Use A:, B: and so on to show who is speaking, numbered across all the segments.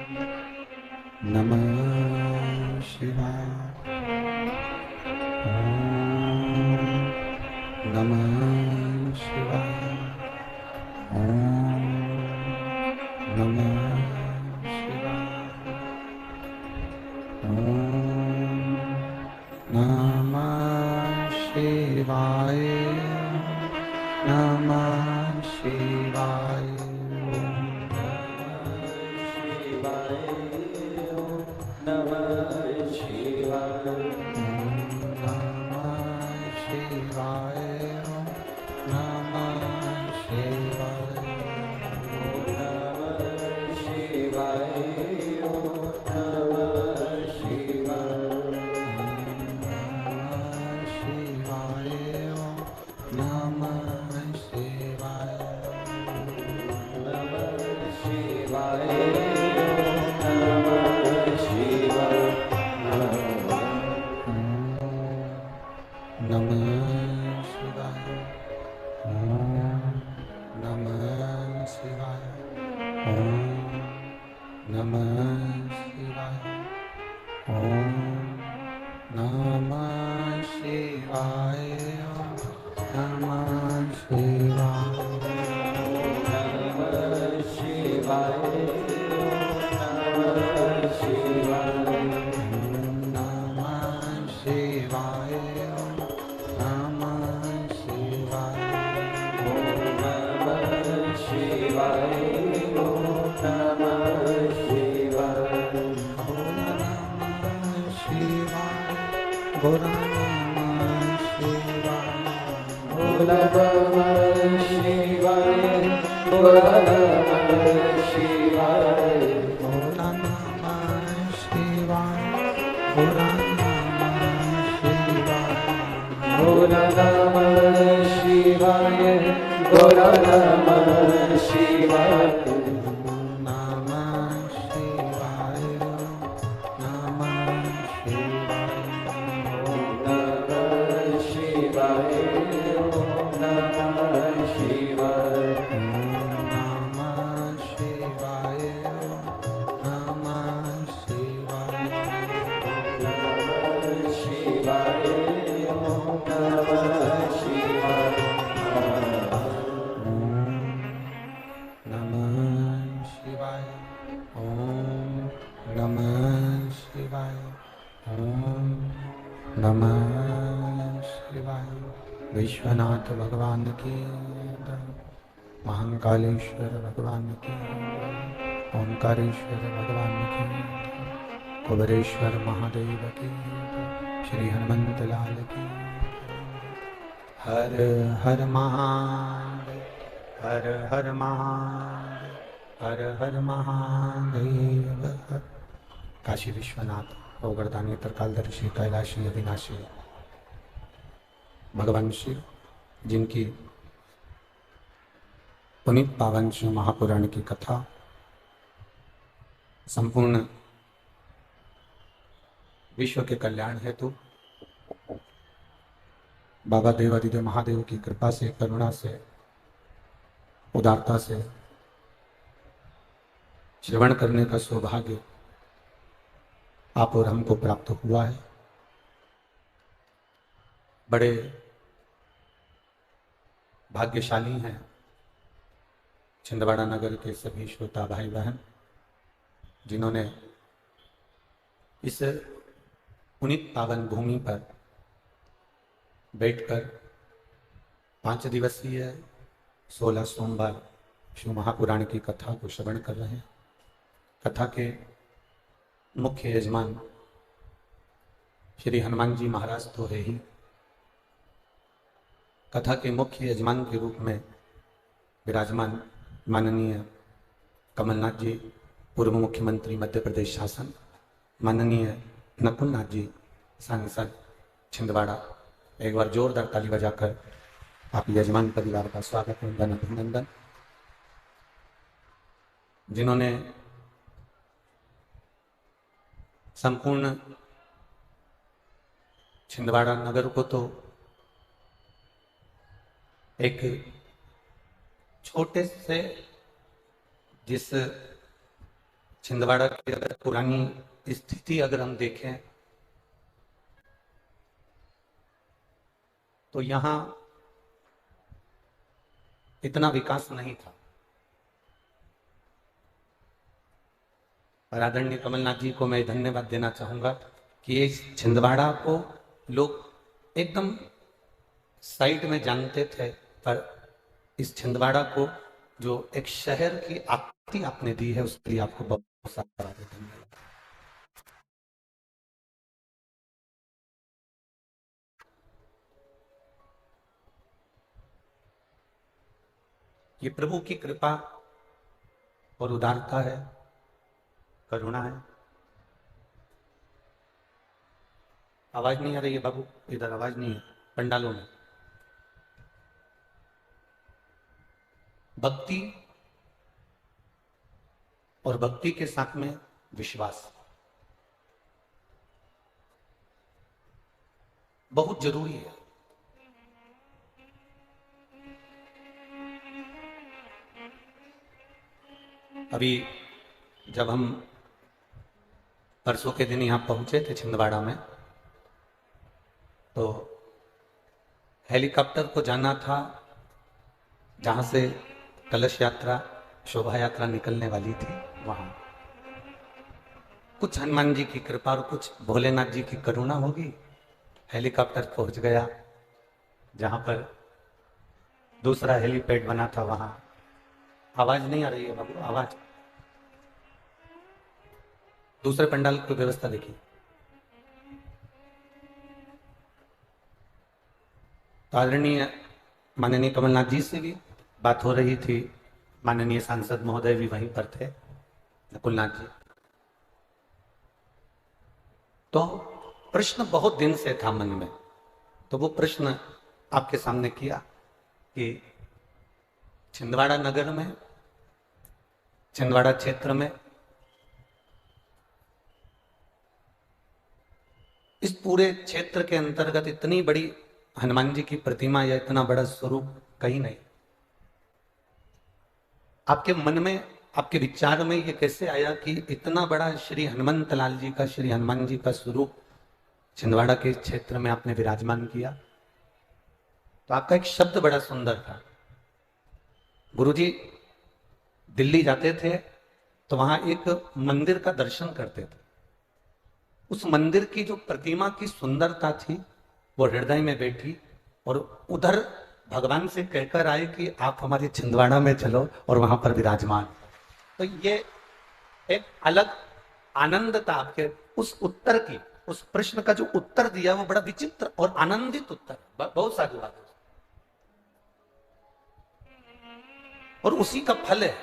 A: नमः शिवाय। ओम नमः शिवाय। ओम नमः शिवाय। ओम नमः शिवाय। नमः शिवाय।
B: नमः शिवाय।
A: नमः शिवाय। नमः शिवाय।
B: नमः शिवाय। नमः शिवाय।
A: नमः शिवाय। नमः शिवाय।
B: नमः शिवाय। नमः शिवाय।
A: नमः शिवाय। ओम नमः शिवाय। ओम नमः शिवाय। ओम नमः शिवाय। नमः शिवाय।
B: नमः शिवाय। नमः शिवाय।
A: नमः शिवाय। नमः शिवाय।
B: नमः शिवाय। नमः शिवाय।
A: नमः शिवाय। गोरा नमः शिवाय।
B: नमः शिवाय। नमः शिवाय।
A: गोरा नमः शिवाय। गोरा नमः शिवाय।
B: नमः शिवाय। नमः शिवाय।
A: नमः शिवाय। नमः शिवाय।
B: नमः शिवाय। नमः शिवाय।
A: नमः शिवाय। नमः शिवाय।
B: नमः शिवाय। नमः शिवाय।
A: नमः शिवाय। ओम नमः शिवाय। ओम नमः शिवाय। विश्वनाथ भगवान की जय। महाकालेश्वर भगवान की जय। ओंकारेश्वर भगवान की जय। कुबेरेश्वर महादेव की जय। श्री हनुमंत लाल की जय। हर हर महादेव। हर हर महादेव। हर हर महादेव। काशी विश्वनाथ ओगरदा नेत्रकालदर्शी कैलाशी अविनाशी भगवान शिव, जिनकी पुनीत पावन शिव महापुराण की कथा संपूर्ण विश्व के कल्याण हेतु बाबा देवादिदेव महादेव की कृपा से, करुणा से, उदारता से श्रवण करने का सौभाग्य आप और हमको प्राप्त हुआ है। बड़े भाग्यशाली हैं छिंदवाड़ा नगर के सभी श्रोता भाई बहन, जिन्होंने इस पुनीत पावन भूमि पर बैठकर 5 दिवसीय 16 सोमवार शिव महापुराण की कथा को श्रवण कर रहे हैं। कथा के मुख्य यजमान श्री हनुमान जी महाराज तो है ही, कथा के मुख्य यजमान के रूप में विराजमान माननीय कमलनाथ जी, पूर्व मुख्यमंत्री मध्य प्रदेश शासन, माननीय नकुलनाथ जी सांसद छिंदवाड़ा। एक बार जोरदार ताली बजाकर आप यजमान परिवार का स्वागत वंदन अभिनंदन, जिन्होंने संपूर्ण छिंदवाड़ा नगर को तो एक छोटे से जिस छिंदवाड़ा की अगर पुरानी स्थिति अगर हम देखें तो यहां इतना विकास नहीं था। और आदरणीय कमलनाथ जी को मैं धन्यवाद देना चाहूंगा कि इस छिंदवाड़ा को लोग एकदम साइड में जानते थे, पर इस छिंदवाड़ा को जो एक शहर की आकृति आपने दी है उसके लिए आपको बहुत सारा धन्यवाद। ये प्रभु की कृपा और उदारता है, करुणा है। आवाज नहीं आ रही है बाबू, इधर आवाज नहीं है पंडालों में। भक्ति और भक्ति के साथ में विश्वास बहुत जरूरी है। अभी जब हम परसों के दिन यहां पहुंचे थे छिंदवाड़ा में, तो हेलीकॉप्टर को जाना था जहां से कलश यात्रा शोभा यात्रा निकलने वाली थी। वहां कुछ हनुमान जी की कृपा और कुछ भोलेनाथ जी की करुणा होगी, हेलीकॉप्टर पहुंच गया जहां पर दूसरा हेलीपैड बना था। वहां आवाज नहीं आ रही है बाबू, आवाज। दूसरे पंडाल की व्यवस्था देखिए। तो आदरणीय माननीय कमलनाथ जी से भी बात हो रही थी, माननीय सांसद महोदय भी वहीं पर थे, नकुलनाथ जी। तो प्रश्न बहुत दिन से था मन में, तो वो प्रश्न आपके सामने किया कि छिंदवाड़ा नगर में, छिंदवाड़ा क्षेत्र में इस पूरे क्षेत्र के अंतर्गत इतनी बड़ी हनुमान जी की प्रतिमा या इतना बड़ा स्वरूप कहीं नहीं। आपके मन में, आपके विचार में ये कैसे आया कि इतना बड़ा श्री हनुमंत लाल जी का, श्री हनुमान जी का स्वरूप छिंदवाड़ा के क्षेत्र में आपने विराजमान किया? तो आपका एक शब्द बड़ा सुंदर था। गुरुजी दिल्ली जाते थे तो वहां एक मंदिर का दर्शन करते थे। उस मंदिर की जो प्रतिमा की सुंदरता थी वो हृदय में बैठी, और उधर भगवान से कहकर आए कि आप हमारे छिंदवाड़ा में चलो और वहां पर विराजमान। तो ये एक अलग आनंद था आपके उस उत्तर की, उस प्रश्न का जो उत्तर दिया वो बड़ा विचित्र और आनंदित उत्तर। बहुत साधुवाद। और उसी का फल है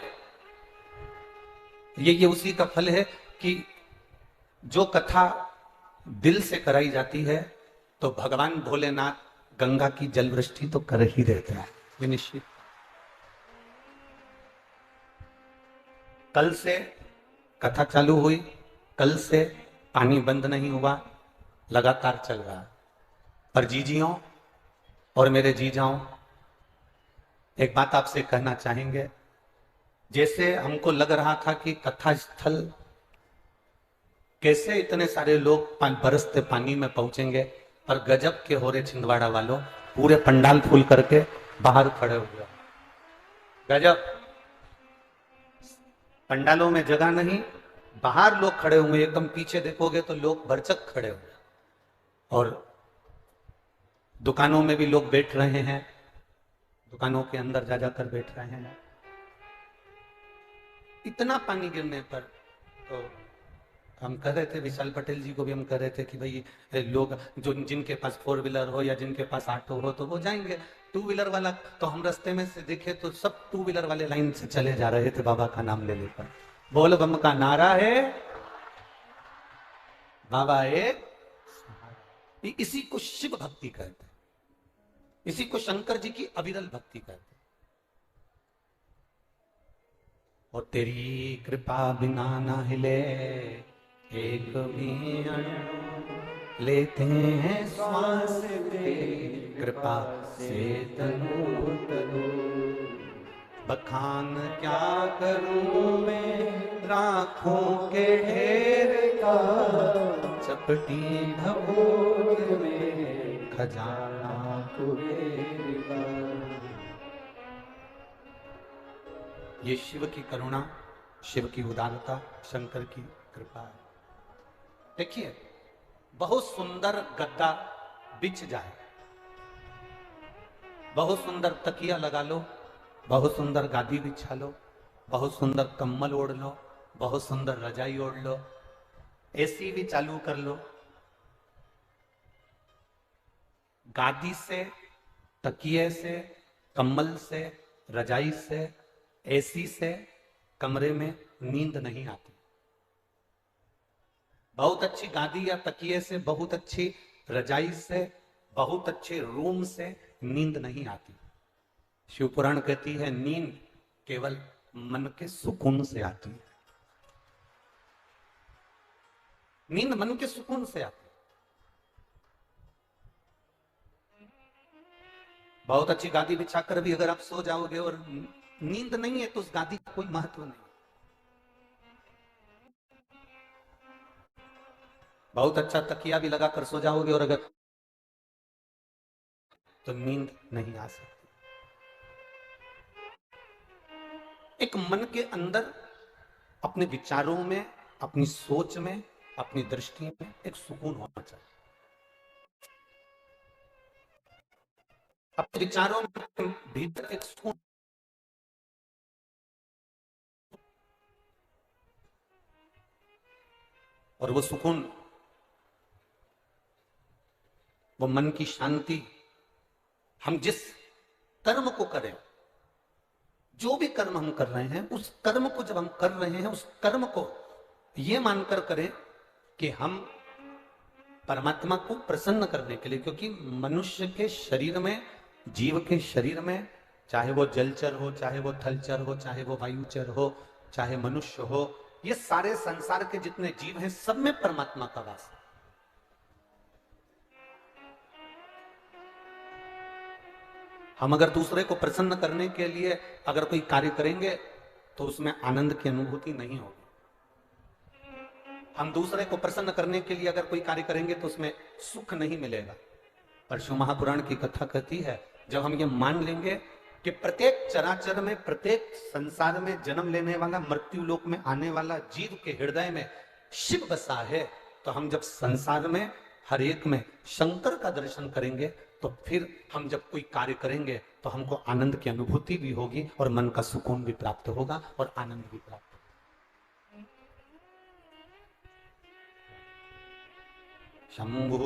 A: ये उसी का फल है कि जो कथा दिल से कराई जाती है तो भगवान भोलेनाथ गंगा की जल वृष्टि तो कर ही देते हैं, ये निश्चित। कल से कथा चालू हुई, कल से पानी बंद नहीं हुआ, लगातार चल रहा है। पर जीजियों और मेरे जीजाओं, एक बात आपसे कहना चाहेंगे। जैसे हमको लग रहा था कि कथा स्थल कैसे इतने सारे लोग बरसते पानी में पहुंचेंगे, पर गजब के हो रहे छिंदवाड़ा वालों, पूरे पंडाल फुल करके बाहर खड़े हुए। गजब, पंडालों में जगह नहीं, बाहर लोग खड़े हुए। एकदम पीछे देखोगे तो लोग भरचक खड़े हुए, और दुकानों में भी लोग बैठ रहे हैं, दुकानों के अंदर जा जाकर बैठ रहे हैं। इतना पानी गिरने पर तो हम कह रहे थे, विशाल पटेल जी को भी हम कह रहे थे कि भाई लोग जो जिनके पास 4 व्हीलर हो या जिनके पास ऑटो हो तो वो जाएंगे। 2 व्हीलर वाला तो हम रास्ते में से दिखे तो सब 2 व्हीलर वाले लाइन से चले जा रहे थे बाबा का नाम ले लेकर। बोल बम का नारा है, बाबा एक। इसी को शिव भक्ति कहते हैं, इसी को शंकर जी की अविरल भक्ति कहते हैं। और तेरी कृपा बिना ना हिले एक भी अणु, लेते हैं श्वास तेरी कृपा से तनु तनु। बखान क्या करूं मैं राखों के ढेर
B: का
A: चपटी
B: भभूत में
A: खजाना।
B: कुबेर का।
A: ये शिव की करुणा, शिव की उदारता, शंकर की कृपा है। देखिए, बहुत सुंदर गद्दा बिछ जाए, बहुत सुंदर तकिया लगा लो, बहुत सुंदर गादी बिछा लो, बहुत सुंदर कम्बल ओढ़ लो, बहुत सुंदर रजाई ओढ़ लो, एसी भी चालू कर लो, गादी से, तकिए से, कम्बल से, रजाई से, एसी से कमरे में नींद नहीं आती। बहुत अच्छी गादी या तकिए से, बहुत अच्छी रजाई से, बहुत अच्छे रूम से नींद नहीं आती। शिव पुराण कहती है नींद केवल मन के सुकून से आती है। नींद मन के सुकून से आती है। बहुत अच्छी गादी बिछाकर भी अगर आप सो जाओगे और नींद नहीं है तो उस गादी का कोई महत्व नहीं। बहुत अच्छा तकिया भी लगाकर सो जाओगे और अगर तो नींद नहीं आ सकती। एक मन के अंदर अपने विचारों में, अपनी सोच में, अपनी दृष्टि में एक सुकून होना चाहिए। अपने विचारों में भीतर एक सुकून, और वो सुकून, वो मन की शांति, हम जिस कर्म को करें, जो भी कर्म हम कर रहे हैं, उस कर्म को जब हम कर रहे हैं, उस कर्म को ये मानकर करें कि हम परमात्मा को प्रसन्न करने के लिए, क्योंकि मनुष्य के शरीर में, जीव के शरीर में, चाहे वो जलचर हो, चाहे वो थलचर हो, चाहे वो वायुचर हो, चाहे मनुष्य हो, ये सारे संसार के जितने जीव हैं, सब में परमात्मा का वास है। हम अगर दूसरे को प्रसन्न करने के लिए अगर कोई कार्य करेंगे तो उसमें आनंद की अनुभूति नहीं होगी। हम दूसरे को प्रसन्न करने के लिए अगर कोई कार्य करेंगे तो उसमें सुख नहीं मिलेगा। पर शिव महापुराण की कथा कहती है, जब हम ये मान लेंगे कि प्रत्येक चराचर में, प्रत्येक संसार में जन्म लेने वाला, मृत्यु लोक में आने वाला जीव के हृदय में शिव बसा है, तो हम जब संसार में हर एक में शंकर का दर्शन करेंगे तो फिर हम जब कोई कार्य करेंगे तो हमको आनंद की अनुभूति भी होगी और मन का सुकून भी प्राप्त होगा और आनंद भी प्राप्त होगा। शंभु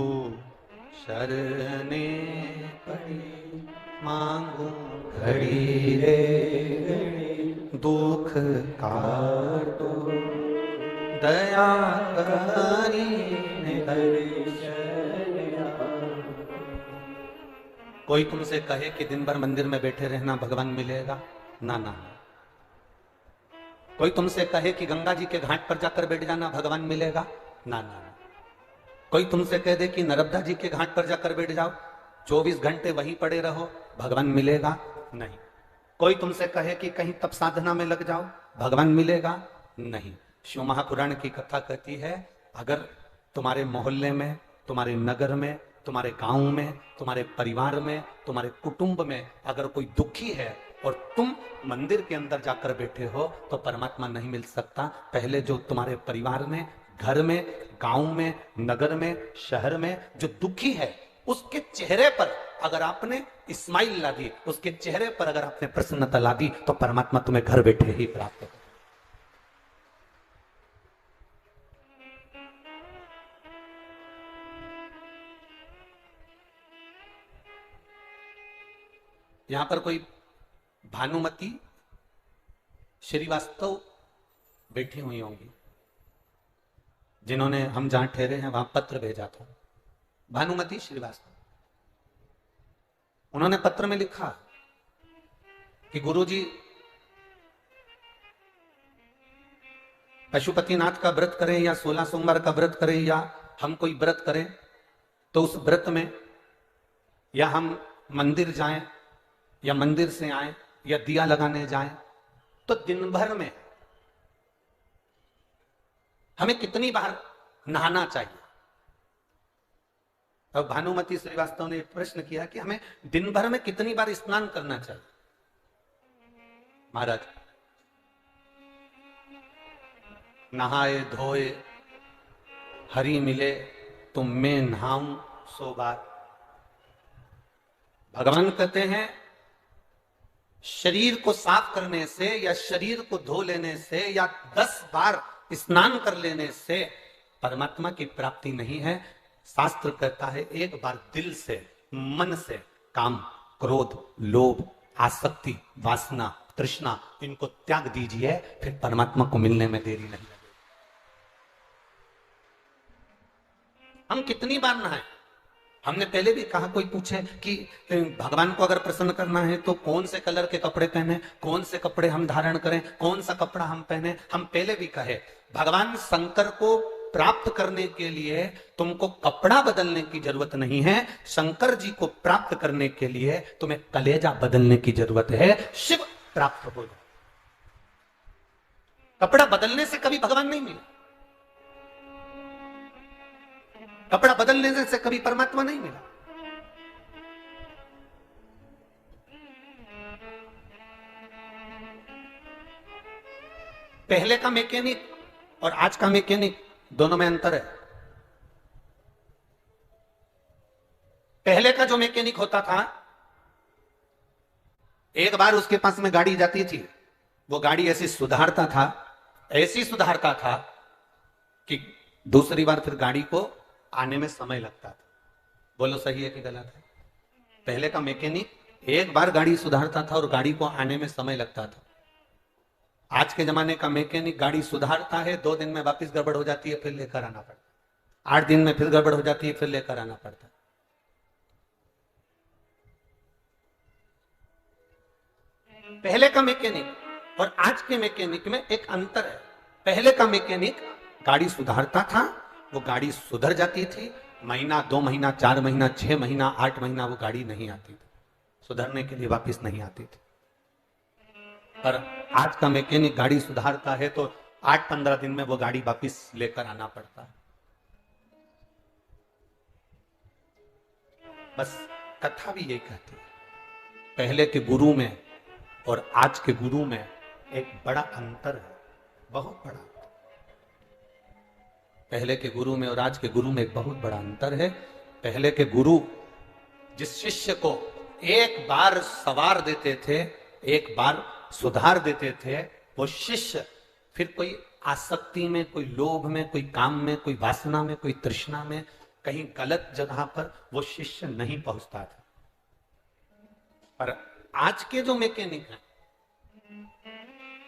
A: शरणे पड़ी मांगू
B: घड़ी रे घड़ी
A: दुख काटो दया करी कोई तुमसे कहे कि दिन भर मंदिर में बैठे रहना भगवान मिलेगा, ना ना। कोई तुमसे कहे कि गंगा जी के घाट पर जाकर बैठ जाना भगवान मिलेगा, ना ना। कोई तुमसे कह दे कि नर्मदा जी के घाट पर जाकर बैठ जाओ, 24 घंटे वहीं पड़े रहो, भगवान मिलेगा, नहीं। कोई तुमसे कहे कि कहीं तप साधना में लग जाओ, भगवान मिलेगा, नहीं। शिव महापुराण की कथा कहती है, अगर तुम्हारे मोहल्ले में, तुम्हारे नगर में, तुम्हारे गांव में, तुम्हारे परिवार में, तुम्हारे कुटुंब में अगर कोई दुखी है और तुम मंदिर के अंदर जाकर बैठे हो तो परमात्मा नहीं मिल सकता। पहले जो तुम्हारे परिवार में, घर में, गांव में, नगर में, शहर में जो दुखी है, उसके चेहरे पर अगर आपने स्माइल ला दी, उसके चेहरे पर अगर आपने प्रसन्नता ला दी, तो परमात्मा तुम्हें घर बैठे ही प्राप्त हो। यहां पर कोई भानुमती श्रीवास्तव बैठी हुई होंगी, जिन्होंने हम जहां ठहरे हैं वहां पत्र भेजा था। भानुमती श्रीवास्तव, उन्होंने पत्र में लिखा कि गुरुजी, पशुपतिनाथ का व्रत करें या 16 सोमवार का व्रत करें या हम कोई व्रत करें, तो उस व्रत में या हम मंदिर जाएं या मंदिर से आए या दिया लगाने जाएं, तो दिन भर में हमें कितनी बार नहाना चाहिए? अब भानुमति श्रीवास्तव ने एक प्रश्न किया कि हमें दिन भर में कितनी बार स्नान करना चाहिए? महाराज, नहाए धोए हरि मिले तुम में नहाऊं सो बार। भगवान कहते हैं शरीर को साफ करने से या शरीर को धो लेने से या 10 बार स्नान कर लेने से परमात्मा की प्राप्ति नहीं है। शास्त्र कहता है एक बार दिल से, मन से काम, क्रोध, लोभ, आसक्ति, वासना, तृष्णा, इनको त्याग दीजिए, फिर परमात्मा को मिलने में देरी नहीं लगेगी। हम कितनी बार नहाए? हमने पहले भी कहा, कोई पूछे कि भगवान को अगर प्रसन्न करना है तो कौन से कलर के कपड़े पहने, कौन से कपड़े हम धारण करें, कौन सा कपड़ा हम पहने। हम पहले भी कहे भगवान शंकर को प्राप्त करने के लिए तुमको कपड़ा बदलने की जरूरत नहीं है। शंकर जी को प्राप्त करने के लिए तुम्हें कलेजा बदलने की जरूरत है। शिव प्राप्त हो जाए। कपड़ा बदलने से कभी भगवान नहीं मिला, कपड़ा बदलने से कभी परमात्मा नहीं मिला। पहले का मैकेनिक और आज का मैकेनिक दोनों में अंतर है। पहले का जो मैकेनिक होता था, एक बार उसके पास में गाड़ी जाती थी, वो गाड़ी ऐसी सुधारता था, ऐसी सुधारता था कि दूसरी बार फिर गाड़ी को आने में समय लगता था। बोलो सही है कि गलत है? पहले का मैकेनिक एक बार गाड़ी सुधारता था और गाड़ी को आने में समय लगता था। आज के जमाने का मैकेनिक गाड़ी सुधारता है, 2 दिन में वापस गड़बड़ हो जाती है, फिर लेकर आना पड़ता है। 8 दिन में फिर गड़बड़ हो जाती है, फिर लेकर आना पड़ता है। पहले का मैकेनिक और आज के मैकेनिक में एक अंतर है। पहले का मैकेनिक गाड़ी सुधारता था, वो गाड़ी सुधर जाती थी, महीना, 2 महीना, 4 महीना, 6 महीना, 8 महीना वो गाड़ी नहीं आती थी, सुधरने के लिए वापस नहीं आती थी। पर आज का मैकेनिक गाड़ी सुधारता है तो 8-15 दिन में वो गाड़ी वापस लेकर आना पड़ता है। बस कथा भी यही कहती है, पहले के गुरु में और आज के गुरु में एक बड़ा अंतर है, बहुत बड़ा। पहले के गुरु में और आज के गुरु में एक बहुत बड़ा अंतर है। पहले के गुरु जिस शिष्य को एक बार सवार देते थे, एक बार सुधार देते थे, वो शिष्य फिर कोई आसक्ति में, कोई लोभ में, कोई काम में, कोई वासना में, कोई तृष्णा में, कहीं गलत जगह पर वो शिष्य नहीं पहुंचता था। पर आज के जो मैकेनिक हैं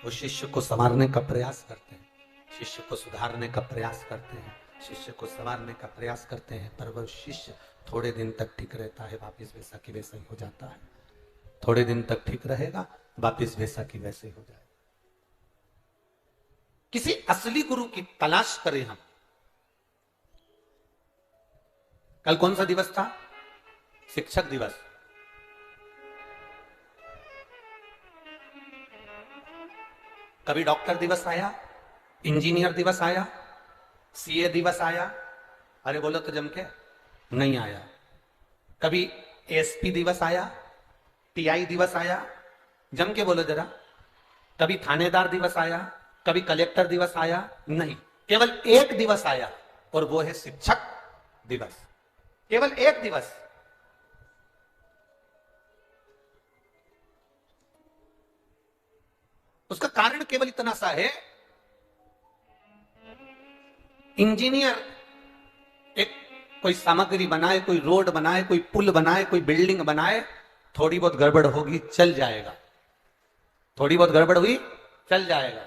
A: वो शिष्य को संवारने का प्रयास करते हैं, शिष्य को सुधारने का प्रयास करते हैं, शिष्य को संवारने का प्रयास करते हैं, पर वह शिष्य थोड़े दिन तक ठीक रहता है, वापिस वैसा की वैसा ही हो जाता है। थोड़े दिन तक ठीक रहेगा, वापिस वैसा की वैसे हो जाएगा। किसी असली गुरु की तलाश करें हम। कल कौन सा दिवस था? शिक्षक दिवस। कभी डॉक्टर दिवस आया, इंजीनियर दिवस आया, सीए दिवस आया? अरे बोलो तो जम के, नहीं आया। कभी एसपी दिवस आया, टीआई दिवस आया? जम के बोलो जरा। कभी थानेदार दिवस आया, कभी कलेक्टर दिवस आया? नहीं, केवल एक दिवस आया और वो है शिक्षक दिवस। केवल एक दिवस। उसका कारण केवल इतना सा है, इंजीनियर एक कोई सामग्री बनाए, कोई रोड बनाए, कोई पुल बनाए, कोई बिल्डिंग बनाए, थोड़ी बहुत गड़बड़ होगी, चल जाएगा, थोड़ी बहुत गड़बड़ हुई, चल जाएगा।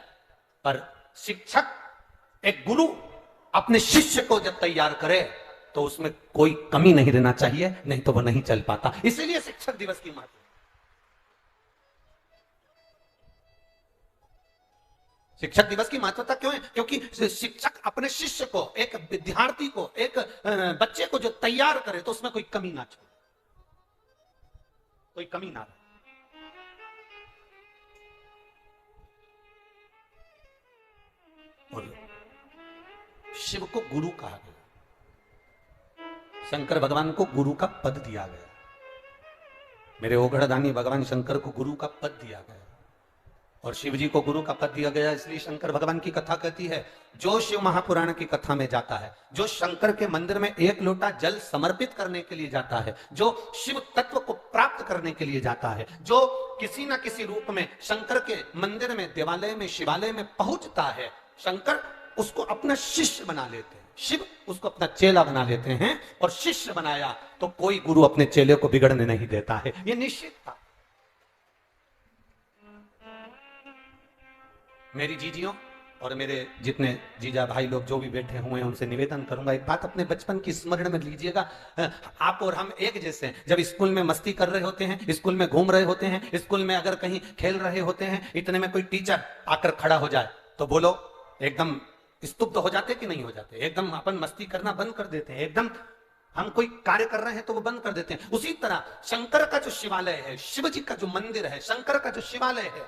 A: पर शिक्षक, एक गुरु अपने शिष्य को जब तैयार करे तो उसमें कोई कमी नहीं रहना चाहिए, नहीं तो वह नहीं चल पाता। इसीलिए शिक्षक दिवस की महत्व। शिक्षक दिवस की महत्वता क्यों है? क्योंकि शिक्षक अपने शिष्य को, एक विद्यार्थी को, एक बच्चे को जो तैयार करे तो उसमें कोई कमी ना छोड़े, कोई कमी ना रहे। शिव को गुरु कहा गया, शंकर भगवान को गुरु का पद दिया गया। मेरे ओघड़दानी भगवान शंकर को गुरु का पद दिया गया और शिव जी को गुरु का पद दिया गया। इसलिए शंकर भगवान की कथा कहती है, जो शिव महापुराण की कथा में जाता है, जो शंकर के मंदिर में एक लोटा जल समर्पित करने के लिए जाता है, जो शिव तत्व को प्राप्त करने के लिए जाता है, जो किसी ना किसी रूप में शंकर के मंदिर में, देवालय में, शिवालय में पहुंचता है, शंकर उसको अपना शिष्य बना लेते हैं, शिव उसको अपना चेला बना लेते हैं। और शिष्य बनाया तो कोई गुरु अपने चेले को बिगड़ने नहीं देता है, यह निश्चित था। मेरी जीजियों और मेरे जितने जीजा भाई लोग जो भी बैठे हुए हैं उनसे निवेदन करूंगा, एक बात अपने बचपन की स्मरण में लीजिएगा। आप और हम एक जैसे हैं। जब स्कूल में मस्ती कर रहे होते हैं, स्कूल में घूम रहे होते हैं, स्कूल में अगर कहीं खेल रहे होते हैं, इतने में कोई टीचर आकर खड़ा हो जाए तो बोलो एकदम स्तुब्ध हो जाते कि नहीं हो जाते? एकदम अपन मस्ती करना बंद कर देते हैं, एकदम हम कोई कार्य कर रहे हैं तो वो बंद कर देते हैं। उसी तरह शंकर का जो शिवालय है, शिव जी का जो मंदिर है, शंकर का जो शिवालय है,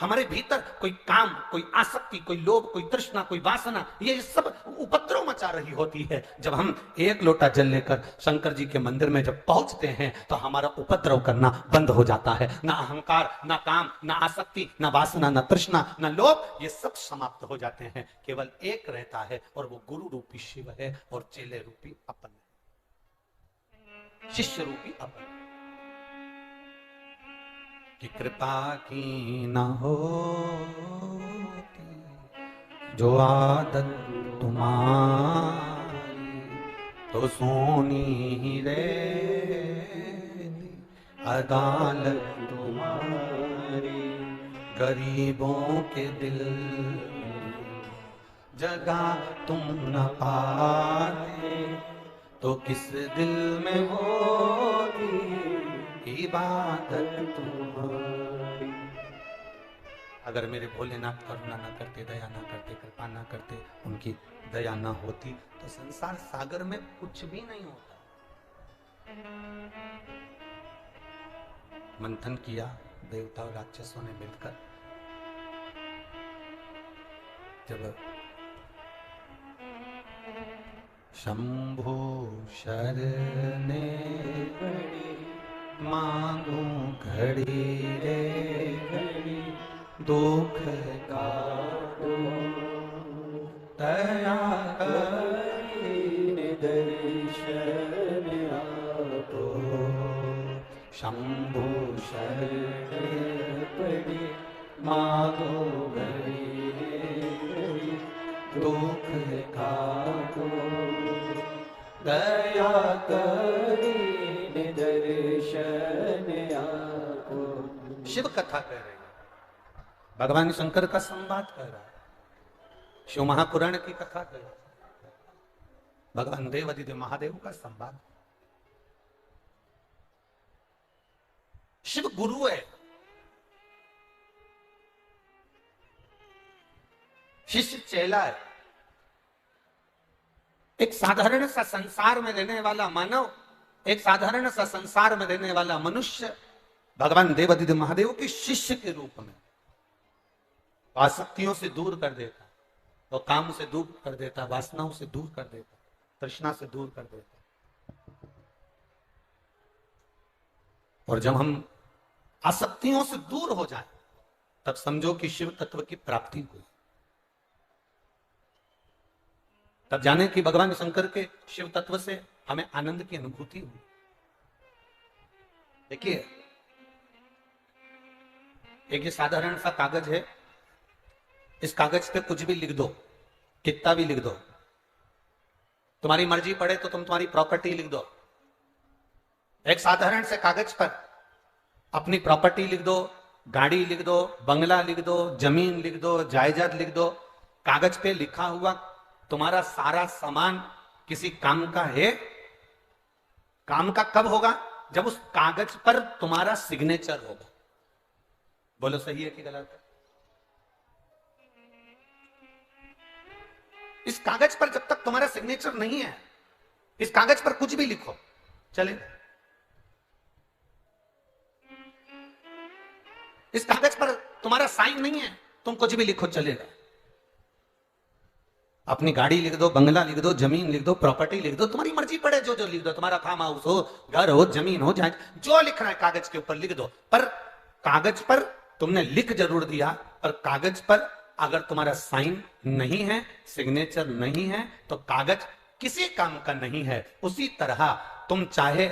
A: हमारे भीतर कोई काम, कोई आसक्ति, कोई लोभ, कोई तृष्णा, कोई वासना, ये सब उपद्रव मचा रही होती है। जब हम एक लोटा जल लेकर शंकर जी के मंदिर में जब पहुंचते हैं तो हमारा उपद्रव करना बंद हो जाता है। ना अहंकार, ना काम, ना आसक्ति, ना वासना, ना तृष्णा, ना लोभ, ये सब समाप्त हो जाते हैं। केवल एक रहता है और वो गुरु रूपी शिव है और चेले रूपी अपन है, शिष्य रूपी अपन। कि कृपा की न होती जो आदत तुम्हारी, तो सोनी ही रहती अदालत तुम्हारी। गरीबों के दिल जगह तुम न पाते, तो किस दिल में होती इबादत तुम्हारी। अगर मेरे भोलेनाथ करुणा ना करते, दया ना करते, कृपा ना करते, उनकी दया ना होती तो संसार सागर में कुछ भी नहीं होता। मंथन किया देवता और राक्षसों ने मिलकर, जब शंभु शरणे मांगू घड़ी रे घड़ी, दुख काटो दया
B: करीने दर्शन आपो।
A: शंभु
B: शरणे पड़ी मांगो घड़ी रे घड़ी, दुख काटो दया करीने दर्शन आपो।
A: शिव कथा कह रही है, भगवान शंकर का संवाद कर रहा है, शिव महापुराण की कथा कर रहा है, भगवान देवादिदेव महादेव का संवाद। शिव गुरु है, शिष्य चेला है। एक साधारण सा संसार में रहने वाला मानव, एक साधारण सा संसार में रहने वाला मनुष्य भगवान देवादिदेव महादेव के शिष्य के रूप में आसक्तियों से दूर कर देता, और काम से दूर कर देता, वासनाओं से दूर कर देता, तृष्णा से दूर कर देता। और जब हम आसक्तियों से दूर हो जाए तब समझो कि शिव तत्व की प्राप्ति हुई। तब जाने कि भगवान शंकर के शिव तत्व से हमें आनंद की अनुभूति हुई। देखिए, एक ये साधारण सा कागज है, इस कागज पे कुछ भी लिख दो, कितना भी लिख दो, तुम्हारी मर्जी पड़े तो तुम तुम्हारी प्रॉपर्टी लिख दो। एक साधारण से कागज पर अपनी प्रॉपर्टी लिख दो, गाड़ी लिख दो, बंगला लिख दो, जमीन लिख दो, जायदाद लिख दो। कागज पे लिखा हुआ तुम्हारा सारा सामान किसी काम का है? काम का कब होगा? जब उस कागज पर तुम्हारा सिग्नेचर होगा। बोलो सही है कि गलत है? इस कागज पर जब तक तुम्हारा सिग्नेचर नहीं है, इस कागज पर कुछ भी लिखो चलेगा। इस कागज पर तुम्हारा साइन नहीं है, तुम कुछ भी लिखो चलेगा। अपनी गाड़ी लिख दो, बंगला लिख दो, जमीन लिख दो, प्रॉपर्टी लिख दो, तुम्हारी मर्जी पड़े जो जो लिख दो, तुम्हारा फार्म हाउस हो, घर हो, जमीन हो, चाहे जो लिखना है कागज के ऊपर लिख दो। पर कागज पर तुमने लिख जरूर दिया, पर कागज पर अगर तुम्हारा साइन नहीं है, सिग्नेचर नहीं है, तो कागज किसी काम का नहीं है। उसी तरह तुम चाहे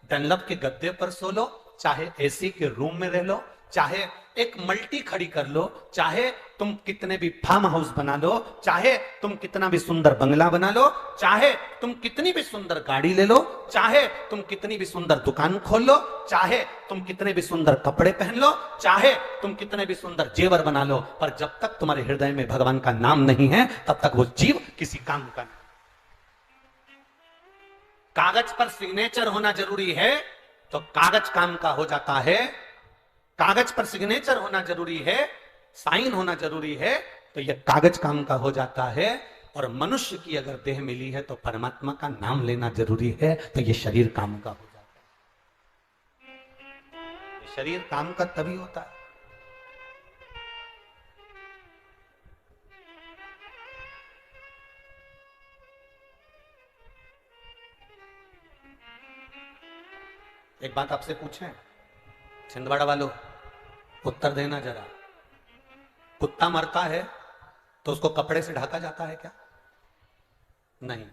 A: डनलप के गद्दे पर सो लो, चाहे एसी के रूम में रह लो, चाहे एक मल्टी खड़ी कर लो, चाहे तुम कितने भी फार्म हाउस बना लो, चाहे तुम कितना भी सुंदर बंगला बना लो, चाहे तुम कितनी भी सुंदर गाड़ी ले लो, चाहे तुम कितनी भी सुंदर दुकान खोल लो, चाहे तुम कितने भी सुंदर कपड़े पहन लो, चाहे तुम कितने भी सुंदर जेवर बना लो, पर जब तक तुम्हारे हृदय में भगवान का नाम नहीं है, तब तक वो जीव किसी काम का नहीं। कागज पर सिग्नेचर होना जरूरी है तो कागज काम का हो जाता है। कागज पर सिग्नेचर होना जरूरी है, साइन होना जरूरी है, तो यह कागज काम का हो जाता है। और मनुष्य की अगर देह मिली है तो परमात्मा का नाम लेना जरूरी है, तो यह शरीर काम का हो जाता है। शरीर काम का तभी होता है। एक बात आपसे पूछें, छिंदवाड़ा वालों, उत्तर देना जरा। कुत्ता मरता है तो उसको कपड़े से ढका जाता है क्या? नहीं।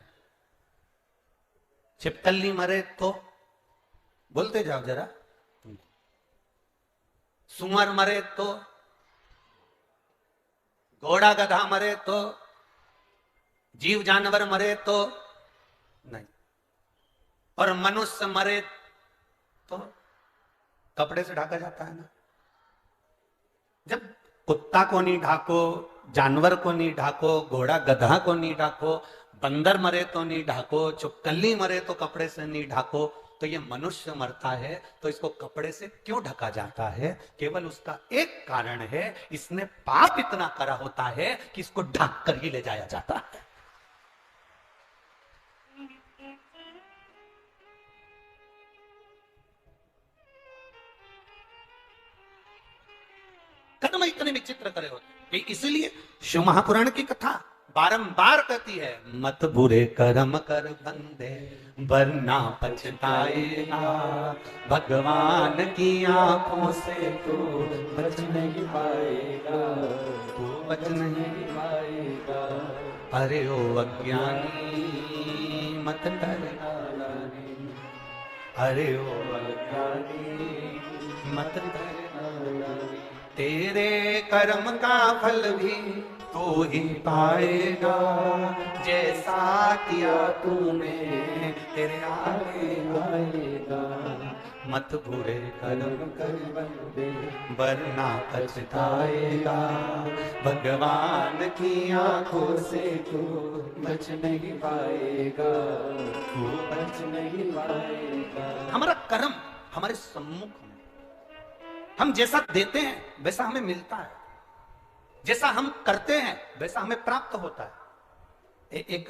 A: छिपकली मरे तो, बोलते जाओ जरा। सुअर मरे तो, घोड़ा गधा मरे तो, जीव जानवर मरे तो नहीं। और मनुष्य मरे तो कपड़े से ढका जाता है ना। जब कुत्ता को नहीं ढाको, जानवर को नहीं ढाको, घोड़ा गधा को नहीं ढाको, बंदर मरे तो नहीं ढाको, चुपकली मरे तो कपड़े से नहीं ढाको, तो ये मनुष्य मरता है तो इसको कपड़े से क्यों ढका जाता है? केवल उसका एक कारण है, इसने पाप इतना करा होता है कि इसको ढक कर ही ले जाया जाता है। कर्म इतने विचित्र करे होते, इसलिए शिव महापुराण की कथा बारंबार कहती है, मत बुरे कर्म कर बंदे वरना पछताएगा, भगवान की आंखों से
B: तो बच नहीं पाएगा,
A: तू बच नहीं
B: पाएगा।
A: अरे ओ अज्ञानी मत डरना, अरे ओ अज्ञानी मत डरना, तेरे कर्म का फल भी तू ही पाएगा, जैसा किया तूने तेरे आगे आएगा। मत बुरे कर्म कर बंदे वरना पछताएगा, भगवान की आंखों से
B: तू बच नहीं पाएगा, तू बच नहीं पाएगा।
A: हमारा कर्म हमारे सम्मुख में, हम जैसा देते हैं वैसा हमें मिलता है, जैसा हम करते हैं वैसा हमें प्राप्त होता है। एक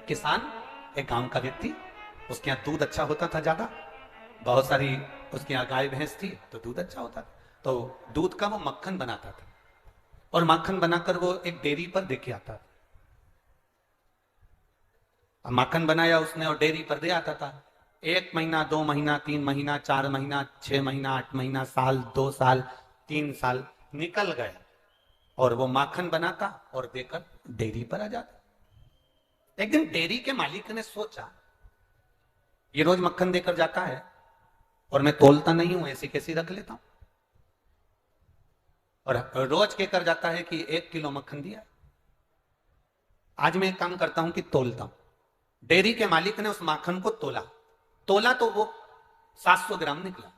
A: किसान, एक गांव का व्यक्ति, उसके यहाँ दूध अच्छा होता था, ज्यादा बहुत सारी उसके यहाँ गाय भैंस थी तो दूध अच्छा होता था, तो दूध का वो मक्खन बनाता था और मक्खन बनाकर वो एक डेयरी पर देके आता था। अब मक्खन बनाया उसने और डेयरी पर दे आता था। 1 महीना, 2 महीना, 3 महीना, 4 महीना, 6 महीना, 8 महीना, साल, 2 साल, 3 साल निकल गए और वो माखन बनाता और देकर डेयरी पर आ जाता। एक दिन डेयरी के मालिक ने सोचा, ये रोज मक्खन देकर जाता है और मैं तोलता नहीं हूं, ऐसी कैसी रख लेता हूं। और रोज कहकर जाता है कि 1 किलो मक्खन दिया, आज मैं एक काम करता हूं कि तोलता हूं। डेयरी के मालिक ने उस माखन को तोला तो वो 700 ग्राम निकला।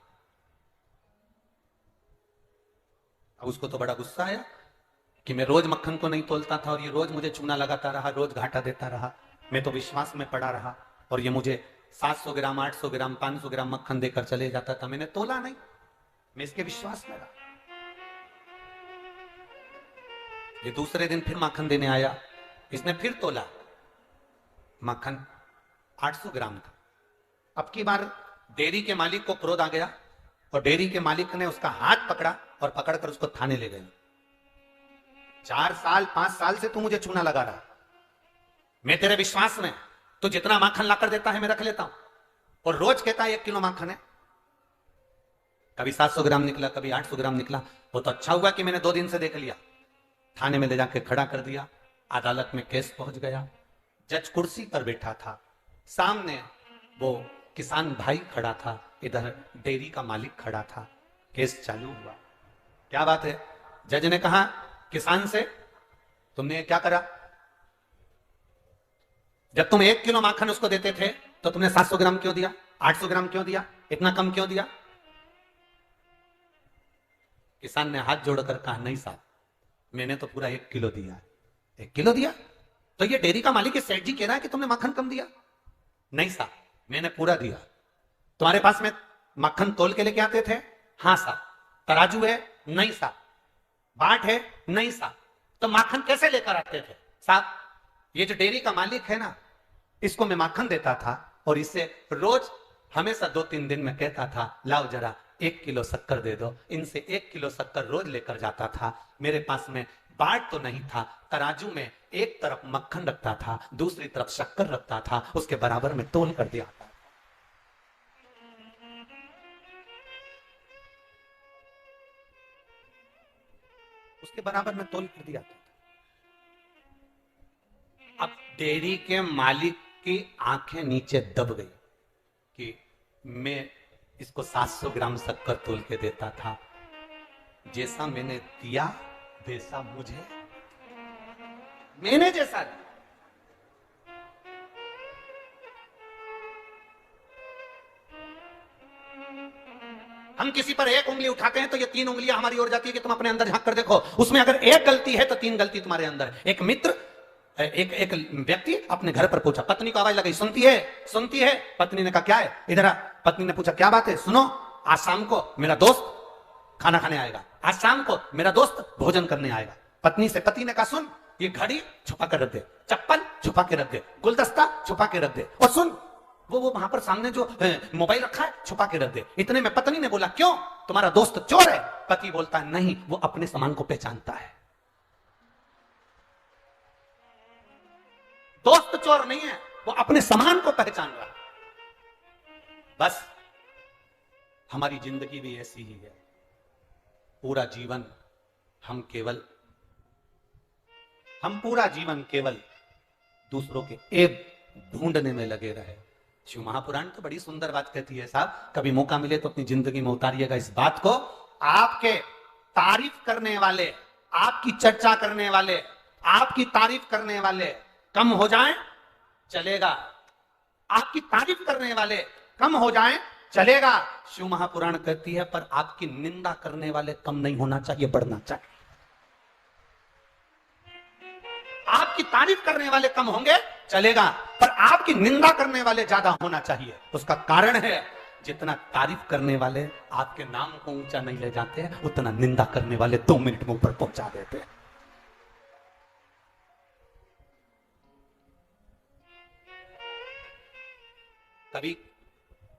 A: अब उसको तो बड़ा गुस्सा आया कि मैं रोज मक्खन को नहीं तोलता था और ये रोज मुझे चूना लगाता रहा, रोज घाटा देता रहा, मैं तो विश्वास में पड़ा रहा और ये मुझे 700 ग्राम, 800 ग्राम, 500 ग्राम मक्खन देकर चले जाता था, मैंने तोला नहीं, मैं इसके विश्वास में रहा। ये दूसरे दिन फिर माखन देने आया, इसने फिर तोला, माखन 800 ग्राम था। अब की बार डेयरी के मालिक को क्रोध आ गया और डेयरी के मालिक ने उसका हाथ पकड़ा और पकड़कर उसको थाने ले गए। 4 साल 5 साल से तू मुझे चूना लगा रहा, मैं तेरे विश्वास में, तू जितना माखन लाकर देता है मैं रख लेता हूं, और रोज कहता है 1 किलो माखन है, कभी 700 ग्राम निकला, कभी 800 ग्राम निकला। वो तो अच्छा हुआ कि मैंने 2 दिन से देख लिया। थाने में ले जाके खड़ा कर दिया, अदालत में केस पहुंच गया, जज कुर्सी पर बैठा था, सामने वो किसान भाई खड़ा था, इधर डेयरी का मालिक खड़ा था, केस चालू हुआ। क्या बात है? जज ने कहा किसान से, तुमने क्या करा? जब तुम 1 किलो माखन उसको देते थे तो तुमने 700 ग्राम क्यों दिया, 800 ग्राम क्यों दिया, इतना कम क्यों दिया? किसान ने हाथ जोड़कर कहा, नहीं साहब, मैंने तो पूरा 1 किलो दिया। 1 किलो दिया? तो ये डेयरी का मालिक सेठ जी कह रहा है कि तुमने माखन कम दिया। नहीं साहब, मैंने पूरा दिया। तुम्हारे पास में मक्खन तोल के लेके आते थे? हाँ साहब। तराजू है? नहीं साहब। बाट है? नहीं साहब। तो माखन कैसे लेकर आते थे? साहब, ये जो डेयरी का मालिक है ना, इसको मैं माखन देता था और इससे रोज हमेशा 2-3 दिन में कहता था, लाओ जरा 1 किलो शक्कर दे दो। इनसे 1 किलो शक्कर रोज लेकर जाता था। मेरे पास में बाट तो नहीं था, तराजू में एक तरफ मक्खन रखता था, दूसरी तरफ शक्कर रखता था, उसके बराबर में तोल कर दिया था। उसके बराबर में तोल कर दिया था। अब डेयरी के मालिक की आंखें नीचे दब गई कि मैं इसको 700 ग्राम शक्कर तोल के देता था, जैसा मैंने दिया वैसा मुझे, मैंने जैसा दिया। हम किसी पर 1 उंगली उठाते हैं तो ये 3 उंगलियां हमारी ओर जाती है कि तुम अपने अंदर झांक कर देखो। उसमें अगर 1 गलती है तो 3 गलती तुम्हारे अंदर। एक मित्र, एक व्यक्ति अपने घर पर पूछा, पत्नी को आवाज लगाई, सुनती है? सुनती है। पत्नी ने कहा क्या है, इधर आ। पत्नी ने पूछा क्या बात है? सुनो, आज शाम को मेरा दोस्त खाना खाने आएगा, आज शाम को मेरा दोस्त भोजन करने आएगा। पत्नी से पति ने कहा, सुन, ये घड़ी छुपा कर रख दे, चप्पल छुपा के रख दे, गुलदस्ता छुपा के रख दे, और सुन, वो वहां पर सामने जो मोबाइल रखा है छुपा के रख दे। इतने में पत्नी ने बोला, क्यों, तुम्हारा दोस्त चोर है? पति बोलता है, नहीं, वो अपने सामान को पहचानता है। दोस्त चोर नहीं है, वो अपने सामान को पहचान रहा है। बस हमारी जिंदगी भी ऐसी ही है। पूरा जीवन हम पूरा जीवन केवल दूसरों के ऐब ढूंढने में लगे रहे। शिव महापुराण तो बड़ी सुंदर बात कहती है साहब, कभी मौका मिले तो अपनी जिंदगी में उतारिएगा इस बात को। आपके तारीफ करने वाले, आपकी चर्चा करने वाले, आपकी तारीफ करने वाले कम हो जाएं चलेगा, आपकी तारीफ करने वाले कम हो जाएं चलेगा। शिव महापुराण कहती है, पर आपकी निंदा करने वाले कम नहीं होना चाहिए, बढ़ना चाहिए। आपकी तारीफ करने वाले कम होंगे चलेगा, पर आपकी निंदा करने वाले ज्यादा होना चाहिए। उसका कारण है, जितना तारीफ करने वाले आपके नाम को ऊंचा नहीं ले जाते हैं, उतना निंदा करने वाले 2 मिनट में ऊपर पहुंचा देते हैं।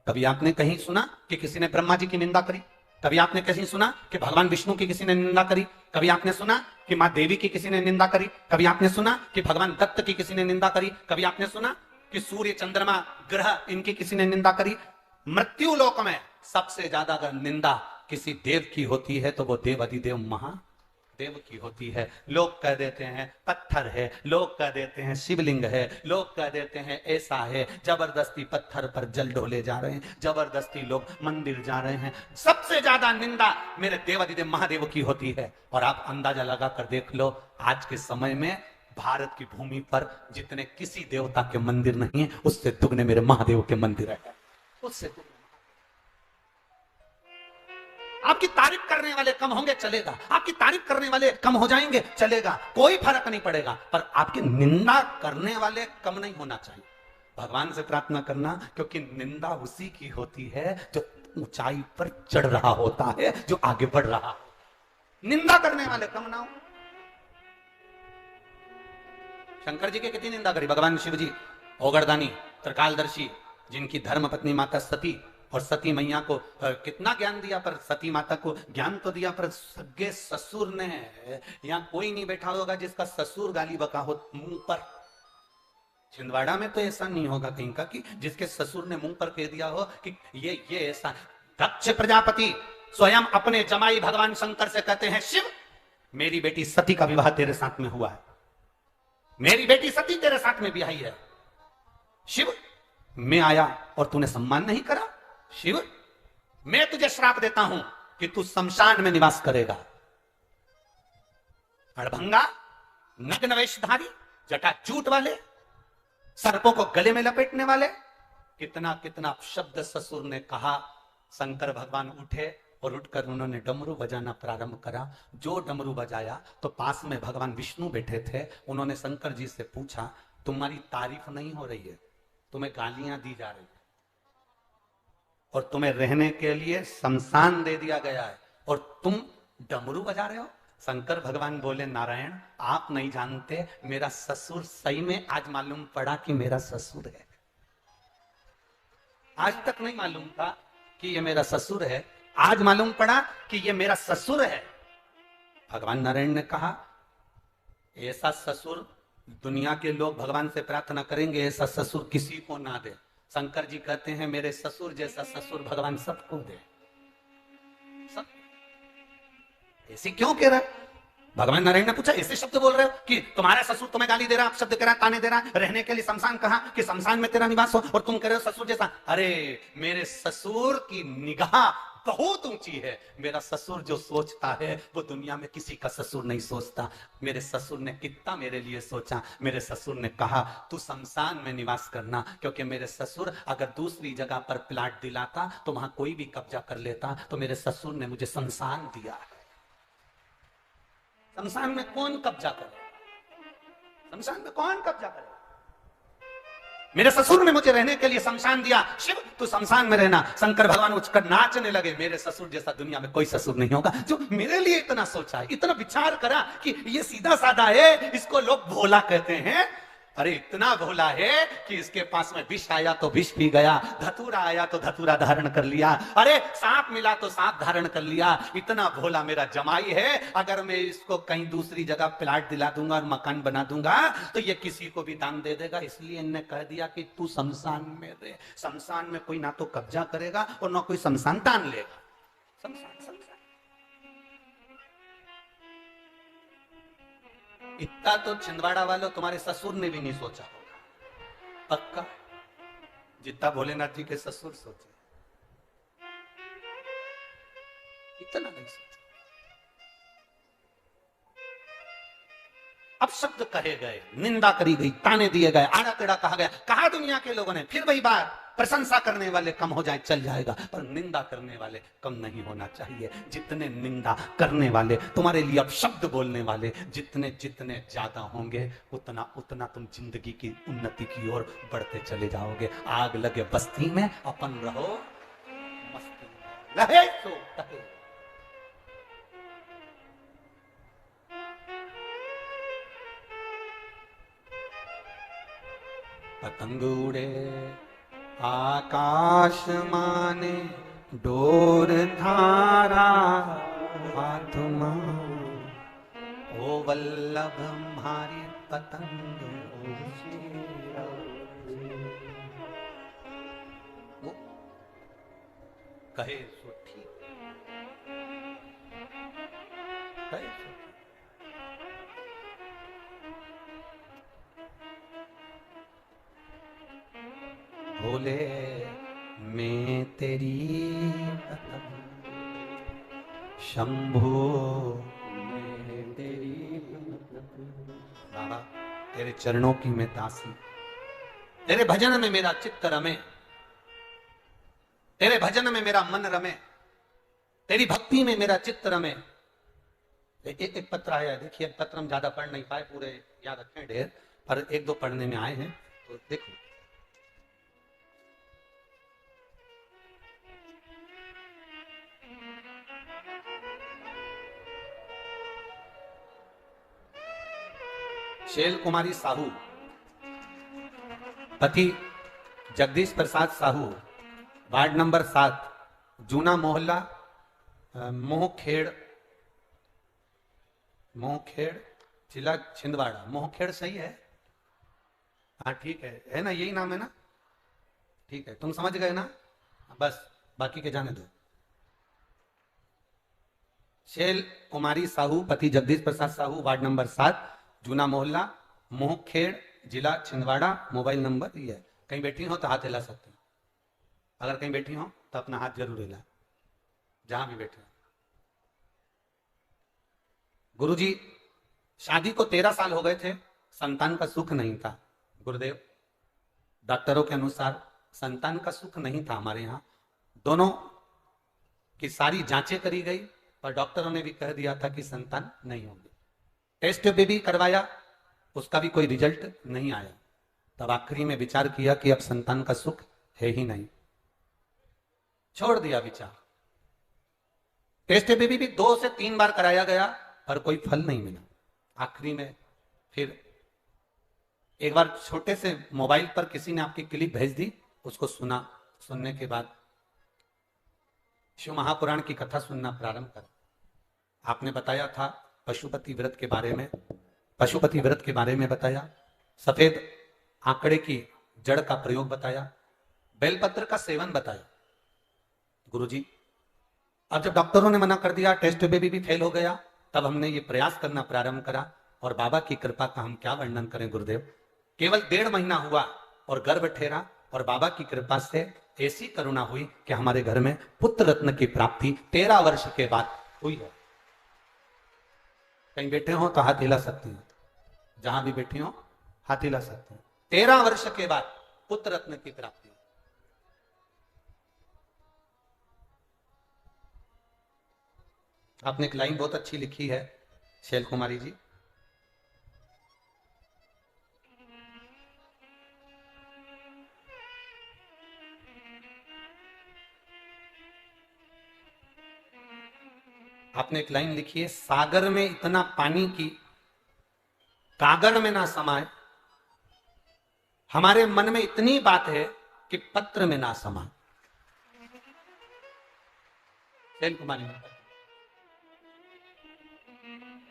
A: कभी आपने कहीं सुना कि किसी ने ब्रह्मा जी की निंदा करी? कभी आपने कहीं सुना कि भगवान विष्णु की किसी ने निंदा करी? कभी आपने सुना कि मां देवी की किसी ने निंदा करी? कभी आपने सुना कि भगवान दत्त की किसी ने निंदा करी? कभी आपने सुना कि सूर्य, चंद्रमा, ग्रह, इनकी किसी ने निंदा करी? मृत्यु लोक में सबसे ज्यादा अगर निंदा किसी देव की होती है तो वो देव अधिदेव महादेव की होती है। लोग कह देते हैं पत्थर है, लोग कह देते हैं शिवलिंग है, लोग कह देते हैं ऐसा है, जबरदस्ती पत्थर पर जल ढोले जा रहे हैं, जबरदस्ती लोग मंदिर जा रहे हैं। सबसे ज्यादा निंदा मेरे देव अधिदेव महादेव की होती है। और आप अंदाजा लगा कर देख लो, आज के समय में भारत की भूमि पर जितने किसी देवता के मंदिर नहीं है, उससे दुगने मेरे महादेव के मंदिर है, उससे दुगने। आपकी तारीफ करने वाले कम होंगे चलेगा, आपकी तारीफ करने वाले कम हो जाएंगे चलेगा, कोई फर्क नहीं पड़ेगा, पर आपकी निंदा करने वाले कम नहीं होना चाहिए। भगवान से प्रार्थना करना, क्योंकि निंदा उसी की होती है जो ऊंचाई पर चढ़ रहा होता है, जो आगे बढ़ रहा है। निंदा करने वाले कम ना हो। शंकर जी की कितनी निंदा करी भगवान शिव जी? ओगरदानी, त्रिकालदर्शी, जिनकी धर्म पत्नी माता सती, और सती मैया को कितना ज्ञान दिया, पर सती माता को ज्ञान तो दिया, पर सगे ससुर ने, यहां कोई नहीं बैठा होगा जिसका ससुर गाली बका हो मुंह पर। छिंदवाड़ा में तो ऐसा नहीं होगा कहीं का कि जिसके ससुर ने मुंह पर कह दिया हो कि ये ऐसा। दक्ष प्रजापति स्वयं अपने जमाई भगवान शंकर से कहते हैं, शिव मेरी बेटी सती का विवाह तेरे साथ में हुआ है, मेरी बेटी सती तेरे साथ में ब्याही है। शिव मैं आया और तूने सम्मान नहीं करा। शिव मैं तुझे श्राप देता हूं कि तू शमशान में निवास करेगा। अड़भंगा, नग्न वेशधारी, जटाजूट वाले, सर्पों को गले में लपेटने वाले, कितना कितना शब्द ससुर ने कहा। शंकर भगवान उठे और उठकर उन्होंने डमरू बजाना प्रारंभ करा। जो डमरू बजाया तो पास में भगवान विष्णु बैठे थे। उन्होंने शंकर जी से पूछा, तुम्हारी तारीफ नहीं हो रही है, तुम्हें गालियां दी जा रही है और तुम्हें रहने के लिए शमशान दे दिया गया है और तुम डमरू बजा रहे हो। शंकर भगवान बोले, नारायण आप नहीं जानते, मेरा ससुर सही में आज मालूम पड़ा कि मेरा ससुर है। आज तक नहीं मालूम था कि ये मेरा ससुर है, आज मालूम पड़ा कि ये मेरा ससुर है। भगवान नारायण ने कहा, ऐसा ससुर दुनिया के लोग भगवान से प्रार्थना करेंगे, ऐसा ससुर किसी को ना दे। शंकर जी कहते हैं, मेरे ससुर जैसा ससुर भगवान सबको दे। सब ऐसे क्यों कह रहा है? भगवान नारायण ने पूछा, ऐसे शब्द बोल रहे हो कि तुम्हारा ससुर तुम्हें गाली दे रहा, आप शब्द कह रहा, ताने दे रहा, रहने के लिए शमशान कहा कि शमशान में तेरा निवास हो और तुम कह रहे हो ससुर जैसा। अरे मेरे ससुर की निगाह बहुत ऊंची है। मेरा ससुर जो सोचता है वो दुनिया में किसी का ससुर नहीं सोचता। मेरे ससुर ने कितना मेरे लिए सोचा। मेरे ससुर ने कहा, तू शमशान में निवास करना, क्योंकि मेरे ससुर अगर दूसरी जगह पर प्लाट दिलाता तो वहां कोई भी कब्जा कर लेता, तो मेरे ससुर ने मुझे शमशान दिया। शमशान में कौन कब्जा करे? शमशान में कौन कब्जा करे? मेरे ससुर ने मुझे रहने के लिए शमशान दिया। शिव तू शमशान में रहना। शंकर भगवान उठकर नाचने लगे। मेरे ससुर जैसा दुनिया में कोई ससुर नहीं होगा जो मेरे लिए इतना सोचा है, इतना विचार करा कि ये सीधा साधा है, इसको लोग भोला कहते हैं। अरे इतना भोला है कि इसके पास में विष आया तो विष पी गया, धतूरा आया तो धतूरा धारण कर लिया, अरे सांप मिला तो सांप धारण कर लिया। इतना भोला मेरा जमाई है। अगर मैं इसको कहीं दूसरी जगह प्लाट दिला दूंगा और मकान बना दूंगा तो ये किसी को भी दान दे देगा। इसलिए इन्होंने कह दिया कि तू शमशान में रहे। शमशान में कोई ना तो कब्जा करेगा और ना कोई शमशान दान लेगा। शमशान इतना तो छिंदवाड़ा वालों तुम्हारे ससुर ने भी नहीं सोचा होगा, पक्का, जितना भोलेनाथ जी के ससुर सोचे, इतना नहीं सोचा। अब शब्द कहे गए, निंदा करी गई, ताने दिए गए, आड़ा टेढ़ा कहा गया। कहा दुनिया के लोगों ने, फिर वही बात, प्रशंसा करने वाले कम हो जाए चल जाएगा, पर निंदा करने वाले कम नहीं होना चाहिए। जितने निंदा करने वाले, तुम्हारे लिए अब शब्द बोलने वाले जितने जितने ज्यादा होंगे, उतना उतना तुम जिंदगी की उन्नति की ओर बढ़ते चले जाओगे। आग लगे बस्ती में, अपन रहो मस्ती में, लहे सो टहे। पतंग उड़े आकाश माने, डोर धारा हाथ मां, ओ वल्लभ हमारी पतंग कहे सो ठीक, कहे सो बोले, मैं तेरी पतंग, शंभो मैं तेरी बाबा तेरे चरणों की मैं दासी, तेरे भजन में मेरा चित्त रमे, तेरे भजन में मेरा मन रमे, तेरी भक्ति में मेरा चित्त रमे। एक पत्र आया, देखिए पत्र हम ज्यादा पढ़ नहीं पाए, पूरे याद रखें ढेर, पर एक दो पढ़ने में आए हैं तो देखो। शैल कुमारी साहू, पति जगदीश प्रसाद साहू, वार्ड नंबर 7, जूना मोहल्ला, मोहखेड़, जिला छिंदवाड़ा। मोहखेड़ सही है? हाँ ठीक है ना, यही नाम है ना, ठीक है, तुम समझ गए ना, बस बाकी के जाने दो। शैल कुमारी साहू, पति जगदीश प्रसाद साहू, वार्ड नंबर 7, जूना मोहल्ला, मोहखेड़, जिला छिंदवाड़ा, मोबाइल नंबर ये है। कहीं बैठी हो तो हाथ हिला सकते हो, अगर कहीं बैठी हो तो अपना हाथ जरूर हिला, जहां भी बैठे हो। गुरुजी, शादी को 13 साल हो गए थे, संतान का सुख नहीं था। गुरुदेव, डॉक्टरों के अनुसार संतान का सुख नहीं था हमारे यहाँ, दोनों की सारी जांचें करी गई, पर डॉक्टरों ने भी कह दिया था कि संतान नहीं होगी। टेस्ट बेबी करवाया, उसका भी कोई रिजल्ट नहीं आया। तब आखिरी में विचार किया कि अब संतान का सुख है ही नहीं, छोड़ दिया विचार। टेस्ट बेबी भी 2 से 3 बार कराया गया, पर कोई फल नहीं मिला। आखिरी में फिर एक बार छोटे से मोबाइल पर किसी ने आपकी क्लिप भेज दी, उसको सुना, सुनने के बाद शिव महापुराण की कथा सुनना प्रारंभ करा। आपने बताया था पशुपति व्रत के बारे में, पशुपति व्रत के बारे में बताया, सफेद आंकड़े की जड़ का प्रयोग बताया, बेलपत्र का सेवन बताया। गुरुजी, अब जब डॉक्टरों ने मना कर दिया, टेस्ट बेबी भी फेल हो गया, तब हमने ये प्रयास करना प्रारंभ करा, और बाबा की कृपा का हम क्या वर्णन करें गुरुदेव। केवल 1.5 महीना हुआ और गर्भ ठहरा, और बाबा की कृपा से ऐसी करुणा हुई कि हमारे घर में पुत्र रत्न की प्राप्ति 13 वर्ष के बाद हुई है। कहीं बैठे हो तो हाथ हिला सकती हैं, जहां भी बैठी हो हाथ हिला सकते हैं। 13 वर्ष के बाद पुत्र रत्न की प्राप्ति। आपने एक लाइन बहुत अच्छी लिखी है शैल कुमारी जी, आपने एक लाइन लिखी है, सागर में इतना पानी की कागड़ में ना समाए, हमारे मन में इतनी बात है कि पत्र में ना समाए। शैल कुमारी ने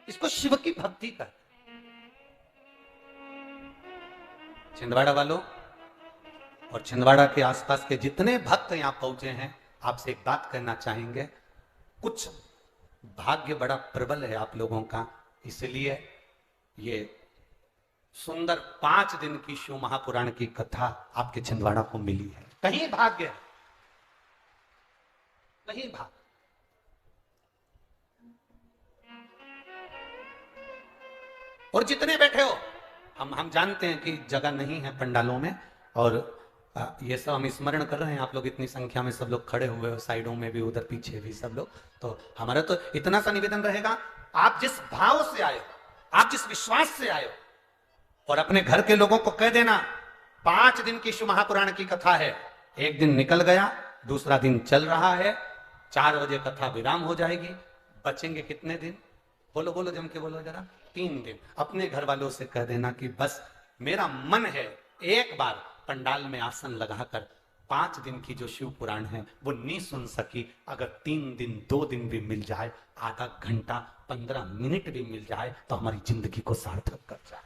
A: इसको शिव की भक्ति का। छिंदवाड़ा वालों और छिंदवाड़ा के आसपास के जितने भक्त यहां पहुंचे हैं, आपसे एक बात कहना चाहेंगे, कुछ भाग्य बड़ा प्रबल है आप लोगों का, इसलिए ये सुंदर 5 दिन की शिव महापुराण की कथा आपके छिंदवाड़ा को मिली है। कहीं भाग्य है, कहीं भाग्य। और जितने बैठे हो, हम जानते हैं कि जगह नहीं है पंडालों में, और ये सब हम स्मरण कर रहे हैं, आप लोग इतनी संख्या में सब लोग खड़े हुए हो, साइडों में भी, उधर पीछे भी सब लोग, तो हमारा तो इतना सा निवेदन रहेगा, आप जिस भाव से आए हो, आप जिस विश्वास से आए हो, और अपने घर के लोगों को कह देना 5 दिन की शिव महापुराण की कथा है, एक दिन निकल गया, दूसरा दिन चल रहा है, 4 बजे कथा विराम हो जाएगी, बचेंगे कितने दिन? बोलो बोलो, जम के बोलो जरा। 3 दिन। अपने घर वालों से कह देना कि बस मेरा मन है एक बार पंडाल में आसन लगाकर 5 दिन की जो शिव पुराण है वो नहीं सुन सकी, अगर 3 दिन 2 दिन भी मिल जाए, आधा घंटा 15 मिनट भी मिल जाए, तो हमारी जिंदगी को सार्थक कर जाए।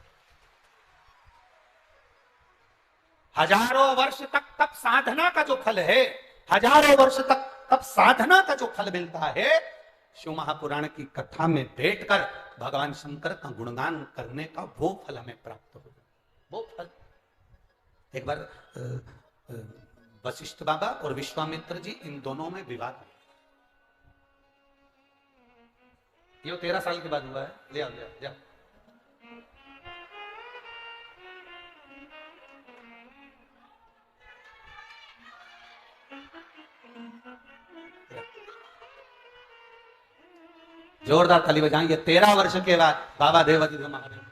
A: हजारों वर्ष तक तब साधना का जो फल है, हजारों वर्ष तक तब साधना का जो फल मिलता है, शिव महापुराण की कथा में बैठकर भगवान शंकर का गुणगान करने का वो फल हमें प्राप्त हो, वो फल। एक बार वशिष्ठ बाबा और विश्वामित्र जी, इन दोनों में विवाद हुआ। ये 13 साल के बाद हुआ है, ले आओ ले आओ, जाओ। जोरदार ताली बजाएं। ये 13 वर्ष के बाद बाबा देवादिदेव महादेव।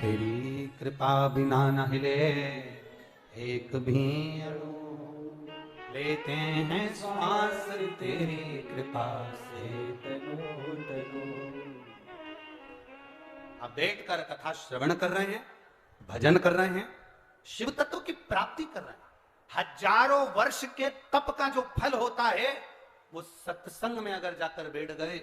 A: तेरी कृपा बिना न हिले एक भी अणु, लेते हैं श्वास तेरी कृपा से।
B: तनु तनु
A: आप बैठकर कथा श्रवण कर रहे हैं, भजन कर रहे हैं, शिव तत्व की प्राप्ति कर रहे हैं। हजारों वर्ष के तप का जो फल होता है वो सत्संग में अगर जाकर बैठ गए,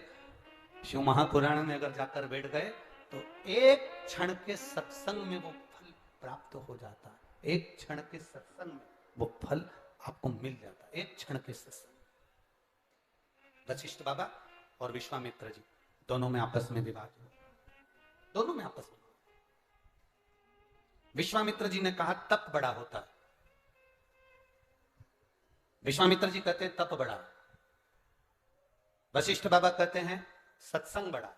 A: शिव महापुराण में अगर जाकर बैठ गए तो एक क्षण के सत्संग में वो फल प्राप्त हो जाता है। एक क्षण के सत्संग में वो फल आपको मिल जाता है, एक क्षण के सत्संग। वशिष्ठ बाबा और विश्वामित्र जी दोनों में आपस में विवाद हुआ, दोनों में आपस में। विश्वामित्र जी ने कहा तप बड़ा होता है, विश्वामित्र जी कहते हैं तप बड़ा, वशिष्ठ बाबा कहते हैं सत्संग बड़ा।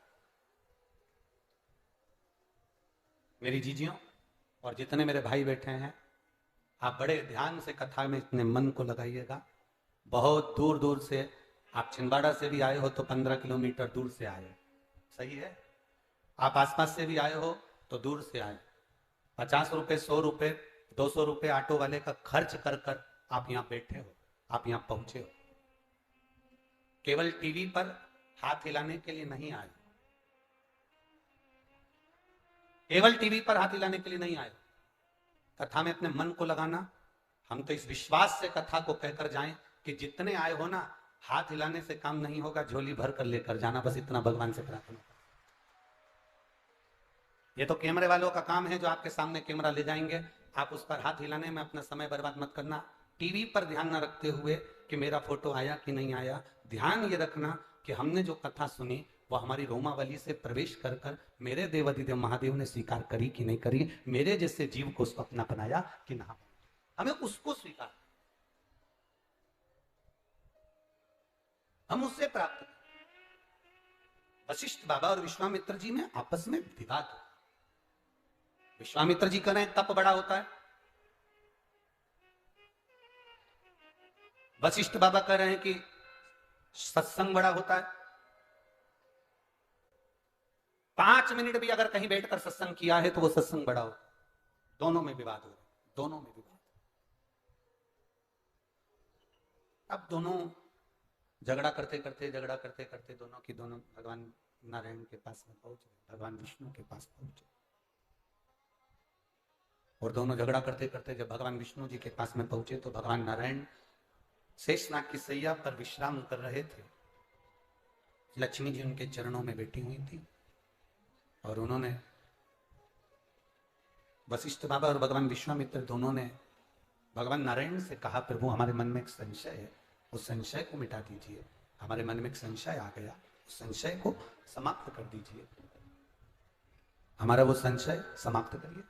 A: मेरी जीजियों और जितने मेरे भाई बैठे हैं, आप बड़े ध्यान से कथा में इतने मन को लगाइएगा। बहुत दूर दूर से आप छिंदवाड़ा से भी आए हो तो 15 किलोमीटर दूर से आए, सही है। आप आसपास से भी आए हो तो दूर से आए। 50 रुपए, 100 रुपए, 200 रुपए ऑटो वाले का खर्च कर कर आप यहां बैठे हो, आप यहां पहुंचे हो। केवल टीवी पर हाथ हिलाने के लिए नहीं आए, केवल टीवी पर हाथ हिलाने के लिए नहीं आए। कथा में अपने मन को लगाना। हम तो इस विश्वास से कथा को कहकर जाएं कि जितने आए हो ना, हाथ हिलाने से काम नहीं होगा, झोली भर कर लेकर जाना, बस इतना भगवान से प्रार्थना। ये तो कैमरे वालों का काम है जो आपके सामने कैमरा ले जाएंगे, आप उस पर हाथ हिलाने में अपना समय बर्बाद मत करना। टीवी पर ध्यान न रखते हुए कि मेरा फोटो आया कि नहीं आया, ध्यान ये रखना कि हमने जो कथा सुनी वो हमारी रोमावली से प्रवेश कर कर मेरे देवाधिदेव महादेव ने स्वीकार करी कि नहीं करी, मेरे जैसे जीव को उसको अपना बनाया कि ना, हमें उसको स्वीकार, हम उससे प्राप्त। वशिष्ठ बाबा और विश्वामित्र जी में आपस में विवाद। विश्वामित्र जी कह रहे हैं तप बड़ा होता है, वशिष्ठ बाबा कह रहे हैं कि सत्संग बड़ा होता है। 5 मिनट भी अगर कहीं बैठकर सत्संग किया है तो वो सत्संग बड़ा हो। दोनों में विवाद हो, दोनों में विवाद। अब दोनों झगड़ा करते करते दोनों की दोनों भगवान नारायण के पास में पहुंचे, भगवान विष्णु के पास पहुंचे। और दोनों झगड़ा करते करते जब भगवान विष्णु जी के पास में पहुंचे तो भगवान नारायण शेषनाग की सैया पर विश्राम कर रहे थे। लक्ष्मी जी उनके चरणों में बैठी हुई थी और उन्होंने, वशिष्ठ बाबा और भगवान विश्वामित्र दोनों ने भगवान नारायण से कहा, प्रभु हमारे मन में एक संशय है, उस संशय को मिटा दीजिए। हमारे मन में एक संशय आ गया, उस संशय को समाप्त कर दीजिए, हमारा वो संशय समाप्त करिए।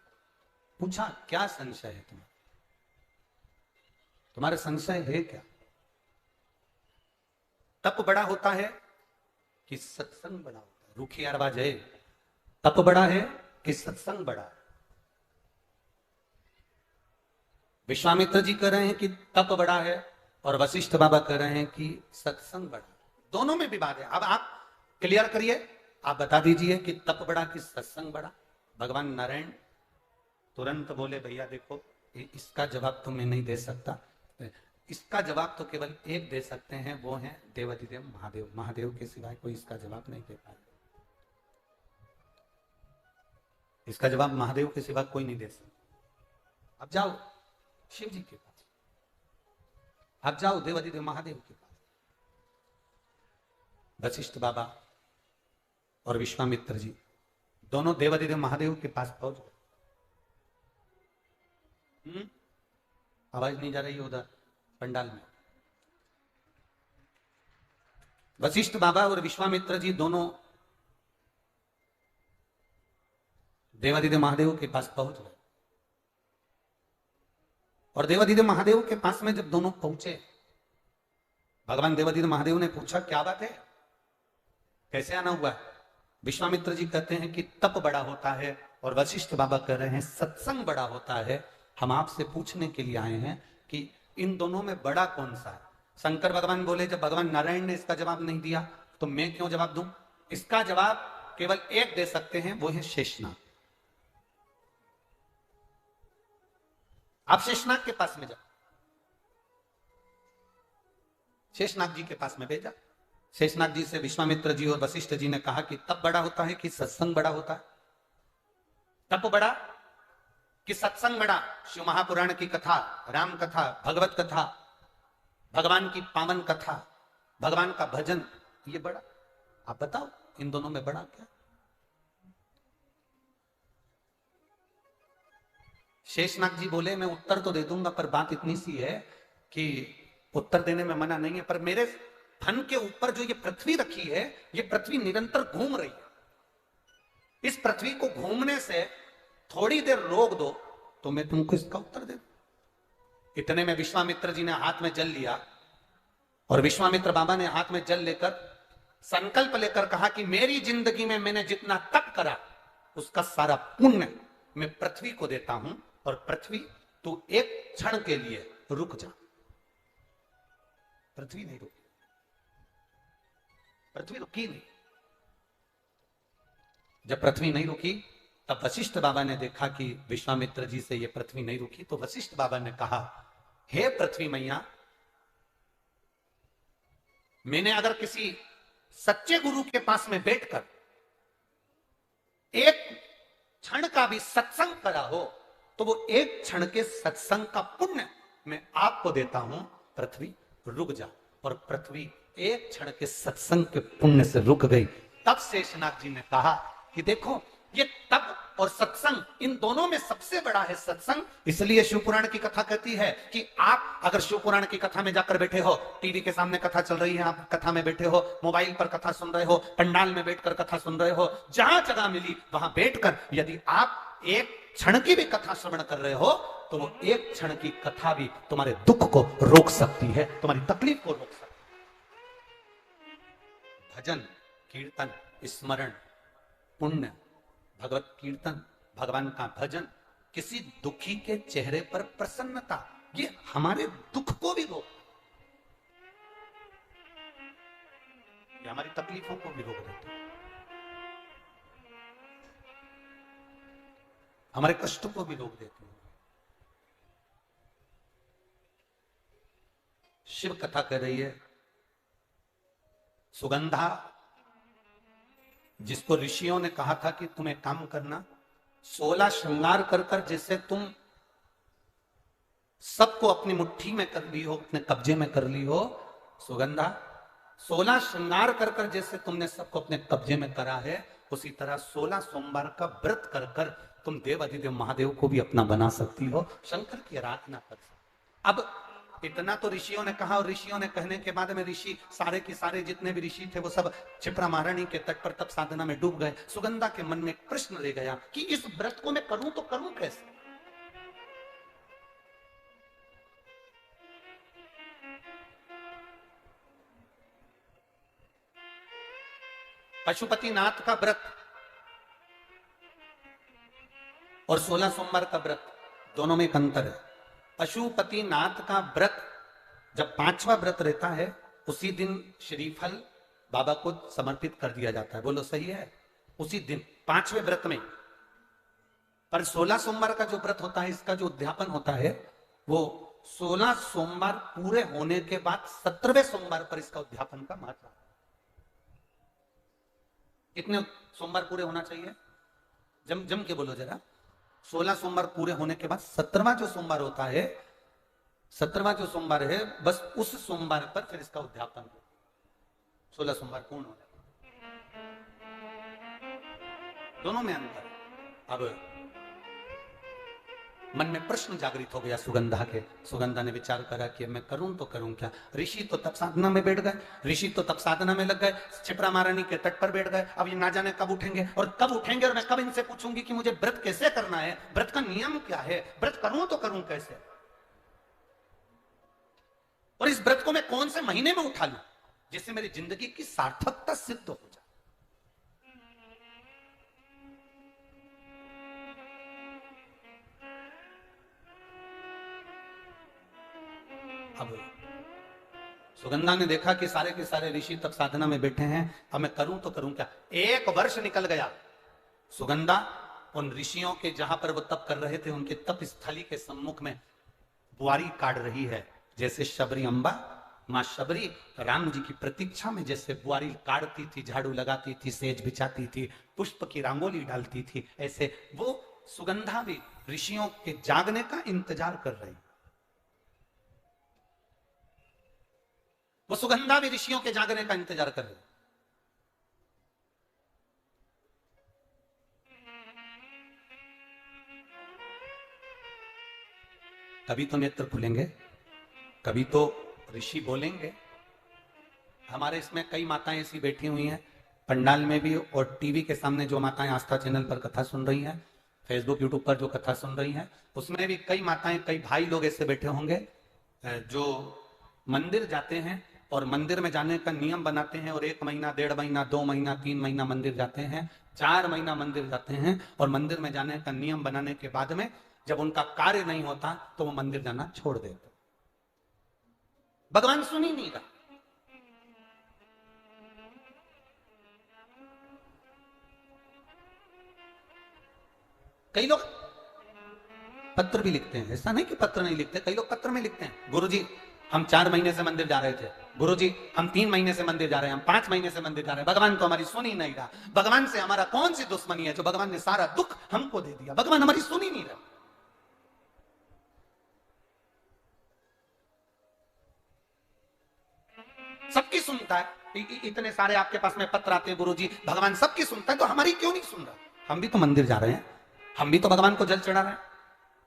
A: पूछा क्या संशय है तुम्हारा संशय है क्या? तप बड़ा होता है कि सत्संग बड़ा होता है? रूखी आवाज है, तप बड़ा है कि सत्संग बड़ा है? विश्वामित्र जी कह रहे हैं कि तप बड़ा है और वशिष्ठ बाबा कह रहे हैं कि सत्संग बड़ा। दोनों में विवाद है। अब आप क्लियर करिए, आप बता दीजिए कि तप बड़ा कि सत्संग बड़ा। भगवान नारायण तुरंत बोले, भैया देखो इसका जवाब तो मैं नहीं दे सकता, इसका जवाब तो केवल एक दे सकते हैं, वो है देवाधिदेव महादेव। महादेव के सिवाय कोई इसका जवाब नहीं दे पाएगा। इसका जवाब महादेव के सिवा कोई नहीं दे सकता। अब जाओ शिव जी के पास, अब जाओ देवाधिदेव महादेव के पास। वशिष्ठ बाबा और विश्वामित्र जी दोनों देवाधिदेव महादेव के पास पहुंच गए। आवाज नहीं जा रही है उधर पंडाल में। वशिष्ठ बाबा और विश्वामित्र जी दोनों देवाधिदेव महादेव के पास पहुंच गए और देवाधिदेव महादेव के पास में जब दोनों पहुंचे, भगवान देवाधिदेव महादेव ने पूछा क्या बात है, कैसे आना हुआ? विश्वामित्र जी कहते हैं कि तप बड़ा होता है और वशिष्ठ बाबा कह रहे हैं सत्संग बड़ा होता है। हम आपसे पूछने के लिए आए हैं कि इन दोनों में बड़ा कौन सा है? शंकर भगवान बोले, जब भगवान नारायण ने इसका जवाब नहीं दिया तो मैं क्यों जवाब दूं? इसका जवाब केवल एक दे सकते हैं, वो है शेषनाग। आप शेषनाग के पास में जाओ। शेषनाग जी के पास में भेजा। शेषनाग जी से विश्वामित्र जी और वशिष्ठ जी ने कहा कि तब बड़ा होता है कि सत्संग बड़ा होता है? तप बड़ा कि सत्संग बड़ा? शिव महापुराण की कथा, राम कथा, भगवत कथा, भगवान की पावन कथा, भगवान का भजन, ये बड़ा? आप बताओ इन दोनों में बड़ा क्या? शेषनाग जी बोले मैं उत्तर तो दे दूंगा, पर बात इतनी सी है कि उत्तर देने में मना नहीं है, पर मेरे फन के ऊपर जो ये पृथ्वी रखी है, ये पृथ्वी निरंतर घूम रही है। इस पृथ्वी को घूमने से थोड़ी देर रोक दो तो मैं तुमको इसका उत्तर दे दूं। इतने में विश्वामित्र जी ने हाथ में जल लिया और विश्वामित्र बाबा ने हाथ में जल लेकर संकल्प लेकर कहा कि मेरी जिंदगी में मैंने जितना तप करा उसका सारा पुण्य मैं पृथ्वी को देता हूं, और पृथ्वी तू एक क्षण के लिए रुक जा। पृथ्वी नहीं रुकी, पृथ्वी रुकी नहीं। जब पृथ्वी नहीं रुकी तब वशिष्ठ बाबा ने देखा कि विश्वामित्र जी से ये पृथ्वी नहीं रुकी, तो वशिष्ठ बाबा ने कहा हे पृथ्वी मैया, मैंने अगर किसी सच्चे गुरु के पास में बैठकर एक क्षण का भी सत्संग करा हो तो वो एक क्षण के सत्संग का पुण्य मैं आपको देता हूं। पृथ्वी रुक जा। और पृथ्वी एक क्षण के सत्संग के पुण्य से रुक गई। तब शेषनाग जी ने कहा कि देखो, ये तप और सत्संग, इन दोनों में सबसे बड़ा है सत्संग। इसलिए शिवपुराण की कथा कहती है कि आप अगर शिवपुराण की कथा में जाकर बैठे हो, टीवी के सामने कथा चल रही है, आप कथा में बैठे हो, मोबाइल पर कथा सुन रहे हो, पंडाल में बैठकर कथा सुन रहे हो, जहां जगह मिली वहां बैठकर यदि आप एक क्षण की भी कथा श्रवण कर रहे हो तो वो एक क्षण की कथा भी तुम्हारे दुख को रोक सकती है, तुम्हारी तकलीफ को रोक सकती है। भजन, कीर्तन, स्मरण, पुण्य, भगवत कीर्तन, भगवान का भजन, किसी दुखी के चेहरे पर प्रसन्नता, ये हमारे दुख को भी रोक, ये हमारी तकलीफों को भी रोक देता है, हमारे कष्ट को भी रोक देती है। शिव कथा कह रही है, सुगंधा जिसको ऋषियों ने कहा था कि तुम एक काम करना, 16 श्रृंगार कर कर जैसे तुम सबको अपनी मुट्ठी में कर ली हो, अपने कब्जे में कर ली हो, सुगंधा 16 श्रृंगार कर कर जैसे तुमने सबको अपने कब्जे में करा है, उसी तरह 16 सोमवार का व्रत कर कर तुम देव अधिदेव महादेव को भी अपना बना सकती हो, शंकर की आराधना कर सकती। अब इतना तो ऋषियों ने कहा, और ऋषियों ने कहने के बाद में ऋषि सारे के सारे जितने भी ऋषि थे वो सब क्षिप्रा महारानी के तट पर तप साधना में डूब गए। सुगंधा के मन में एक प्रश्न रह गया कि इस व्रत को मैं करूं तो करूं कैसे? पशुपतिनाथ का व्रत और 16 सोमवार का व्रत, दोनों में एक अंतर है। पशुपतिनाथ का व्रत जब 5वां व्रत रहता है, उसी दिन श्रीफल बाबा को समर्पित कर दिया जाता है। बोलो सही है? उसी दिन 5वें व्रत में। पर 16 सोमवार का जो व्रत होता है, इसका जो उद्यापन होता है, वो 16 सोमवार पूरे होने के बाद 17वें सोमवार पर इसका उद्यापन का महत्व। कितने सोमवार पूरे होना चाहिए? जम जम के बोलो जरा। 16 सोमवार पूरे होने के बाद 17वां जो सोमवार होता है, 17वां जो सोमवार है, बस उस सोमवार पर फिर इसका उद्यापन हो। 16 सोमवार पूर्ण हो जाए, दोनों में अंतर है। अब मन में प्रश्न जागृत हो गया सुगंधा के। सुगंधा ने विचार करा कि मैं करूं तो करूं क्या? ऋषि तो तप साधना में बैठ गए, ऋषि तो तप साधना में लग गए, क्षिप्रा महारानी के तट पर बैठ गए। अब ये ना जाने कब उठेंगे और कब उठेंगे, और मैं कब इनसे पूछूंगी कि मुझे व्रत कैसे करना है, व्रत का नियम क्या है, व्रत करूं तो करूं कैसे, और इस व्रत को मैं कौन से महीने में उठा लूं जिससे मेरी जिंदगी की सार्थकता सिद्ध हो जाए। अब सुगंधा ने देखा कि सारे के सारे ऋषि तप साधना में बैठे हैं, अब मैं करूं तो करूं क्या? 1 वर्ष निकल गया। सुगंधा उन ऋषियों के जहां पर वो तप कर रहे थे, उनके तप स्थली के सम्मुख में बुआरी काट रही है, जैसे शबरी अम्बा मां शबरी राम जी की प्रतीक्षा में जैसे बुआरी काटती थी, झाड़ू लगाती थी, सेज बिछाती थी, पुष्प की रंगोली डालती थी, ऐसे वो सुगंधा भी ऋषियों के जागने का इंतजार कर रही। वो सुगंधा भी ऋषियों के जागने का इंतजार कर रही। कभी तो नेत्र खुलेंगे, कभी तो ऋषि बोलेंगे। हमारे इसमें कई माताएं ऐसी बैठी हुई हैं, पंडाल में भी और टीवी के सामने जो माताएं आस्था चैनल पर कथा सुन रही हैं, फेसबुक यूट्यूब पर जो कथा सुन रही हैं, उसमें भी कई माताएं, कई भाई लोग ऐसे बैठे होंगे जो मंदिर जाते हैं और मंदिर में जाने का नियम बनाते हैं और 1 महीना, 1.5 महीना, 2 महीना, 3 महीना मंदिर जाते हैं, 4 महीना मंदिर जाते हैं और मंदिर में जाने का नियम बनाने के बाद में जब उनका कार्य नहीं होता तो वो मंदिर जाना छोड़ देते। भगवान सुन ही नहीं रहा। कई लोग पत्र भी लिखते हैं, ऐसा नहीं कि पत्र नहीं लिखते, कई लोग पत्र में लिखते हैं, गुरुजी हम 4 महीने से मंदिर जा रहे थे, गुरुजी हम 3 महीने से मंदिर जा रहे हैं, हम 5 महीने से मंदिर जा रहे हैं, भगवान तो हमारी सुन ही नहीं रहा। भगवान से हमारा कौन सी दुश्मनी है जो भगवान ने सारा दुख हमको दे दिया, भगवान हमारी सुन ही नहीं रहा। सबकी सुनता है, इतने सारे आपके पास में पत्र आते हैं, गुरुजी भगवान सबकी सुनता है, तो हमारी क्यों नहीं सुन रहा? हम भी तो मंदिर जा रहे हैं, हम भी तो भगवान को जल चढ़ा रहे हैं,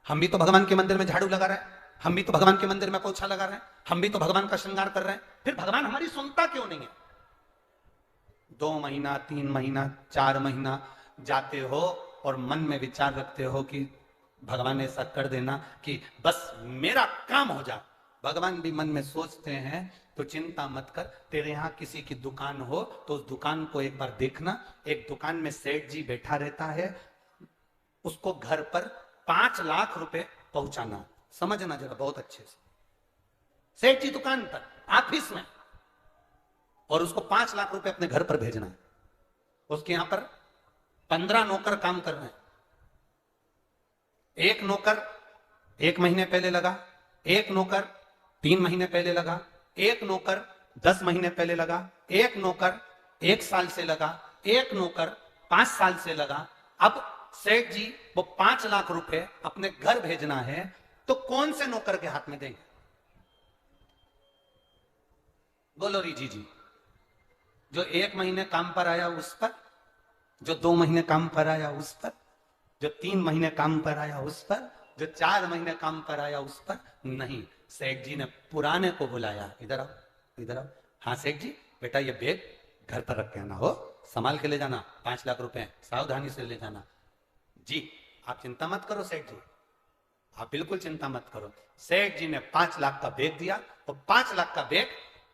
A: हम भी तो भगवान के मंदिर में झाड़ू लगा रहे हैं, हम भी तो भगवान के मंदिर में पोछा लगा रहे हैं, हम भी तो भगवान का श्रृंगार कर रहे हैं, फिर भगवान हमारी सुनता क्यों नहीं है? 2 महीना, 3 महीना, 4 महीना जाते हो और मन में विचार रखते हो कि भगवान ऐसा कर देना कि बस मेरा काम हो जाए। भगवान भी मन में सोचते हैं तो चिंता मत कर, तेरे यहां किसी की दुकान हो तो उस दुकान को एक बार देखना। एक दुकान में सेठ जी बैठा रहता है, उसको घर पर 5 लाख रुपए पहुंचाना। समझना जरा बहुत अच्छे से, सेठ जी दुकान पर ऑफिस में, और उसको 5 लाख रुपए अपने घर पर भेजना है। उसके यहां पर 15 नौकर काम कर रहे हैं। एक नौकर 1 महीने पहले लगा, एक नौकर 3 महीने पहले लगा, एक नौकर 10 महीने पहले लगा, एक नौकर 1 साल से लगा, एक नौकर 5 साल से लगा। अब सेठ जी वो 5 लाख रुपए अपने घर भेजना है तो कौन से नौकर के हाथ में देंगे? बोलो रीजी जी। जो 1 महीने काम पर आया उस पर, जो 2 महीने काम पर आया उस पर, जो 3 महीने काम पर आया उस पर, जो 4 महीने काम पर आया उस पर नहीं। सेठ जी ने पुराने को बुलाया, इधर आओ, इधर आओ। हाँ सेठ जी, बेटा ये बैग घर पर रख के आना, हो संभाल के ले जाना, 5 लाख रुपए सावधानी से ले जाना। जी आप चिंता मत करो सेठ जी, आप बिल्कुल चिंता मत करो। सेठ जी ने 5 लाख का बैग दिया, तो 5 लाख का बैग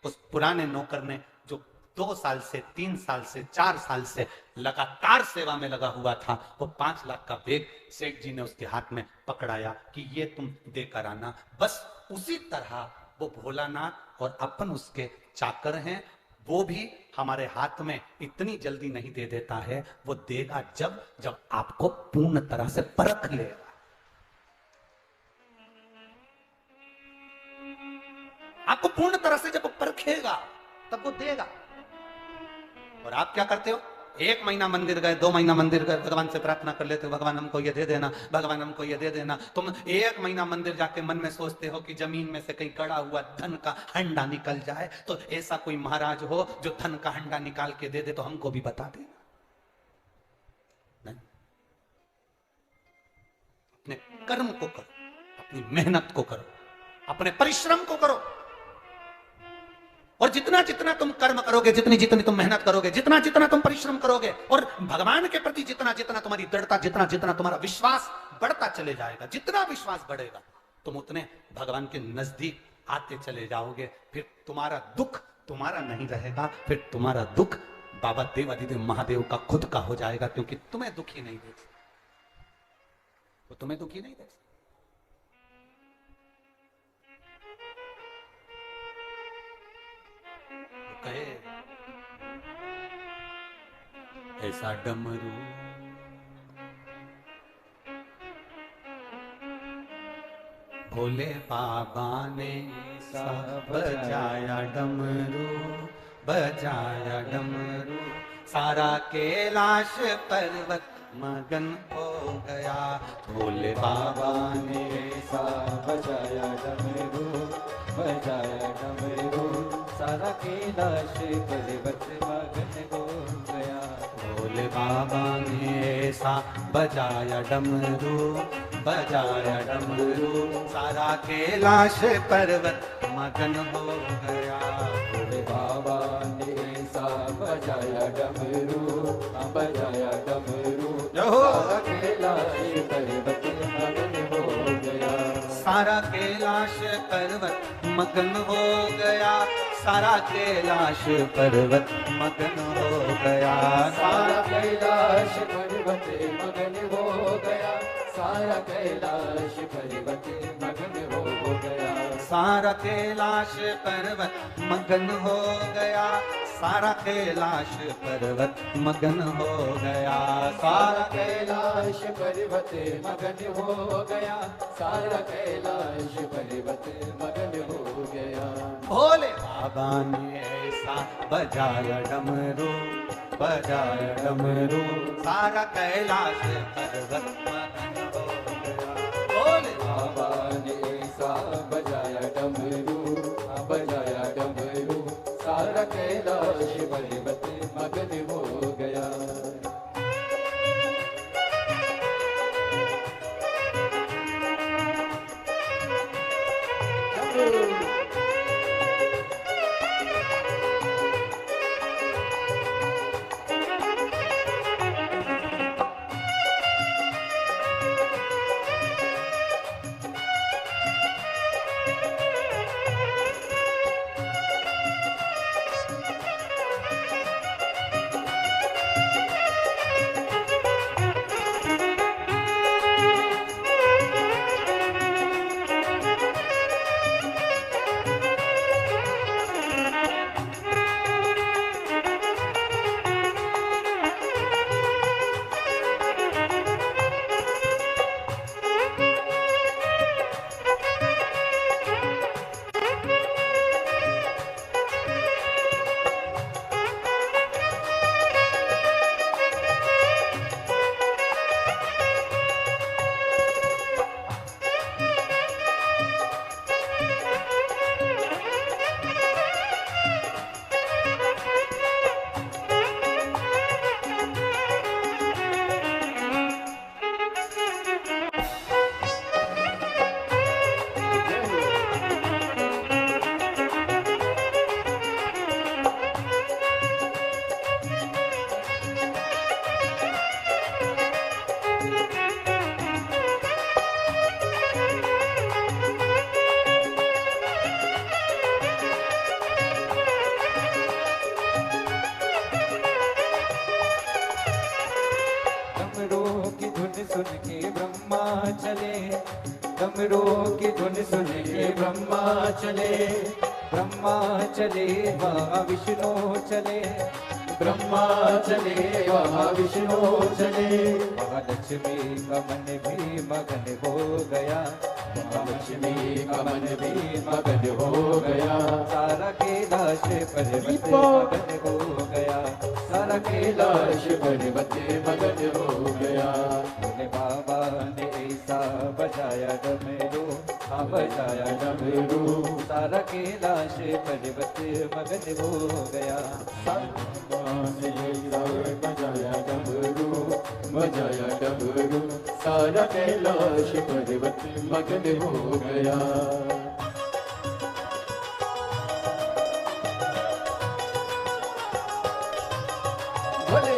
A: उस पुराने नौकर ने, जो 2 साल से, 3 साल से, 4 साल से लगातार सेवा में लगा हुआ था, वो 5 लाख का बैग सेठ जी ने उसके हाथ में पकड़ाया कि ये तुम देकर आना। बस उसी तरह वो भोलानाथ और अपन उसके चाकर हैं, वो भी हमारे हाथ में इतनी जल्दी नहीं दे देता है, वो देगा जब जब आपको पूर्ण तरह से परख लेगा। आपको पूर्ण तरह से जब वो परखेगा तब वो देगा। और आप क्या करते हो? 1 महीना मंदिर गए, 2 महीना मंदिर गए, भगवान से प्रार्थना कर लेते हो, भगवान हमको ये दे देना, भगवान हमको ये दे देना। तुम 1 महीना मंदिर जाके मन में सोचते हो कि जमीन में से कहीं गड़ा हुआ धन का हंडा निकल जाए, तो ऐसा कोई महाराज हो जो धन का हंडा निकाल के दे दे तो हमको भी बता देना। नहीं, अपने कर्म को करो, अपनी मेहनत को करो, अपने परिश्रम को करो। और जितना जितना तुम कर्म करोगे, जितनी जितनी तुम मेहनत करोगे, जितना जितना तुम परिश्रम करोगे, और भगवान के प्रति जितना जितना तुम्हारी दृढ़ता, जितना जितना तुम्हारा विश्वास बढ़ता चले जाएगा, जितना विश्वास बढ़ेगा तुम उतने भगवान के नजदीक आते चले जाओगे। फिर तुम्हारा दुख तुम्हारा नहीं रहेगा, फिर तुम्हारा दुख बाबा देवाधिदेव महादेव का खुद का हो जाएगा, क्योंकि तुम्हें दुखी नहीं दे, वो तुम्हें दुखी नहीं दे। कहे ऐसा डमरू भोले बाबा ने सा बजाया डमरू, बजाया डमरू, सारा कैलाश पर्वत मगन हो गया। भोले बाबा ने
B: सा बजाया डमरू, बजाया डमरू, सारा कैलाश पर्वत मगन हो गया।
A: भोले बाबा ने ऐसा बजाया डमरू, बजाया डमरू, सारा कैलाश पर्वत मगन हो गया।
B: भोले बाबा ने सा बजाया डमरू, बजाया डमरू, सारा कैलाश पर्वत मगन हो गया।
A: सारा कैलाश पर्वत मगन हो गया, सारा कैलाश पर्वत मगन हो गया।
B: सारा कैलाश पर्वत मगन हो गया, सारा कैलाश पर्वत मगन हो गया।
A: सारा कैलाश पर्वत मगन हो गया, सारा कैलाश पर्वत मगन हो गया।
B: सारा कैलाश पर्वत मगन हो गया, सारा कैलाश पर्वत मगन हो गया।
A: भोले बाबा ने ऐसा बजाया डमरू, बजाया डमरू, सारा कैलाश पर्वत मगन हो गया। भोले
B: बाबा ने सा बजाया डमरू, बजाया डमरू, सारा कैलाश पर्वत मगन हो गया। सुन के ब्रह्मा चले, डमरू की धुन सुन के ब्रह्मा चले, ब्रह्मा चले वहाँ विष्णु चले, ब्रह्मा चले वहाँ विष्णु चले। महालक्ष्मी का मन भी मगन हो गया, महालक्ष्मी का मन भी मगन हो गया। सारा कैलाश पर्वत मगन हो गया, सारा कैलाश पर्वत मगन हो गया। भोले बाबा ने ऐसा बजाया डमरू, हाँ बजाया डमरू, सारा कैलाश पर्वत मगन हो गया। बजाया डमरू, बजाया डमरू, सारा कैलाश पर्वत मगन हो गया। भोले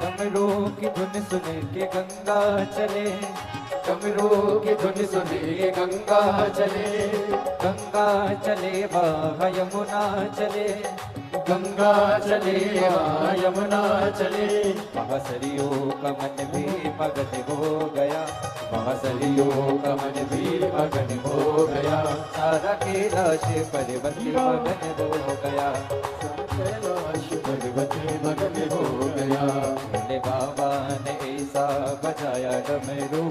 B: डमरू की धुन सुन के गंगा चले,
C: डमरू की धुन सुन के गंगा चले,
B: गंगा चले वहाँ यमुना चले,
C: गंगा चले वहाँ यमुना चले,
B: वहाँ सरयू का मन भी मगन हो गया,
C: वहाँ सरयू का मन भी मगन हो गया,
B: सारा कैलाश पर्वत मगन हो गया,
C: कैलाश पर्वत मगन हो गया।
B: भोले बाबा ने ऐसा बजाया डमरू,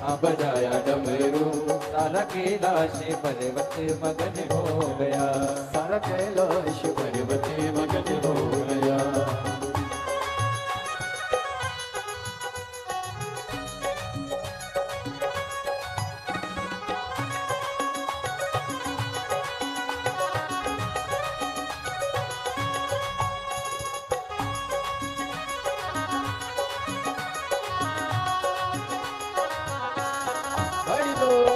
C: हाँ बजाया डमरू,
B: सारा कैलाश पर्वत मगन हो गया।
C: सारा कैलाश पर्वत मगन हो गया। हरि बोल।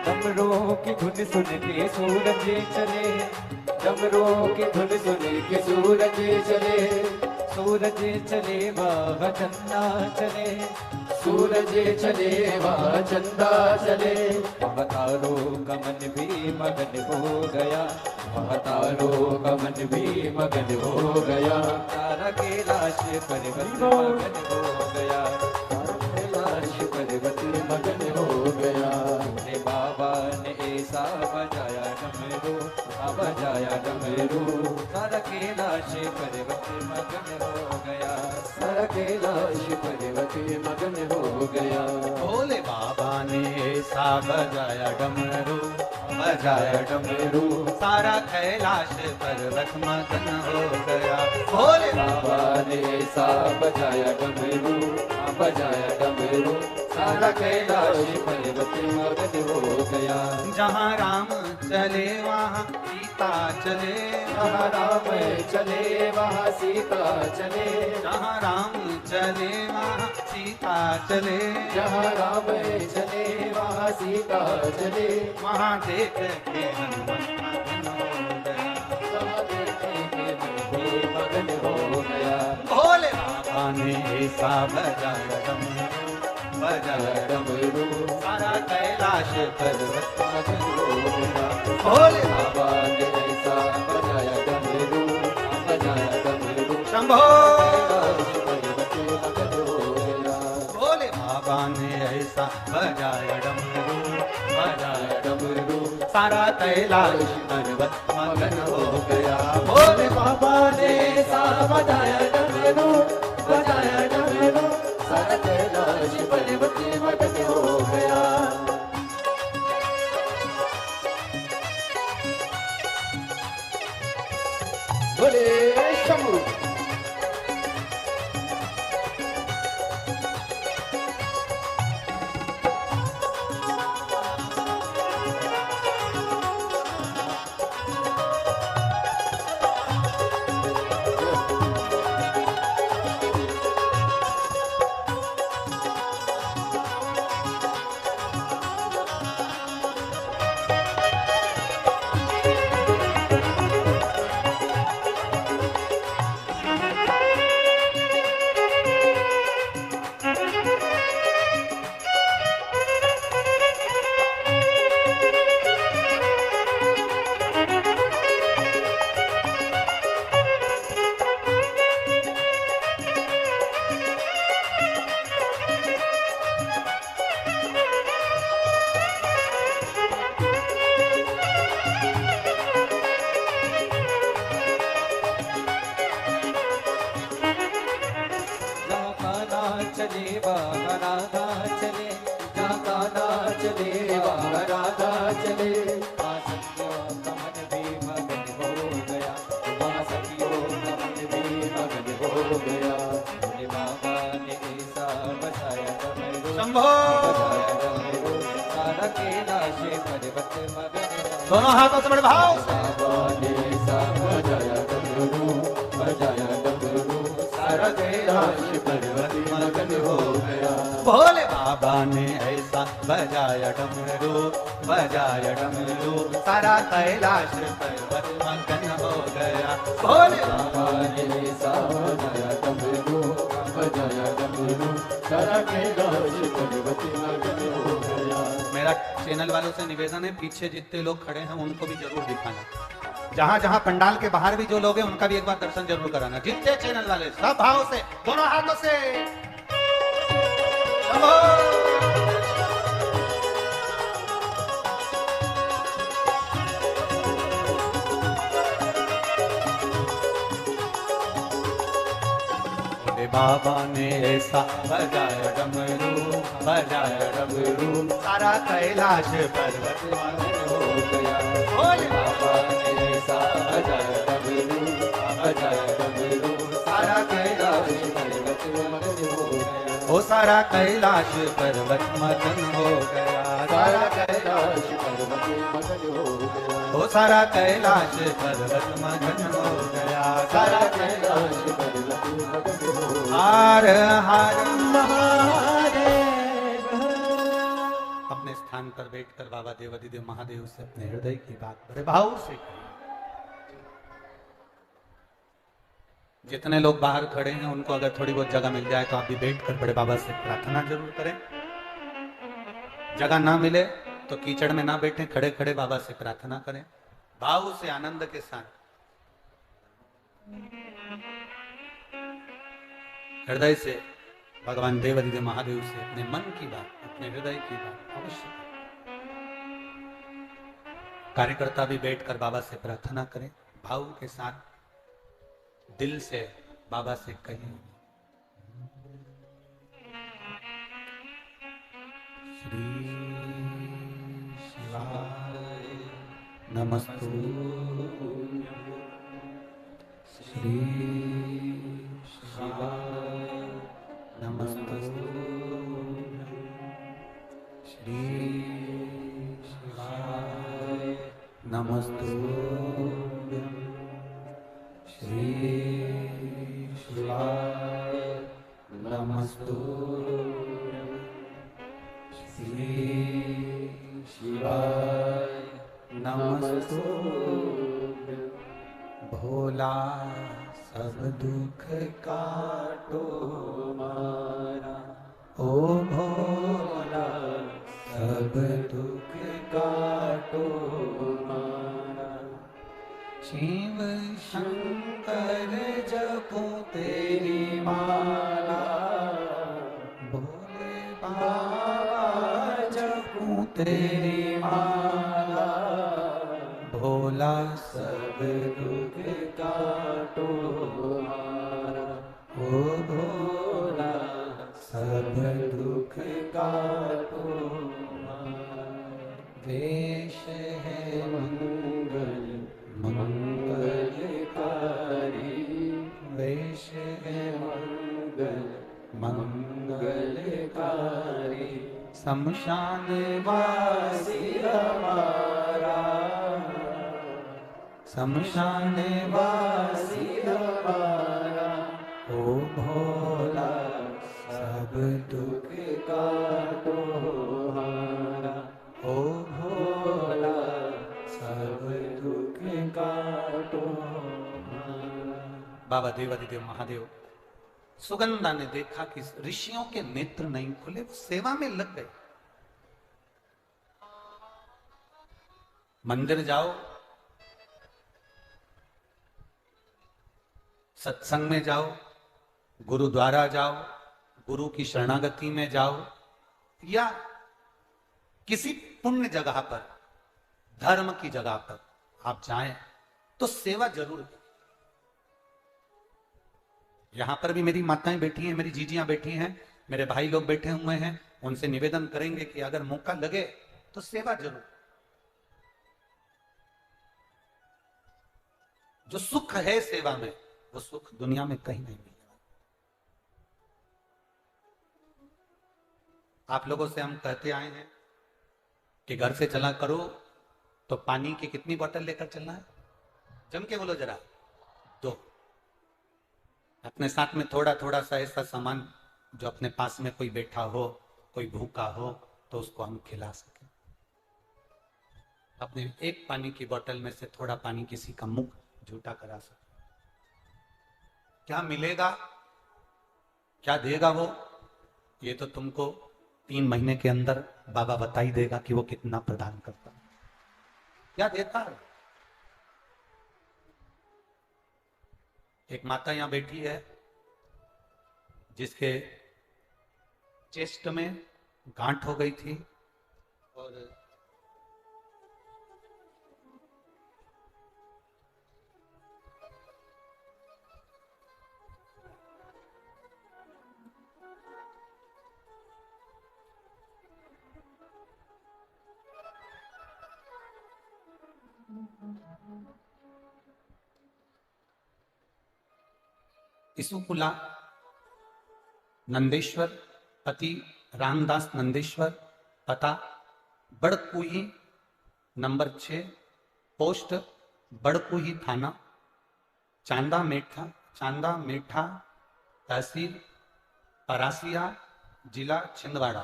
B: डमरू की धुन सुन के सूरज चले,
C: डमरू की धुन सुन के सूरज चले,
B: सूरज चले वह चंदा चले,
C: सूरज चले वहाँ चंदा चले,
B: वह तारों का मन भी मगन हो गया,
C: वहाँ तारों का मन भी मगन हो गया,
B: सारा कैलाश पर्वत मगन हो गया,
C: कैलाश पर्वत मगन हो गया।
B: भोले बाबा ने ऐसा बजाया डमरू, बजाया डमरू, सारा कैलाश पर्वत मगन हो गया,
C: सारा कैलाश पर्वत मगन हो गया।
A: भोले बाबा ने ऐसा बजाया डमरू, बजाया डमरू, सारा कैलाश पर्वत मगन हो गया। भोले
C: बाबा ने ऐसा बजाया डमरू, बजाया डमरू, सारा कैलाश पर्वत मगन हो गया।
A: जहाँ राम चले वहाँ सीता चले,
C: जहाँ राम चले वहाँ सीता चले,
A: जहाँ राम चले वहाँ सीता चले,
C: जहाँ राम चले वहाँ सीता चले,
A: वहाँ देख के हनुमान मगन हो गया।
C: वहाँ देखने के मन भी मगन हो गया।
A: भोले बाबा ने ऐसा बजाया डमरू, बजाया
C: डमरू,
A: सारा कैलाश पर्वत
C: मगन हो गया।
A: भोले
C: बाबा ने ऐसा बजाया डमरू, बजाया डमरू,
A: शंभो।
C: कैलाश पर्वत मगन हो गया।
A: भोले बाबा ने ऐसा बजाया डमरू, बजाया
C: डमरू,
A: सारा कैलाश पर्वत मगन हो गया।
C: भोले बाबा ने ऐसा बजाया डमरू, बजाया डमरू, सारा कैलाश पर्वत मगन हो गया। बोले शंभू।
B: गया। भोले बाबा ने ऐसा बजाया डमरू,
A: शंभो।
B: बजाया डमरू, सारा कैलाश पर्वत मगन हो।
A: दोनों हाथों से बड़े भाव से।
B: बाबा ने ऐसा बजाया डमरू, बजाया डमरू, सारा कैलाश पर्वत मगन हो गया।
A: भोले बाबा ने ऐसा बजाया डमरू, बजाया डमरू, सारा कैलाश पर्वत मगन हो गया। भोले
B: बाबा ने ऐसा बजाया डमरू, बजाया डमरू, सारा कैलाश पर्वत मगन हो गया।
A: मेरा चैनल वालों से निवेदन है, पीछे जितने लोग खड़े हैं उनको भी जरूर दिखाना। जहां जहां पंडाल के बाहर भी जो लोग हैं उनका भी एक बार दर्शन जरूर कराना। जितने चैनल वाले सब भाव से, दोनों हाथों से। शंभो। भोले बाबा ने ऐसा बजाया डमरू, बजाया डमरू, सारा कैलाश पर्वत मगन हो गया। भोले
B: बाबा ने ऐसा बजाया डमरू, बजाया डमरू, सारा कैलाश पर्वत मगन हो गया।
A: ओ सारा कैलाश पर्वत मगन हो गया।
B: सारा कैलाश पर्वत मगन हो गया।
A: ओ सारा कैलाश पर्वत मगन हो गया।
B: सारा कैलाश पर्वत मगन हो गया।
A: हर हर
B: महादेव।
A: अपने स्थान पर बैठकर बाबा देवाधिदेव महादेव से अपने हृदय की बात बड़े भाव से करें। जितने लोग बाहर खड़े हैं उनको अगर थोड़ी बहुत जगह मिल जाए तो आप भी बैठकर बड़े बाबा से प्रार्थना जरूर करें। जगह ना मिले तो कीचड़ में ना बैठे, खड़े खड़े बाबा से प्रार्थना करें भाव से, आनंद के साथ। हृदय से भगवान देवाधिदेव महादेव से अपने मन की बात, अपने हृदय की बात अवश्य करें। कार्यकर्ता भी बैठकर बाबा से प्रार्थना करें भाव के साथ, दिल से बाबा से कहें। श्री शिवाय नमस्तु, श्री शिवाय नमस्तु, श्री शिवाय नमस्तु, श्री शिवाय नमस्तु, श्री शिवाय नमस्तु। भोला सब दुख काटो मारा, ओ भोला सब दुख काटो मारा। शिव शंकर जपो तेरी माला, भोले बाबा जपो तेरी माला। भोला सब दुख काटो मारा, ओ भोला सब दुख काटो मारा। वेश है मंगल मंगलकारी, वेश है मंगल मंगलकारी। शमशान वासी हमारा, शमशान वासी हमारा। ओ भोला सब दुख काटो हमारा, ओ भोला सब दुख काटो हमारा। बाबा देवाधिदेव महादेव सुगंधा ने देखा कि ऋषियों के नेत्र नहीं खुले, वो सेवा में लग गए। मंदिर जाओ, सत्संग में जाओ, गुरुद्वारा जाओ, गुरु की शरणागति में जाओ, या किसी पुण्य जगह पर, धर्म की जगह पर आप जाएं तो सेवा जरूर। यहां पर भी मेरी माताएं बैठी हैं, मेरी जीजियां बैठी हैं, मेरे भाई लोग बैठे हुए हैं, उनसे निवेदन करेंगे कि अगर मौका लगे तो सेवा जरूर। जो सुख है सेवा में, वो सुख दुनिया में कहीं नहीं मिलेगा। आप लोगों से हम कहते आए हैं कि घर से चला करो तो पानी की कितनी बोतल लेकर चलना है? जम के बोलो जरा। दो। अपने साथ में थोड़ा थोड़ा सा ऐसा सामान जो अपने पास में कोई बैठा हो, कोई भूखा हो, तो उसको हम खिला सकें। अपने एक पानी की बोतल में से थोड़ा पानी किसी का मुख झूठा करा सकें। क्या मिलेगा, क्या देगा वो, ये तो तुमको 3 महीने के अंदर बाबा बता ही देगा कि वो कितना प्रदान करता है, क्या देता है। एक माता यहां बैठी है जिसके चेस्ट में गांठ हो गई थी और इसुकुला नंदेश्वर, पति रामदास नंदेश्वर, पता बड़कुही नंबर 6, पोस्ट बड़कुही थाना, चांदा मेठा तहसील परासिया, जिला छिंदवाड़ा।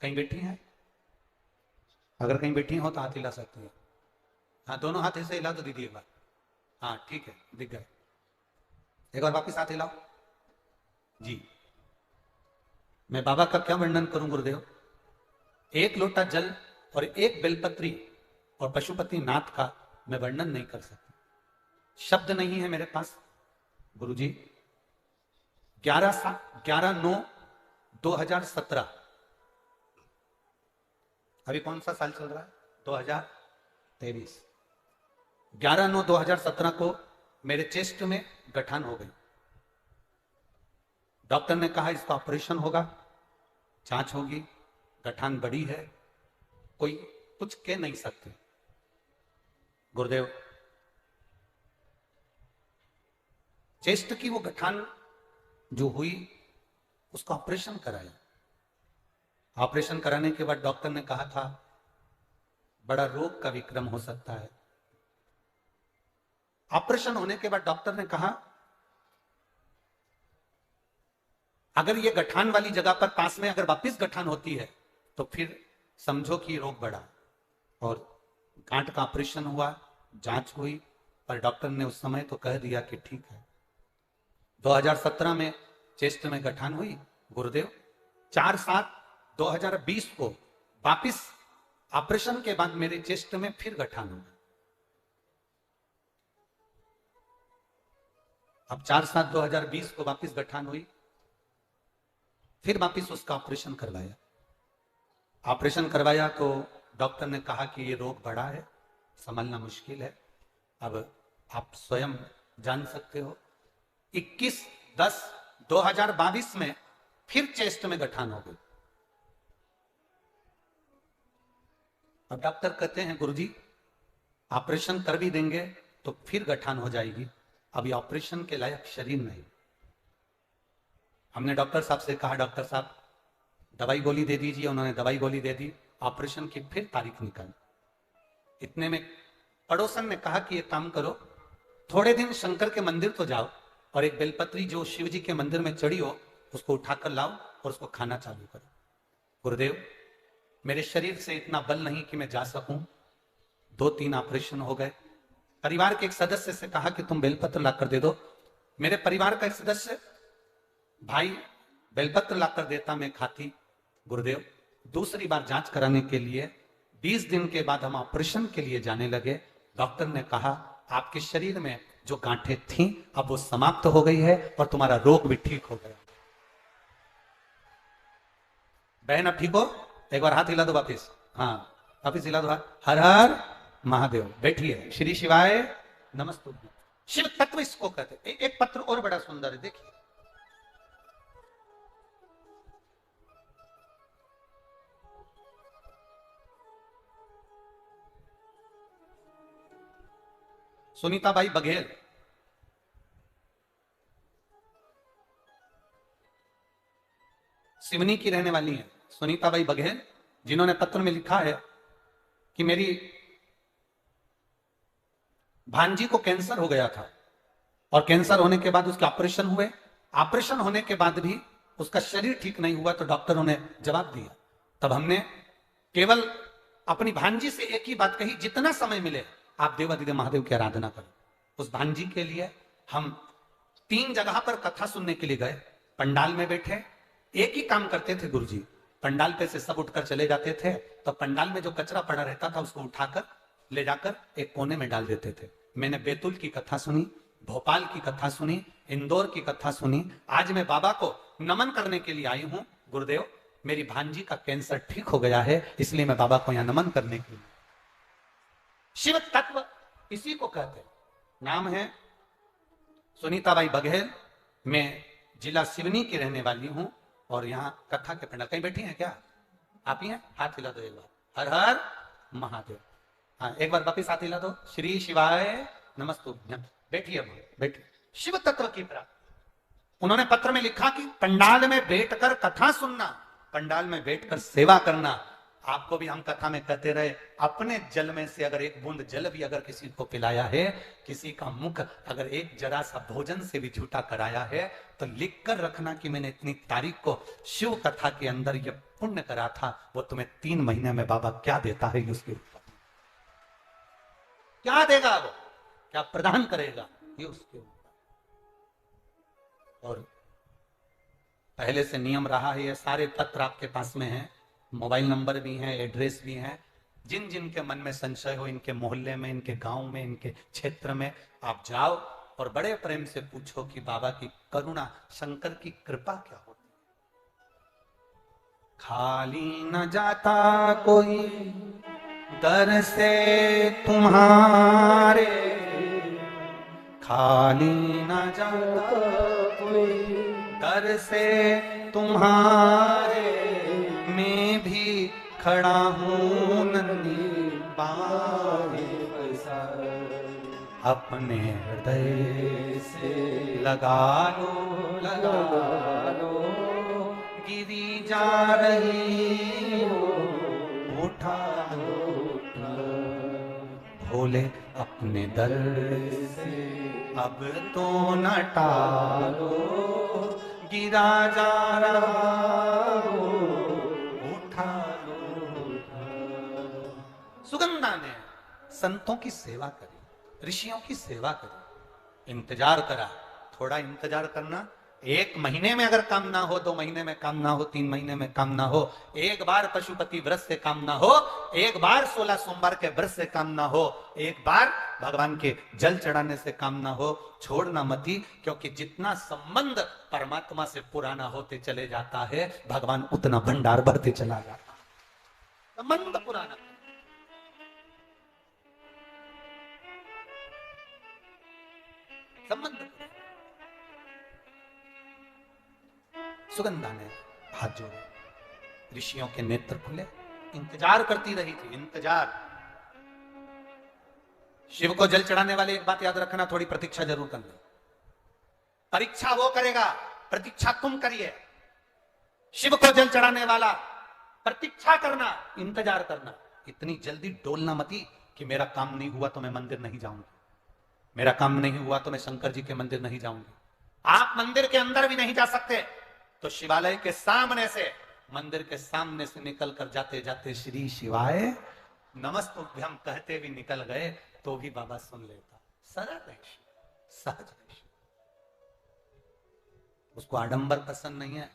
A: कहीं बैठी हैं? अगर कहीं बैठी हो तो हाथ हिला सकती है। हाँ, दोनों हाथ ऐसे हिला दो दीदी एक बार। हाँ ठीक है, दिख गए। एक बार वापिस हाथ हिलाओ जी। मैं बाबा का क्या वर्णन करूं गुरुदेव? एक लोटा जल और एक बेलपत्री और पशुपति नाथ का मैं वर्णन नहीं कर सकता, शब्द नहीं है मेरे पास। गुरुजी 11/9/2017, अभी कौन सा साल चल रहा है? 2023। 11/9/2017 को मेरे चेस्ट में गठान हो गई। डॉक्टर ने कहा इसका ऑपरेशन होगा, जांच होगी, गठान बड़ी है, कोई कुछ कह नहीं सकते। गुरुदेव चेस्ट की वो गठान जो हुई उसका ऑपरेशन कराया। ऑपरेशन कराने के बाद डॉक्टर ने कहा था बड़ा रोग का विक्रम हो सकता है। ऑपरेशन होने के बाद डॉक्टर ने कहा अगर ये गठान वाली जगह पर पास में अगर वापिस गठान होती है तो फिर समझो कि रोग बढ़ा। और गांठ का ऑपरेशन हुआ, जांच हुई, पर डॉक्टर ने उस समय तो कह दिया कि ठीक है। 2017 में चेस्ट में गठान हुई। गुरुदेव 4/7/2020 को वापिस ऑपरेशन के बाद मेरे चेस्ट में फिर गठान हुआ। अब 4/7/2020 को वापिस गठान हुई, फिर वापिस उसका ऑपरेशन करवाया। ऑपरेशन करवाया तो डॉक्टर ने कहा कि ये रोग बड़ा है, संभालना मुश्किल है। अब आप स्वयं जान सकते हो 21/10/2022 में फिर चेस्ट में गठान हो गई। अब डॉक्टर कहते हैं गुरुजी ऑपरेशन कर भी देंगे तो फिर गठान हो जाएगी, अभी ऑपरेशन के लायक शरीर नहीं। हमने डॉक्टर साहब से कहा डॉक्टर साहब दवाई गोली दे दीजिए। उन्होंने दवाई गोली दे दी, ऑपरेशन की फिर तारीख निकाली। इतने में पड़ोसन ने कहा कि ये काम करो, थोड़े दिन शंकर के मंदिर तो जाओ और एक बेलपत्री जो शिव जी के मंदिर में चढ़ी हो उसको उठाकर लाओ और उसको खाना चालू करो। गुरुदेव मेरे शरीर से इतना बल नहीं कि मैं जा सकूं। 2-3 ऑपरेशन हो गए। परिवार के एक सदस्य से कहा कि तुम बेलपत्र लाकर दे दो। मेरे परिवार का एक सदस्य भाई बेलपत्र लाकर देता, मैं खाती। गुरुदेव दूसरी बार जांच कराने के लिए 20 दिन के बाद हम ऑपरेशन के लिए जाने लगे। डॉक्टर ने कहा आपके शरीर में जो गांठें थीं अब वो समाप्त हो गई है और तुम्हारा रोग भी ठीक हो गया। बहन अब ठीक हो? एक बार हाथ हिला दो वापिस। हाँ वापिस हिला दो हाथ। हर हर महादेव। बैठिए। श्री शिवाय नमस्तुभ्यं। शिव तत्व इसको कहते। एक पत्र और बड़ा सुंदर है, देखिए। सुनीताबाई बघेल, सिवनी की रहने वाली हैं सुनीताबाई बघेल, जिन्होंने पत्र में लिखा है कि मेरी भांजी को कैंसर हो गया था और कैंसर होने के बाद उसके ऑपरेशन हुए। ऑपरेशन होने के बाद भी उसका शरीर ठीक नहीं हुआ, तो डॉक्टरों ने जवाब दिया। तब हमने केवल अपनी भांजी से एक ही बात कही, जितना समय मिले आप देवाधिदेव महादेव की आराधना करो। उस भांजी के लिए हम 3 जगह पर कथा सुनने के लिए गए। पंडाल में बैठे, एक ही काम करते थे गुरुजी, पंडाल पे से सब उठकर चले जाते थे, तो पंडाल में जो कचरा पड़ा रहता था उसको उठाकर ले जाकर एक कोने में डाल देते थे। मैंने बैतूल की कथा सुनी, भोपाल की कथा सुनी, इंदौर की कथा सुनी। आज मैं बाबा को नमन करने के लिए आई हूं। गुरुदेव, मेरी भांजी का कैंसर ठीक हो गया है, इसलिए मैं बाबा को यहां नमन करने के लिए। शिव तत्व इसी को कहते हैं। नाम है सुनीताबाई बघेल। मैं जिला सिवनी की रहने वाली हूं और यहाँ कथा के पंडाल। कहीं बैठी हैं क्या आप? ही हैं? हाथ हिला दो एक बार, हर हर महादेव। हाँ, एक बार वापिस हाथ हिला दो। श्री शिवाय नमस्तुभ्यम। बैठिए, बैठिए। शिव तत्व की प्राप्ति। उन्होंने पत्र में लिखा कि पंडाल में बैठकर कथा सुनना, पंडाल में बैठकर सेवा करना। आपको भी हम कथा में कहते रहे, अपने जल में से अगर एक बूंद जल भी अगर किसी को पिलाया है, किसी का मुख अगर एक जरा सा भोजन से भी झूठा कराया है, तो लिख कर रखना कि मैंने इतनी तारीख को शिव कथा के अंदर ये पुण्य करा था। वो तुम्हें 3 महीने में बाबा क्या देता है, उसके ऊपर क्या देगा, वो क्या प्रदान करेगा, ये उसके ऊपर। और पहले से नियम रहा है, ये सारे पत्र आपके पास में है, मोबाइल नंबर भी है, एड्रेस भी है। जिन जिन के मन में संशय हो, इनके मोहल्ले में, इनके गांव में, इनके क्षेत्र में आप जाओ और बड़े प्रेम से पूछो कि बाबा की करुणा, शंकर की कृपा क्या होती है। खाली न जाता कोई दर से तुम्हारे, खाली न जाता कोई दर से तुम्हारे, मैं भी खड़ा हूं नन्ही बाहें पसार, अपने हृदय से लगा लो, लगा लो, गिरी जा रही हो, उठा लो, उठा। भोले अपने दर से अब तो न टालो, गिरा जा रहा हो, उठा लो, उठा। सुगंधा ने संतों की सेवा करी, ऋषियों की सेवा करी, इंतजार करा। थोड़ा इंतजार करना, 1 महीने में अगर काम ना हो, 2 महीने में काम ना हो, 3 महीने में काम ना हो, एक बार पशुपति व्रत से काम ना हो, एक बार 16 सोमवार के व्रत से काम ना हो, एक बार भगवान के जल चढ़ाने से काम ना हो, छोड़ना मती। क्योंकि जितना संबंध परमात्मा से पुराना होते चले जाता है, भगवान उतना भंडार भरते चला जाता है। संबंध पुराना, संबंध। सुगंधा ने हाथ जोड़े, ऋषियों के नेत्र खुले, इंतजार करती रही थी, इंतजार। शिव को जल चढ़ाने वाले एक बात याद रखना, थोड़ी प्रतीक्षा जरूर करना। परीक्षा वो करेगा, प्रतीक्षा तुम करिए। शिव को जल चढ़ाने वाला प्रतीक्षा करना, इंतजार करना। इतनी जल्दी डोलना मती कि मेरा काम नहीं हुआ तो मैं मंदिर नहीं जाऊंगी, मेरा काम नहीं हुआ तो मैं शंकर जी के मंदिर नहीं जाऊंगी। आप मंदिर के अंदर भी नहीं जा सकते, तो शिवालय के सामने से, मंदिर के सामने से निकल कर जाते जाते श्री शिवाय नमस्तुभ्यम कहते भी निकल गए तो भी बाबा सुन लेता। सरल है, सहज है। उसको आडंबर पसंद नहीं है,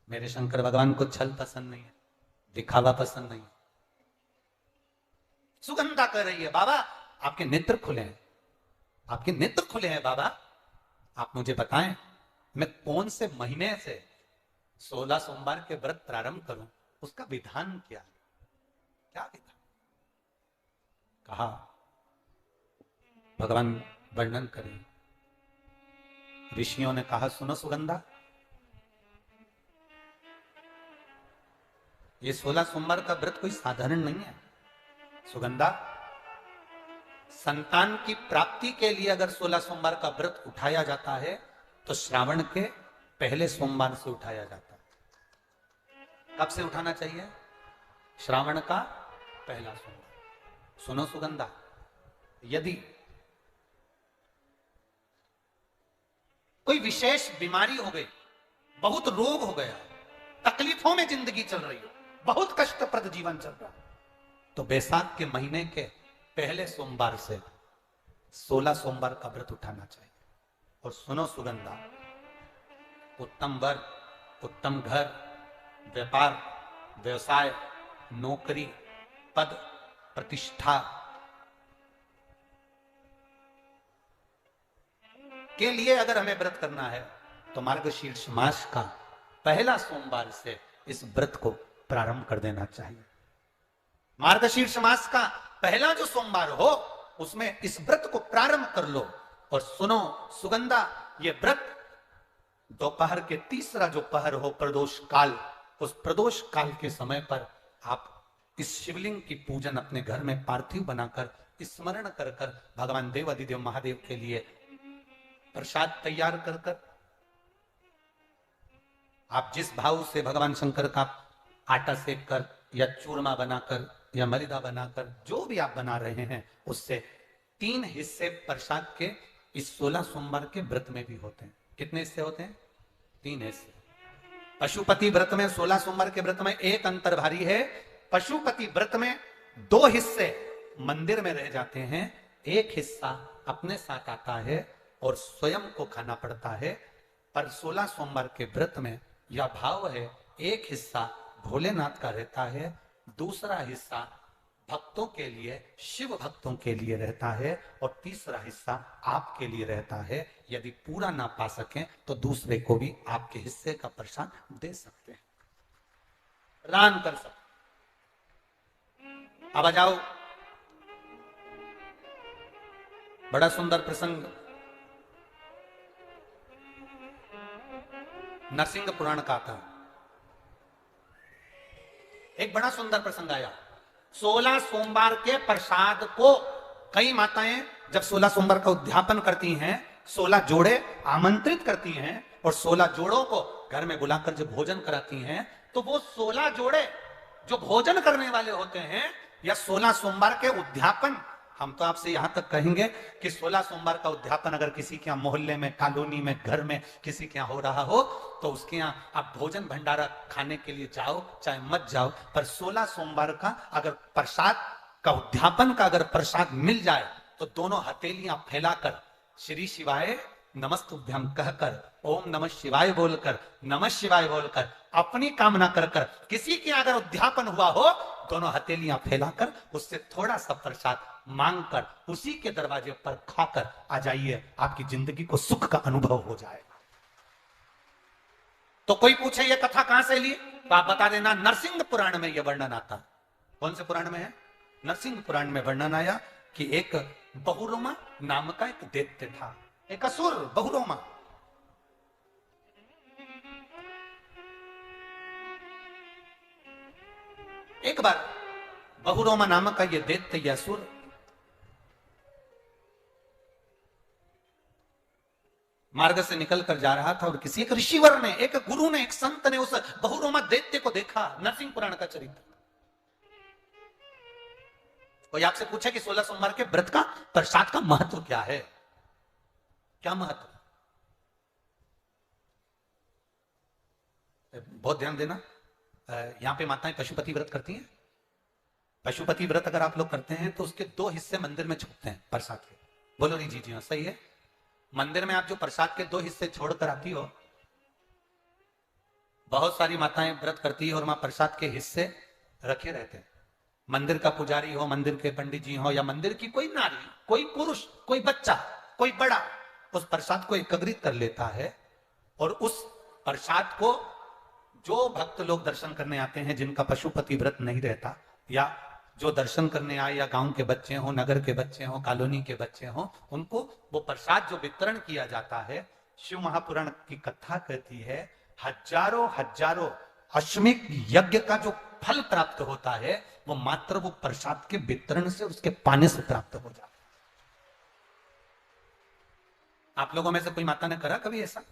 A: मेरे शंकर भगवान को छल पसंद नहीं है, दिखावा पसंद नहीं है। सुगंधा कह रही है, बाबा आपके नेत्र खुले हैं, आपके नेत्र खुले हैं बाबा, आप मुझे बताएं मैं कौन से महीने से 16 सोमवार के व्रत प्रारंभ करूं, उसका विधान क्या है, क्या विधान। कहा भगवान वर्णन करें। ऋषियों ने कहा सुनो सुगंधा, ये 16 सोमवार का व्रत कोई साधारण नहीं है। सुगंधा, संतान की प्राप्ति के लिए अगर 16 सोमवार का व्रत उठाया जाता है तो श्रावण के पहले सोमवार से उठाया जाता है। कब से उठाना चाहिए? श्रावण का पहला सोमवार। सुनो सुगंधा, यदि कोई विशेष बीमारी हो गई, बहुत रोग हो गया, तकलीफों में जिंदगी चल रही हो, बहुत कष्टप्रद जीवन चल रहा, तो बैसाख के महीने के पहले सोमवार से 16 सोमवार का व्रत उठाना चाहिए। और सुनो सुगंधा, उत्तम वर, उत्तम घर, व्यापार, व्यवसाय, नौकरी, पद, प्रतिष्ठा के लिए अगर हमें व्रत करना है तो मार्गशीर्ष मास का पहला सोमवार से इस व्रत को प्रारंभ कर देना चाहिए। मार्गशीर्ष मास का पहला जो सोमवार हो उसमें इस व्रत को प्रारंभ कर लो। और सुनो सुगंधा, ये व्रत दोपहर के तीसरा जो पहर हो, प्रदोष काल, उस प्रदोष काल के समय पर आप इस शिवलिंग की पूजन अपने घर में पार्थिव बनाकर स्मरण कर कर भगवान देव अधिदेव महादेव के लिए प्रसाद तैयार कर कर, आप जिस भाव से भगवान शंकर का आटा सेक कर या चूरमा बनाकर या मलिदा बनाकर जो भी आप बना रहे हैं, उससे 3 हिस्से प्रसाद के इस 16 सोमवार के व्रत में भी होते हैं। कितने हिस्से होते हैं? 3 हिस्से। पशुपति व्रत में 16 सोमवार के व्रत में एक अंतर भारी है। पशुपति व्रत में 2 हिस्से मंदिर में रह जाते हैं, एक हिस्सा अपने साथ आता है और स्वयं को खाना पड़ता है। पर 16 सोमवार के व्रत में यह भाव है, एक हिस्सा भोलेनाथ का रहता है, दूसरा हिस्सा भक्तों के लिए, शिव भक्तों के लिए रहता है, और तीसरा हिस्सा आपके लिए रहता है। यदि पूरा ना पा सकें तो दूसरे को भी आपके हिस्से का प्रसाद दे सकते हैं, दान कर सकते। अब आ जाओ, बड़ा सुंदर प्रसंग नरसिंह पुराण का था। एक बड़ा सुंदर प्रसंग आया। 16 सोमवार के प्रसाद को कई माताएं जब 16 सोमवार का उद्यापन करती हैं, 16 जोड़े आमंत्रित करती हैं और 16 जोड़ों को घर में बुलाकर जब भोजन कराती हैं, तो वो 16 जोड़े जो भोजन करने वाले होते हैं या 16 सोमवार के उद्यापन, हम तो आपसे यहां तक कहेंगे कि 16 सोमवार का उद्यापन अगर किसी के यहाँ मोहल्ले में, कॉलोनी में, घर में किसी के यहाँ हो रहा हो तो उसके यहाँ आप भोजन भंडारा खाने के लिए जाओ चाहे मत जाओ, पर 16 सोमवार का अगर प्रसाद का उद्यापन का अगर प्रसाद मिल जाए तो दोनों हथेलियां फैलाकर श्री शिवाय नमस्तुभ्यम कहकर, ओम नमः शिवाय बोलकर, नमः शिवाय बोलकर, अपनी कामना कर कर किसी के अगर उद्यापन हुआ हो, दोनों हथेलियां फैलाकर उससे थोड़ा सा प्रसाद मांगकर उसी के दरवाजे पर खाकर आ जाइए, आपकी जिंदगी को सुख का अनुभव हो जाएगा। तो कोई पूछे ये कथा कहां से ली, तो आप बता देना नरसिंह पुराण में यह वर्णन आता। कौन से पुराण में है? नरसिंह पुराण में वर्णन आया कि एक बहुरोमा नाम का एक दैत्य था, एक असुर बहुरोमा। एक बार बहुरोमा नामक का यह दैत्य या असुर मार्ग से निकल कर जा रहा था और किसी एक ऋषिवर ने, एक गुरु ने, एक संत ने उस बहुरोमा दैत्य को देखा। नरसिंह पुराण का चरित्र। कोई आपसे पूछे कि 16 सोमवार के व्रत का प्रसाद का महत्व क्या है, क्या महत्व? बहुत ध्यान देना, यहां पे माताएं पशुपति व्रत करती हैं। पशुपति व्रत अगर आप लोग करते हैं तो उसके 2 हिस्से मंदिर में छूटते हैं प्रसाद के। बोलो नहीं? जी हाँ, सही है। मंदिर में आप जो प्रसाद के 2 हिस्से छोड़कर आती हो, बहुत सारी माताएं व्रत करती है और वहां प्रसाद के हिस्से रखे रहते हैं। मंदिर का पुजारी हो, मंदिर के पंडित जी हो, या मंदिर की कोई नारी, कोई पुरुष, कोई बच्चा, कोई बड़ा, उस प्रसाद को एकत्रित कर लेता है और उस प्रसाद को जो भक्त लोग दर्शन करने आते हैं, जिनका पशुपति व्रत नहीं रहता, या जो दर्शन करने आए, या गांव के बच्चे हो, नगर के बच्चे हो, कॉलोनी के बच्चे हो, उनको वो प्रसाद जो वितरण किया जाता है, शिव महापुराण की कथा कहती है हजारों हजारों अश्वमेध यज्ञ का जो फल प्राप्त होता है वो मात्र वो प्रसाद के वितरण से, उसके पाने से प्राप्त हो जाता है। आप लोगों में से कोई माता ने करा कभी ऐसा?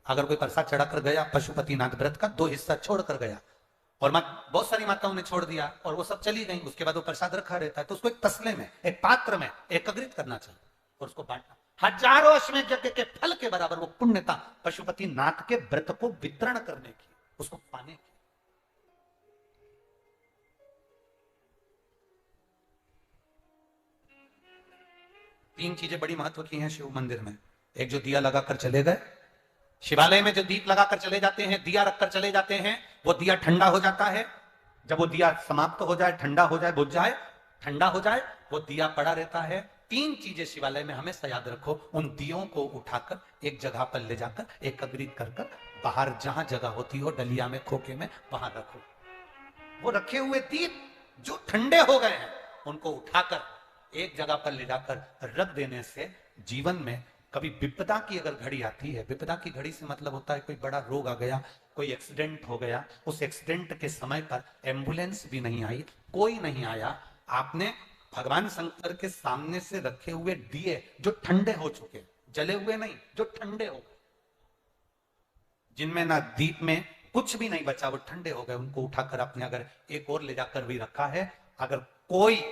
A: अगर कोई प्रसाद चढ़ा कर गया पशुपतिनाथ व्रत का 2 हिस्सा छोड़ कर गया, और बहुत सारी माताओं ने छोड़ दिया और वो सब चली गई, उसके बाद वो प्रसाद रखा रहता है, तो उसको एक तसले में, एक पात्र में एकत्रित करना चाहिए और उसको बांटना। हजारों अश्वमेध यज्ञ के फल के बराबर वो पुण्यता पशुपतिनाथ के व्रत को वितरण करने की, उसको पाने की। तीन चीजें बड़ी महत्व की हैं शिव मंदिर में। एक, जो दिया लगाकर चले गए, शिवालय में जो दीप लगाकर चले जाते हैं, दिया रखकर चले जाते हैं, वो दिया ठंडा हो जाता है। जब वो दिया समाप्त हो जाए, ठंडा हो जाए, बुझ जाए, ठंडा हो जाए, वो दिया पड़ा रहता है। तीन चीजें शिवालय में हमेशा याद रखो, उन दियों को उठाकर एक जगह पर ले जाकर एकत्रित कर बाहर जहां जगह होती हो, डलिया में, खोखे में, वहां रखो। वो रखे हुए दीप जो ठंडे हो गए हैं, उनको उठाकर एक जगह पर ले जाकर रख देने से जीवन में कभी विपदा की अगर घड़ी आती है, विपदा की घड़ी से मतलब होता है कोई बड़ा रोग आ गया, कोई एक्सीडेंट हो गया, उस एक्सीडेंट के समय पर एम्बुलेंस भी नहीं आई, कोई नहीं आया, आपने भगवान शंकर के सामने से रखे हुए दिए जो ठंडे हो चुके, जले हुए नहीं, जो ठंडे हो गए, जिनमें ना दीप में कुछ भी नहीं बचा, वो ठंडे हो गए, उनको उठाकर आपने अगर एक और ले जाकर भी रखा है, अगर कोई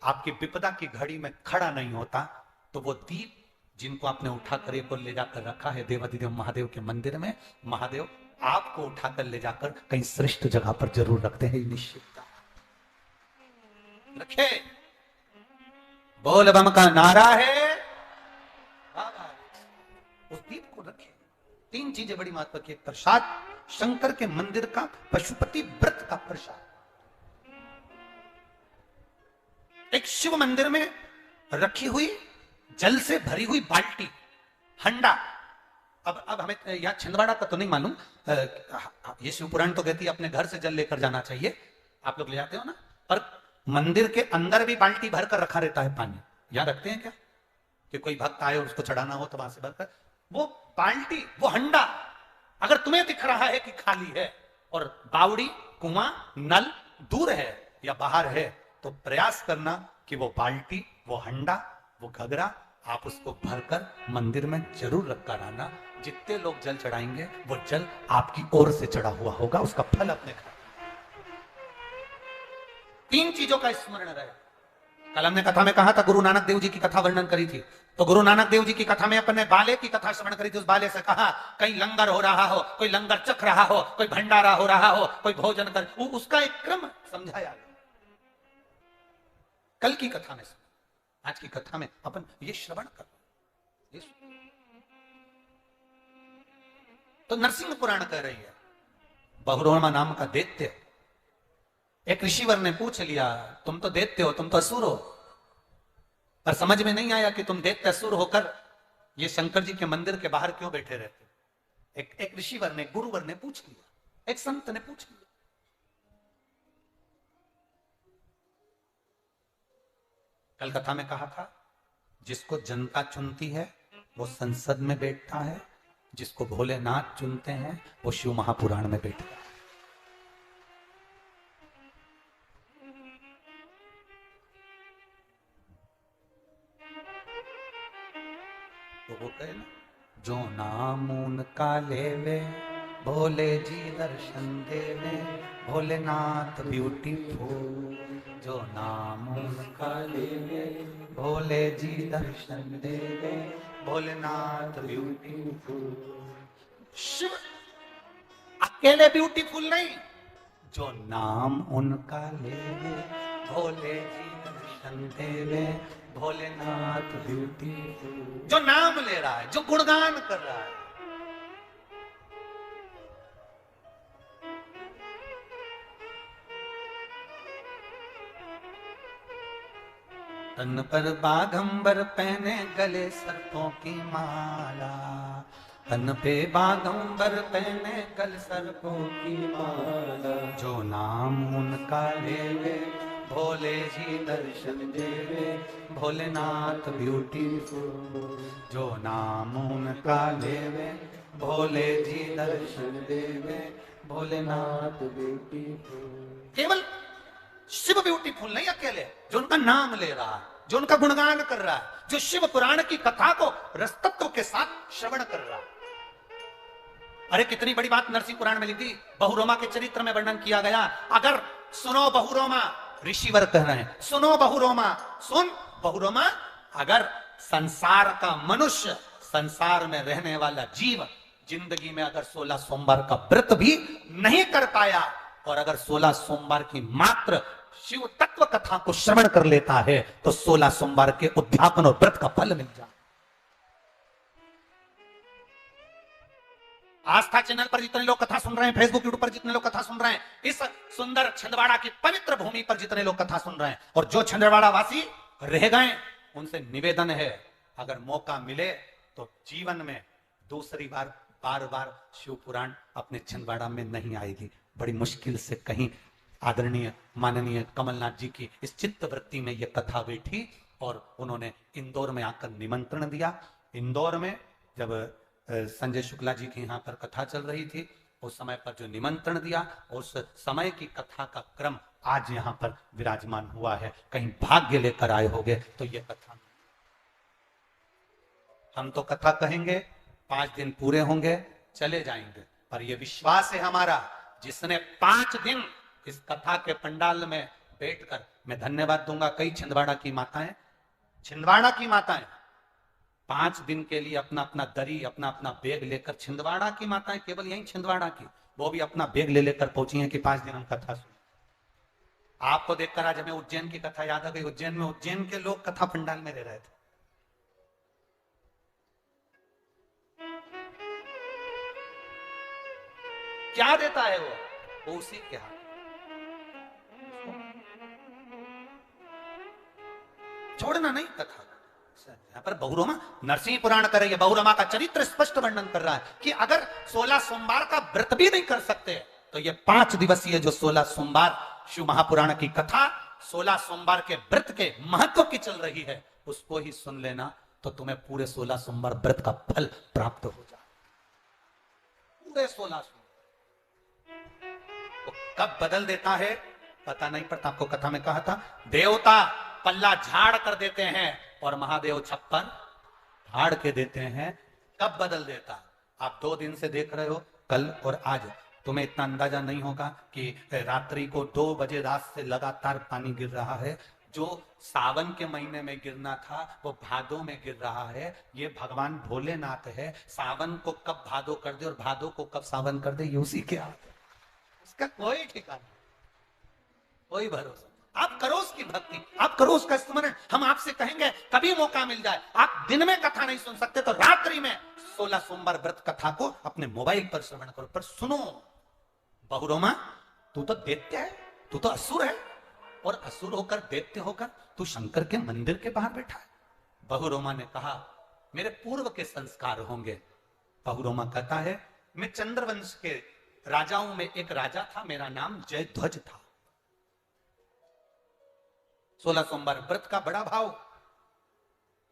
A: आपकी विपदा की घड़ी में खड़ा नहीं होता, तो वो दीप जिनको आपने उठाकर एक और ले जाकर रखा है देवाधिदेव महादेव के मंदिर में, महादेव आपको उठाकर ले जाकर कहीं श्रेष्ठ जगह पर जरूर रखते हैं, निश्चित रखे। बोल बम का नारा है, उस दीप को रखे। तीन चीजें बड़ी महत्व की, प्रसाद, शंकर के मंदिर का पशुपति व्रत का प्रसाद, एक शिव मंदिर में रखी हुई जल से भरी हुई बाल्टी, हंडा। अब हमें यहां छिंदवाड़ा का तो नहीं मालूम, ये शिव पुराण तो कहती है अपने घर से जल लेकर जाना चाहिए, आप लोग ले जाते हो ना, पर मंदिर के अंदर भी बाल्टी भरकर रखा रहता है पानी। यहां रखते हैं क्या कि कोई भक्त आए और उसको चढ़ाना हो तो वहां से भरकर, वो बाल्टी, वो हंडा अगर तुम्हें दिख रहा है कि खाली है और बावड़ी, कुआं, नल दूर है या बाहर है, तो प्रयास करना कि वो बाल्टी, वो हंडा, वो घगरा आप उसको भरकर मंदिर में जरूर रखकर आना। जितने लोग जल चढ़ाएंगे वो जल आपकी ओर से चढ़ा हुआ होगा, उसका फल अपने घर। तीन चीजों का स्मरण रहे। कल हमने कथा में कहा था, गुरु नानक देव जी की कथा वर्णन करी थी, तो गुरु नानक देव जी की कथा में अपने बाले की कथा श्रवण करी थी। उस बाले से कहा कहीं लंगर हो रहा हो, कोई लंगर चख रहा हो, कोई भंडारा हो रहा हो, कोई भोजन कर, उसका एक क्रम समझाया। कल की कथा में, आज की कथा में अपन ये श्रवण कर, तो नरसिंह पुराण कह रही है, बहुरोमा नाम का दैत्य, एक ऋषिवर ने पूछ लिया, तुम तो दैत्य हो, तुम तो असुर हो, पर समझ में नहीं आया कि तुम दैत्य असुर होकर ये शंकर जी के मंदिर के बाहर क्यों बैठे रहते। एक ऋषिवर ने, गुरुवर ने पूछ लिया, एक संत ने पूछ लिया। कल कथा में कहा था, जिसको जनता चुनती है वो संसद में बैठता है, जिसको भोलेनाथ चुनते हैं वो शिव महापुराण में बैठता है। तो वो कहे ना, जो नाम उनका लेवे भोले जी दर्शन देवे, भोलेनाथ ब्यूटीफुल, जो नाम उनका लेवे भोले जी दर्शन देवे, भोलेनाथ ब्यूटीफुल। शिव अकेले ब्यूटीफुल नहीं, जो नाम उनका लेवे भोले जी दर्शन देवे, भोलेनाथ ब्यूटीफुल। जो नाम ले रहा है, जो गुणगान कर रहा है, तन पर बाघंबर पहने गले सर्पों की माला, तन पे बाघंबर पहने गल सर्पों की माला, जो नाम उनका लेवे भोले जी दर्शन देवे, भोलेनाथ ब्यूटीफुल। जो नाम उनका लेवे भोले जी दर्शन देवे, भोलेनाथ ब्यूटीफुल। केवल शिव ब्यूटीफुल नहीं अकेले, जो उनका नाम ले रहा है, जो उनका गुणगान कर रहा है, जो शिव पुराण की कथा को रसतत्व के साथ श्रवण कर रहा है, अरे कितनी बड़ी बात नरसिंह पुराण में लिखी, बहुरोमा के चरित्र में वर्णन किया गया। अगर सुनो बहुरोमा, ऋषिवर कह रहे हैं, सुनो बहुरोमा, सुन बहुरोमा, अगर संसार का मनुष्य, संसार में रहने वाला जीव जिंदगी में अगर 16 सोमवार का व्रत भी नहीं कर पाया और अगर 16 सोमवार की मात्र शिव तत्व कथा को श्रवण कर लेता है तो 16 सोमवार के उद्यापन और व्रत का फल मिल जाए। आस्था चैनल पर जितने लोग कथा सुन रहे हैं, फेसबुक यूट्यूब पर जितने लोग कथा सुन रहे हैं, इस सुंदर छिंदवाड़ा की पवित्र भूमि पर जितने लोग कथा सुन रहे हैं और जो छिंदवाड़ा वासी रह गए, उनसे निवेदन है अगर मौका मिले तो जीवन में दूसरी बार बार शिव पुराण अपने छिंदवाड़ा में नहीं आएगी। बड़ी मुश्किल से कहीं आदरणीय माननीय कमलनाथ जी की इस चित्त वृत्ति में यह कथा बैठी और उन्होंने इंदौर में आकर निमंत्रण दिया। इंदौर में जब संजय शुक्ला जी की यहाँ पर कथा चल रही थी, उस समय पर जो निमंत्रण दिया, उस समय की कथा का क्रम आज यहाँ पर विराजमान हुआ है। कहीं भाग्य लेकर आए होंगे तो ये कथा, हम तो कथा कहेंगे, 5 दिन पूरे होंगे, चले जाएंगे, पर यह विश्वास है हमारा, जिसने 5 दिन इस कथा के पंडाल में बैठकर, मैं धन्यवाद दूंगा कई छिंदवाड़ा की माताएं, छिंदवाड़ा की माताएं 5 दिन के लिए अपना अपना दरी, अपना अपना बैग लेकर, छिंदवाड़ा की माताएं, केवल यही छिंदवाड़ा की, वो भी अपना बैग ले लेकर पहुंची हैं कि 5 दिन हम कथा सुन। आपको देखकर आज हमें उज्जैन की कथा याद आ गई। उज्जैन में उज्जैन के लोग कथा पंडाल में रह रहे थे। क्या देता है वो उसी के हाथ। छोड़ना नहीं कथा। यहाँ पर बहुरोमा नरसिंह पुराण कर रही है, बहुरोमा का चरित्र स्पष्ट वर्णन कर रहा है कि अगर 16 सोमवार का व्रत भी नहीं कर सकते तो ये 5 दिवसीय जो 16 सोमवार शिव महापुराण की कथा 16 सोमवार के व्रत के महत्व की चल रही है, उसको ही सुन लेना तो तुम्हें पूरे 16 सोमवार व्रत का फल प्राप्त हो जाए। पूरे 16 सोमवार तो कब बदल देता है पता नहीं पड़ता। आपको कथा में कहा था, देवता पल्ला झाड़ कर देते हैं और महादेव छप्पर फाड़ के देते हैं। कब बदल देता? आप 2 दिन से देख रहे हो, कल और आज। तुम्हें इतना अंदाजा नहीं होगा कि रात्रि को 2 बजे रात से लगातार पानी गिर रहा है। जो सावन के महीने में गिरना था वो भादो में गिर रहा है। ये भगवान भोलेनाथ है, सावन को कब भादो कर दे और भादो को कब सावन कर दे ये उसी के हाथ है। इसका कोई ठिकाना, कोई भरोसा। आप करो उसकी भक्ति, आप करो उसका स्मरण। हम आपसे कहेंगे कभी मौका मिल जाए, आप दिन में कथा नहीं सुन सकते तो रात्रि में 16 सोमवार व्रत कथा को अपने मोबाइल पर श्रवण करो, पर सुनो। बहुरोमा तू तो दैत्य है, तू तो असुर है, और असुर होकर दैत्य होकर तू शंकर के मंदिर के बाहर बैठा है। बहुरोमा ने कहा मेरे पूर्व के संस्कार होंगे। बहुरोमा कहता है मैं चंद्रवंश के राजाओं में एक राजा था, मेरा नाम जयध्वज था। 16 सोमवार व्रत का बड़ा भाव।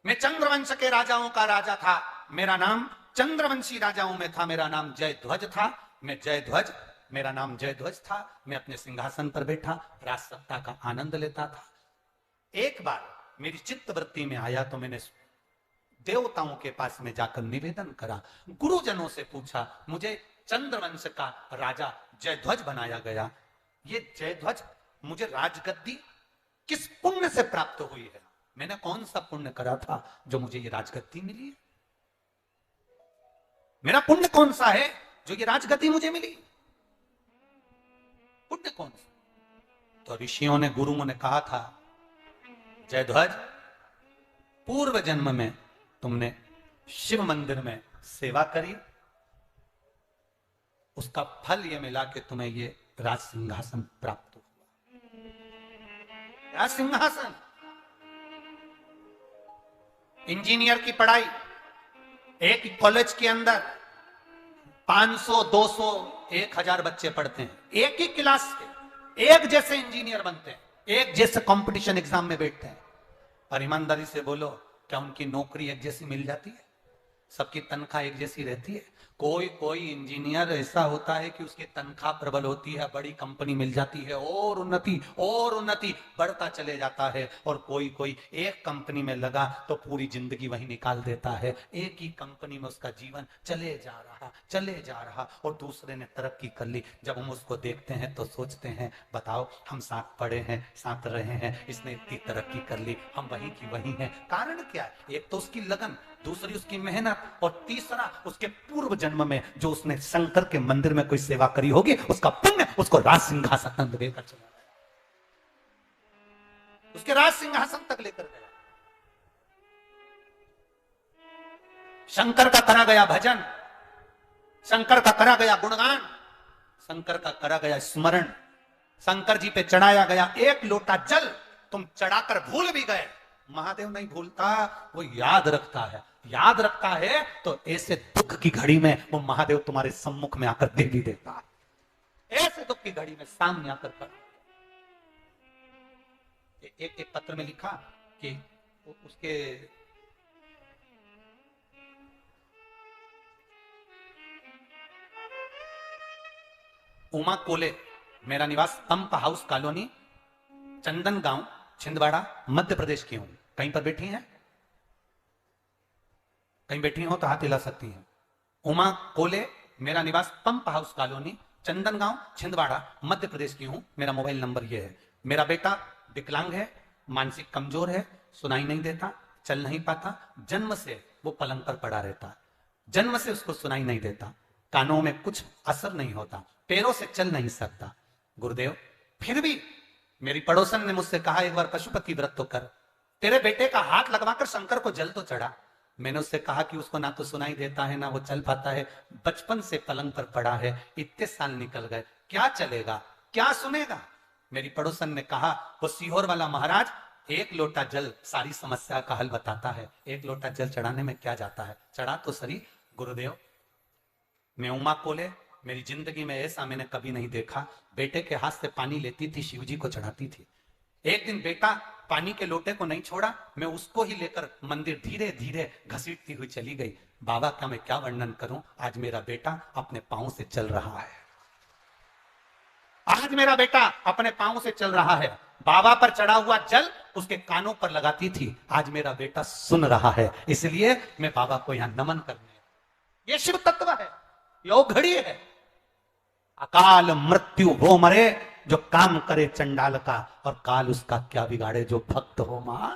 A: मैं चंद्रवंश के राजाओं का राजा था, मेरा नाम चंद्रवंशी राजाओं में था, मेरा नाम जयध्वज था। मैं जयध्वज, मेरा नाम जयध्वज था। मैं अपने सिंहासन पर बैठा राज सत्ता का आनंद लेता था। एक बार मेरी चित्त वृत्ति में आया तो मैंने देवताओं के पास में जाकर निवेदन करा, गुरुजनों से पूछा, मुझे चंद्रवंश का राजा जयध्वज बनाया गया, ये जयध्वज मुझे राजगद्दी किस पुण्य से प्राप्त हुई है? मैंने कौन सा पुण्य करा था जो मुझे ये राजगद्दी मिली है? मेरा पुण्य कौन सा है जो ये राजगद्दी मुझे मिली? पुण्य कौन सा? तो ऋषियों ने, गुरुओं ने कहा था, जयध्वज पूर्व जन्म में तुमने शिव मंदिर में सेवा करी, उसका फल ये मिला कि तुम्हें ये राज सिंहासन प्राप्त हुआ। राज सिंहासन। इंजीनियर की पढ़ाई, एक कॉलेज के अंदर 500, 200, 1000 बच्चे पढ़ते हैं, एक ही क्लास के, एक जैसे इंजीनियर बनते हैं, एक जैसे कंपटीशन एग्जाम में बैठते हैं। पर ईमानदारी से बोलो, क्या उनकी नौकरी एक जैसी मिल जाती है? सबकी तनख्वाह एक जैसी रहती है? कोई कोई इंजीनियर ऐसा होता है कि उसकी तनख्वाह प्रबल होती है, बड़ी कंपनी मिल जाती है और उन्नति बढ़ता चले जाता है, और कोई कोई एक कंपनी में लगा तो पूरी जिंदगी वहीं निकाल देता है, एक ही कंपनी में उसका जीवन चले जा रहा और दूसरे ने तरक्की कर ली। जब हम उसको देखते हैं तो सोचते हैं बताओ, हम साथ पढ़े हैं, साथ रहे हैं, इसने इतनी तरक्की कर ली, हम वहीं की वहीं हैं। कारण क्या है? एक तो उसकी लगन, दूसरी उसकी मेहनत, और तीसरा उसके पूर्व जन्म में जो उसने शंकर के मंदिर में कोई सेवा करी होगी, उसका पुण्य उसको राज सिंहासन तक लेकर चला गया, उसके राज सिंहासन तक लेकर गया। शंकर का करा गया भजन, शंकर का करा गया गुणगान, शंकर का करा गया स्मरण, शंकर जी पे चढ़ाया गया एक लोटा जल तुम चढ़ाकर भूल भी गए। महादेव नहीं भूलता, वो याद रखता है। याद रखता है तो ऐसे दुख की घड़ी में वो महादेव तुम्हारे सम्मुख में आकर दे भी देता है। ऐसे दुख की घड़ी में सामने आकर कर। एक पत्र में लिखा कि उसके उमा कोले, मेरा निवास पंप हाउस कॉलोनी, चंदन गांव, छिंदवाड़ा, मध्य प्रदेश की हूं। कहीं पर बैठी हैं? कहीं बैठी हो तो हाथ हिला सकती हैं। उमा कोले, मेरा निवास पंप हाउस कॉलोनी, चंदन गांव, छिंदवाड़ा, मध्य प्रदेश की हूं। मेरा मोबाइल नंबर यह है। मेरा बेटा विकलांग है, मानसिक कमजोर है, सुनाई नहीं देता, चल नहीं पाता, जन्म से वो पलंग पर पड़ा रहता, जन्म से उसको सुनाई नहीं देता, कानों में कुछ असर नहीं होता, पैरों से चल नहीं सकता। गुरुदेव, फिर भी मेरी पड़ोसन ने मुझसे कहा एक बार पशुपति व्रत तो कर, तेरे बेटे का हाथ लगवाकर शंकर को जल तो चढ़ा। मैंने उससे कहा कि उसको ना तो सुनाई देता है, ना वो चल पाता है, बचपन से पलंग पर पड़ा है, इतने साल निकल गए, क्या चलेगा, क्या सुनेगा? मेरी पड़ोसन ने कहा वो सीहोर वाला महाराज एक लोटा जल सारी समस्या का हल बताता है, एक लोटा जल चढ़ाने में क्या जाता है, चढ़ा तो सही। गुरुदेव, मैं उमा कोले, मेरी जिंदगी में ऐसा मैंने कभी नहीं देखा। बेटे के हाथ से पानी लेती थी, शिव जी को चढ़ाती थी। एक दिन बेटा पानी के लोटे को नहीं छोड़ा, मैं उसको ही लेकर मंदिर धीरे धीरे घसीटती हुई चली गई। बाबा का मैं क्या वर्णन करूं, आज मेरा बेटा अपने पांव से चल रहा है, आज मेरा बेटा अपने पांव से चल रहा है। बाबा पर चढ़ा हुआ जल उसके कानों पर लगाती थी, आज मेरा बेटा सुन रहा है। इसलिए मैं बाबा को यहां नमन करने, ये शिव तत्व है, यो घड़ी है। अकाल मृत्यु वो मरे जो काम करे चंडाल का, और काल उसका क्या बिगाड़े जो भक्त हो मां।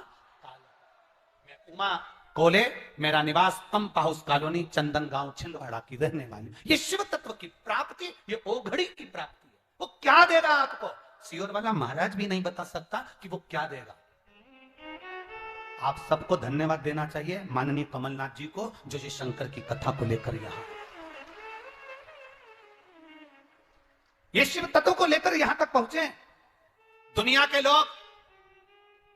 A: मैं उमा कोले, मेरा निवास पंप हाउस कॉलोनी, चंदन गांव, छिंदवाड़ा की रहने वाली। ये शिव तत्व की प्राप्ति, ये ओघड़ी की प्राप्ति है। वो क्या देगा आपको, सीहोर वाला महाराज भी नहीं बता सकता कि वो क्या देगा। आप सबको धन्यवाद देना चाहिए माननीय कमलनाथ जी को, जो ये शंकर की कथा को लेकर यहां, ये शिव तत्व को लेकर यहां तक पहुंचे। दुनिया के लोग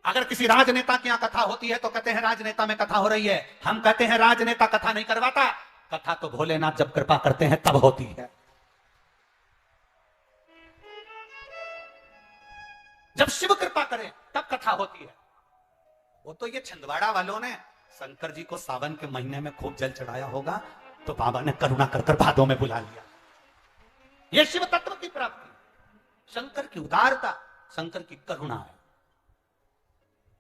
A: अगर किसी राजनेता की यहां कथा होती है तो कहते हैं राजनेता में कथा हो रही है। हम कहते हैं राजनेता कथा नहीं करवाता, कथा तो भोलेनाथ जब कृपा करते हैं तब होती है। जब शिव कृपा करे तब कथा होती है। वो तो ये छिंदवाड़ा वालों ने शंकर जी को सावन के महीने में खूब जल चढ़ाया होगा, तो बाबा ने करुणा कर भादों में बुला लिया। यह शिव तत्व की प्राप्ति, शंकर की उदारता, शंकर की करुणा है,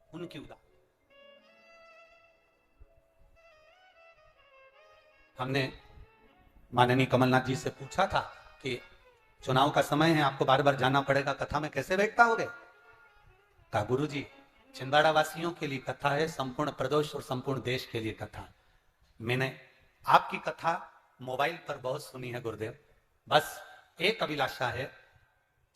A: उनकी उदारता। हमने माननीय कमलनाथ जी से पूछा था कि चुनाव का समय है, आपको बार बार जाना पड़ेगा, कथा में कैसे बैठ पाओगे? कहा गुरु जी, छिंदवाड़ा वासियों के लिए कथा है, संपूर्ण प्रदेश और संपूर्ण देश के लिए कथा। मैंने आपकी कथा मोबाइल पर बहुत सुनी है गुरुदेव, बस एक अभिलाषा है,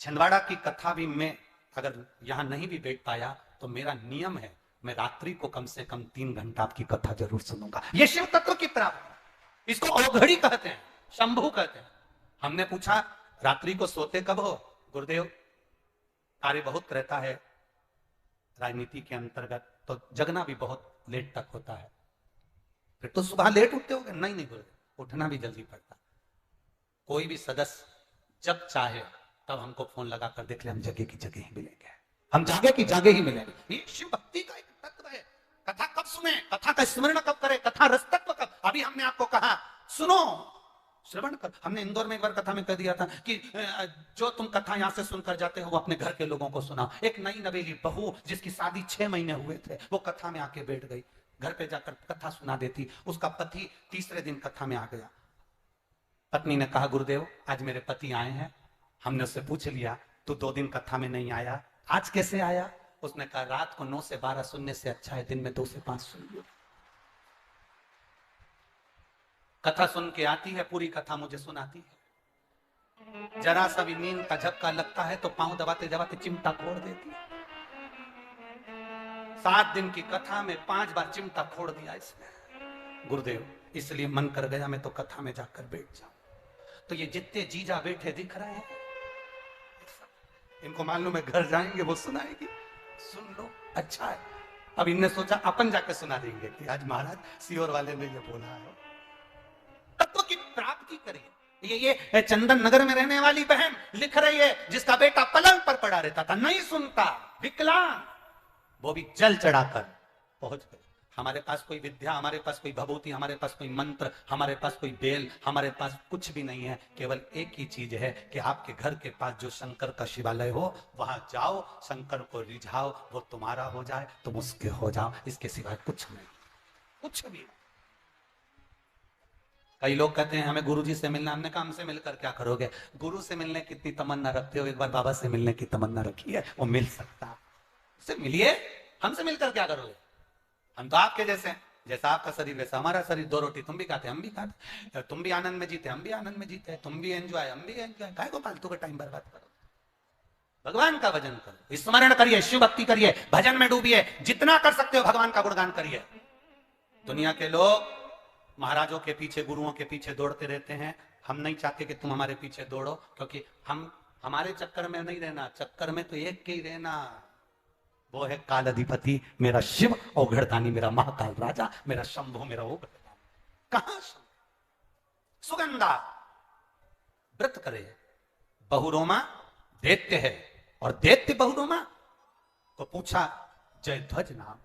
A: छिंदवाड़ा की कथा भी मैं अगर यहां नहीं भी बैठ पाया तो मेरा नियम है, मैं रात्रि को कम से कम 3 घंटा आपकी कथा जरूर सुनूंगा। ये शिव तत्व की प्राप्ति, इसको औघड़ी कहते हैं, शंभु कहते हैं। हमने पूछा रात्रि को सोते कब हो? गुरुदेव, कार्य बहुत रहता है राजनीति के अंतर्गत, तो जगना भी बहुत लेट तक होता है। फिर तो सुबह लेट उठते होगे? नहीं गुरुदेव, उठना भी जल्दी पड़ता। कोई भी सदस्य जब चाहे तब हमको फोन लगा कर देख ले, हम जगह की जगह ही मिलेंगे, हम जागे की जागे ही मिलेंगे। ये शिव भक्ति का एक तत्व है। कथा कब सुने, कथा का स्मरण कब करे, कथा रसतत्व कब। अभी हमने आपको कहा सुनो, श्रवण कर। हमने इंदौर में एक बार कथा में कह दिया था कि जो तुम कथा यहां से सुनकर जाते हो वो अपने घर के लोगों को सुनाओ। एक नई नवेली बहू जिसकी शादी 6 महीने हुए थे, वो कथा में आके बैठ गई, घर पे जाकर कथा सुना देती। उसका पति तीसरे दिन कथा में आ गया। पत्नी ने कहा गुरुदेव आज मेरे पति आए हैं। हमने उससे पूछ लिया तू 2 दिन कथा में नहीं आया, आज कैसे आया? उसने कहा रात को 9 से 12 सुनने से अच्छा है दिन में 2 से 5 सुन लो। कथा सुन के आती है, पूरी कथा मुझे सुनाती है। जरा सा भी नींद का झपका लगता है तो पांव दबाते दबाते चिमटा फोड़ देती है। 7 दिन की कथा में 5 बार चिमटा फोड़ दिया इसने। गुरुदेव इसलिए मन कर गया मैं तो कथा में जाकर बैठ जाऊं। तो ये जितने जीजा बैठे दिख रहे हैं, इनको मालूम है घर जाएंगे वो सुनाएगी, सुन लो अच्छा है। अब इनने सोचा अपन जाकर सुना देंगे कि आज महाराज सीहोर वाले ने ये बोला है। तत्व की प्राप्ति करिए। ये चंदन नगर में रहने वाली बहन लिख रही है जिसका बेटा पलंग पर पड़ा रहता था, नहीं सुनता, विकलांग, वो भी जल चढ़ाकर पहुंच गए। हमारे पास कोई विद्या, हमारे पास कोई भभूति, हमारे पास कोई मंत्र, हमारे पास कोई बेल, हमारे पास कुछ भी नहीं है। केवल एक ही चीज है कि आपके घर के पास जो शंकर का शिवालय हो वहां जाओ, शंकर को रिझाओ, वो तुम्हारा हो जाए, तुम उसके हो जाओ। इसके सिवाय कुछ नहीं, कुछ भी। कई लोग कहते हैं हमें गुरुजी से मिलना। हमने कहा हमसे मिलकर क्या करोगे? गुरु से मिलने की इतनी तमन्ना रखते हो, एक बार बाबा से मिलने की तमन्ना रखी है, वो मिल सकता है। उससे मिलिए, हमसे मिलकर क्या करोगे? हम तो आपके जैसे हैं, जैसा आपका शरीर वैसा हमारा शरीर। 2 रोटी तुम भी खाते हम भी खाते, तुम भी आनंद में जीते हम भी आनंद में जीते, तुम भी एंजॉय हम भी एंजॉय। काय को फालतू का टाइम बर्बाद करो? भगवान का भजन करो, स्मरण करिए, शिव भक्ति करिए, भजन में डूबिए, जितना कर सकते हो भगवान का गुणगान करिए। दुनिया के लोग महाराजों के पीछे, गुरुओं के पीछे दौड़ते रहते हैं। हम नहीं चाहते कि तुम हमारे पीछे दौड़ो, क्योंकि हम हमारे चक्कर में नहीं रहना, चक्कर में तो एक के ही रहना, वो है काल अधिपति मेरा शिव, और घड़दानी मेरा महाकाल राजा, मेरा शंभु, मेरा वो कहां सुगंधा व्रत करे। बहुरोमा दैत्य है और दैत्य बहुरोमा को पूछा जयध्वज नाम।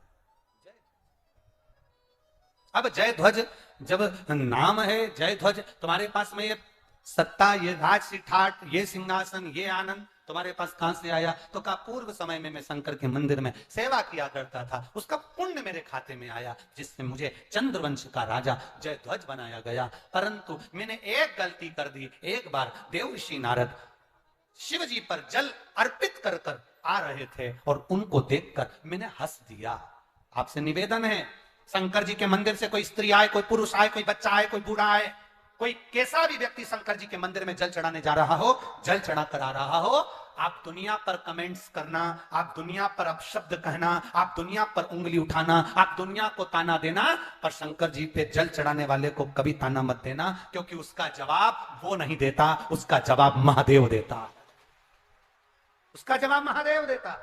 A: अब जयध्वज जब नाम है जयध्वज, तुम्हारे पास में ये सत्ता, ये राज ठाट, ये सिंहासन, ये आनंद तुम्हारे पास कहां से आया? तो कहा पूर्व समय में मैं शंकर के मंदिर में सेवा किया करता था, उसका पुण्य मेरे खाते में आया, जिससे मुझे चंद्रवंश का राजा जयध्वज बनाया गया। परंतु मैंने एक गलती कर दी। एक बार देवर्षि नारद शिव जी पर जल अर्पित कर कर आ रहे थे और उनको देखकर मैंने हंस दिया। आपसे निवेदन है, शंकर जी के मंदिर से कोई स्त्री आए, कोई पुरुष आए, कोई बच्चा आए, कोई बूढ़ा आए, कोई कैसा भी व्यक्ति शंकर जी के मंदिर में जल चढ़ाने जा रहा हो, जल चढ़ा कर आ रहा हो, आप दुनिया पर कमेंट्स करना, आप दुनिया पर अपशब्द कहना, आप दुनिया पर उंगली उठाना, आप दुनिया को ताना देना, पर शंकर जी पे जल चढ़ाने वाले को कभी ताना मत देना, क्योंकि उसका जवाब वो नहीं देता, उसका जवाब महादेव देता, उसका जवाब महादेव देता।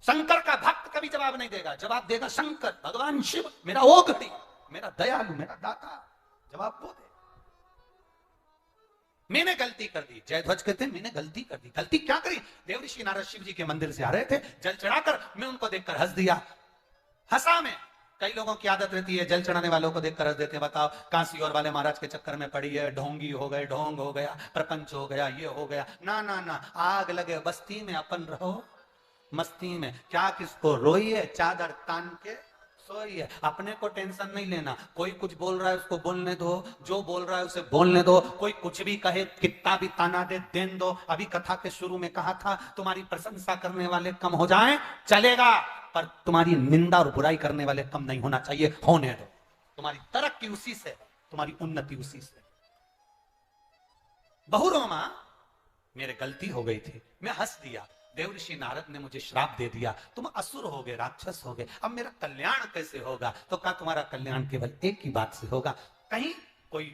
A: शंकर का भक्त कभी जवाब नहीं देगा, जवाब देगा शंकर, भगवान शिव, मेरा ओघड़ी, मेरा दयालु, मेरा दाता, जवाब वो दे। मैंने गलती कर दी, जयध्वज कहते हैं मैंने गलती कर दी। गलती क्या करी? देवर्षि नारद शिव जी के मंदिर से आ रहे थे, जल चढ़ाकर मैं उनको देखकर हंस दिया। हंसा में कई लोगों की आदत रहती है, जल चढ़ाने वालों को देखकर हंस देते हैं। बताओ काशी और वाले महाराज के चक्कर में पड़ी है, ढोंगी हो गए, ढोंग हो गया, प्रपंच हो गया, ये हो गया। ना ना ना, आग लगे बस्ती में अपन रहो मस्ती में, क्या किसको रोइए, चादर तान के सोइए, अपने को टेंशन नहीं लेना। कोई कुछ बोल रहा है उसको बोलने दो, जो बोल रहा है उसे बोलने दो, कोई कुछ भी कहे, कितना भी ताना दे, देन दो। अभी कथा के शुरू में कहा था तुम्हारी प्रशंसा करने वाले कम हो जाएं चलेगा, पर तुम्हारी निंदा और बुराई करने वाले कम नहीं होना चाहिए, होने दो। तुम्हारी तरक्की उसी से, तुम्हारी उन्नति उसी से। बहुरोमा मेरे गलती हो गई थी, मैं हंस दिया। देवर्षि नारद ने मुझे श्राप दे दिया, तुम असुर हो गए, राक्षस हो गए, अब मेरा कल्याण कैसे होगा? तो कहा तुम्हारा कल्याण केवल एक ही बात से होगा, कहीं कोई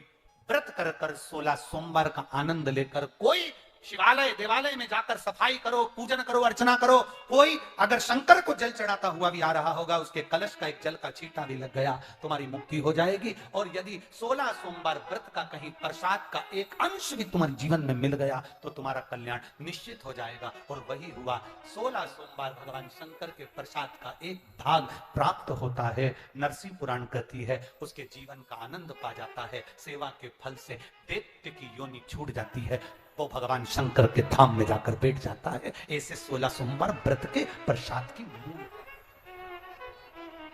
A: व्रत कर कर 16 सोमवार का आनंद लेकर कोई शिवालय देवालय में जाकर सफाई करो, पूजन करो, अर्चना करो। कोई अगर शंकर को जल चढ़ाता हुआ भी आ रहा होगा, उसके कलश का एक जल का छींटा भी लग गया, तुम्हारी मुक्ति हो जाएगी। और यदि 16 सोमवार व्रत का कहीं प्रसाद का एक अंश भी तुम्हारे जीवन में मिल गया तो तुम्हारा कल्याण निश्चित हो जाएगा। और वही हुआ, 16 सोमवार भगवान शंकर के प्रसाद का एक भाग प्राप्त होता है। नरसिंह पुराण कहती है उसके जीवन का आनंद पा जाता है। सेवा के फल से दैत्य की योनि छूट जाती है, वो भगवान शंकर के धाम में जाकर बैठ जाता है। ऐसे 16 सोमवार व्रत के प्रसाद की मूल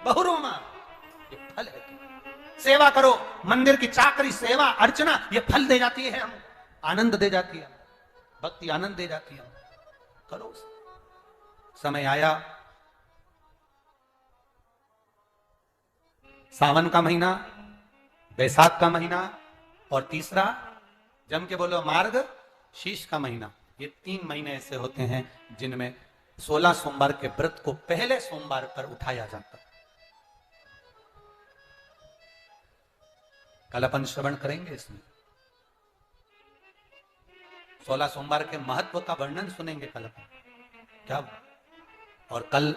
A: बहुरोमा ये फल है। सेवा करो, मंदिर की चाकरी, सेवा, अर्चना, ये फल दे जाती है, हम आनंद दे जाती है, भक्ति आनंद दे जाती है। करो, समय आया, सावन का महीना, बैसाख का महीना, और तीसरा जम के बोलो मार्ग शीश का महीना। ये 3 महीने ऐसे होते हैं जिनमें 16 सोमवार के व्रत को पहले सोमवार पर उठाया जाता है। कल अपन श्रवण करेंगे इसमें 16 सोमवार के महत्व का वर्णन सुनेंगे कल अपन क्या। और कल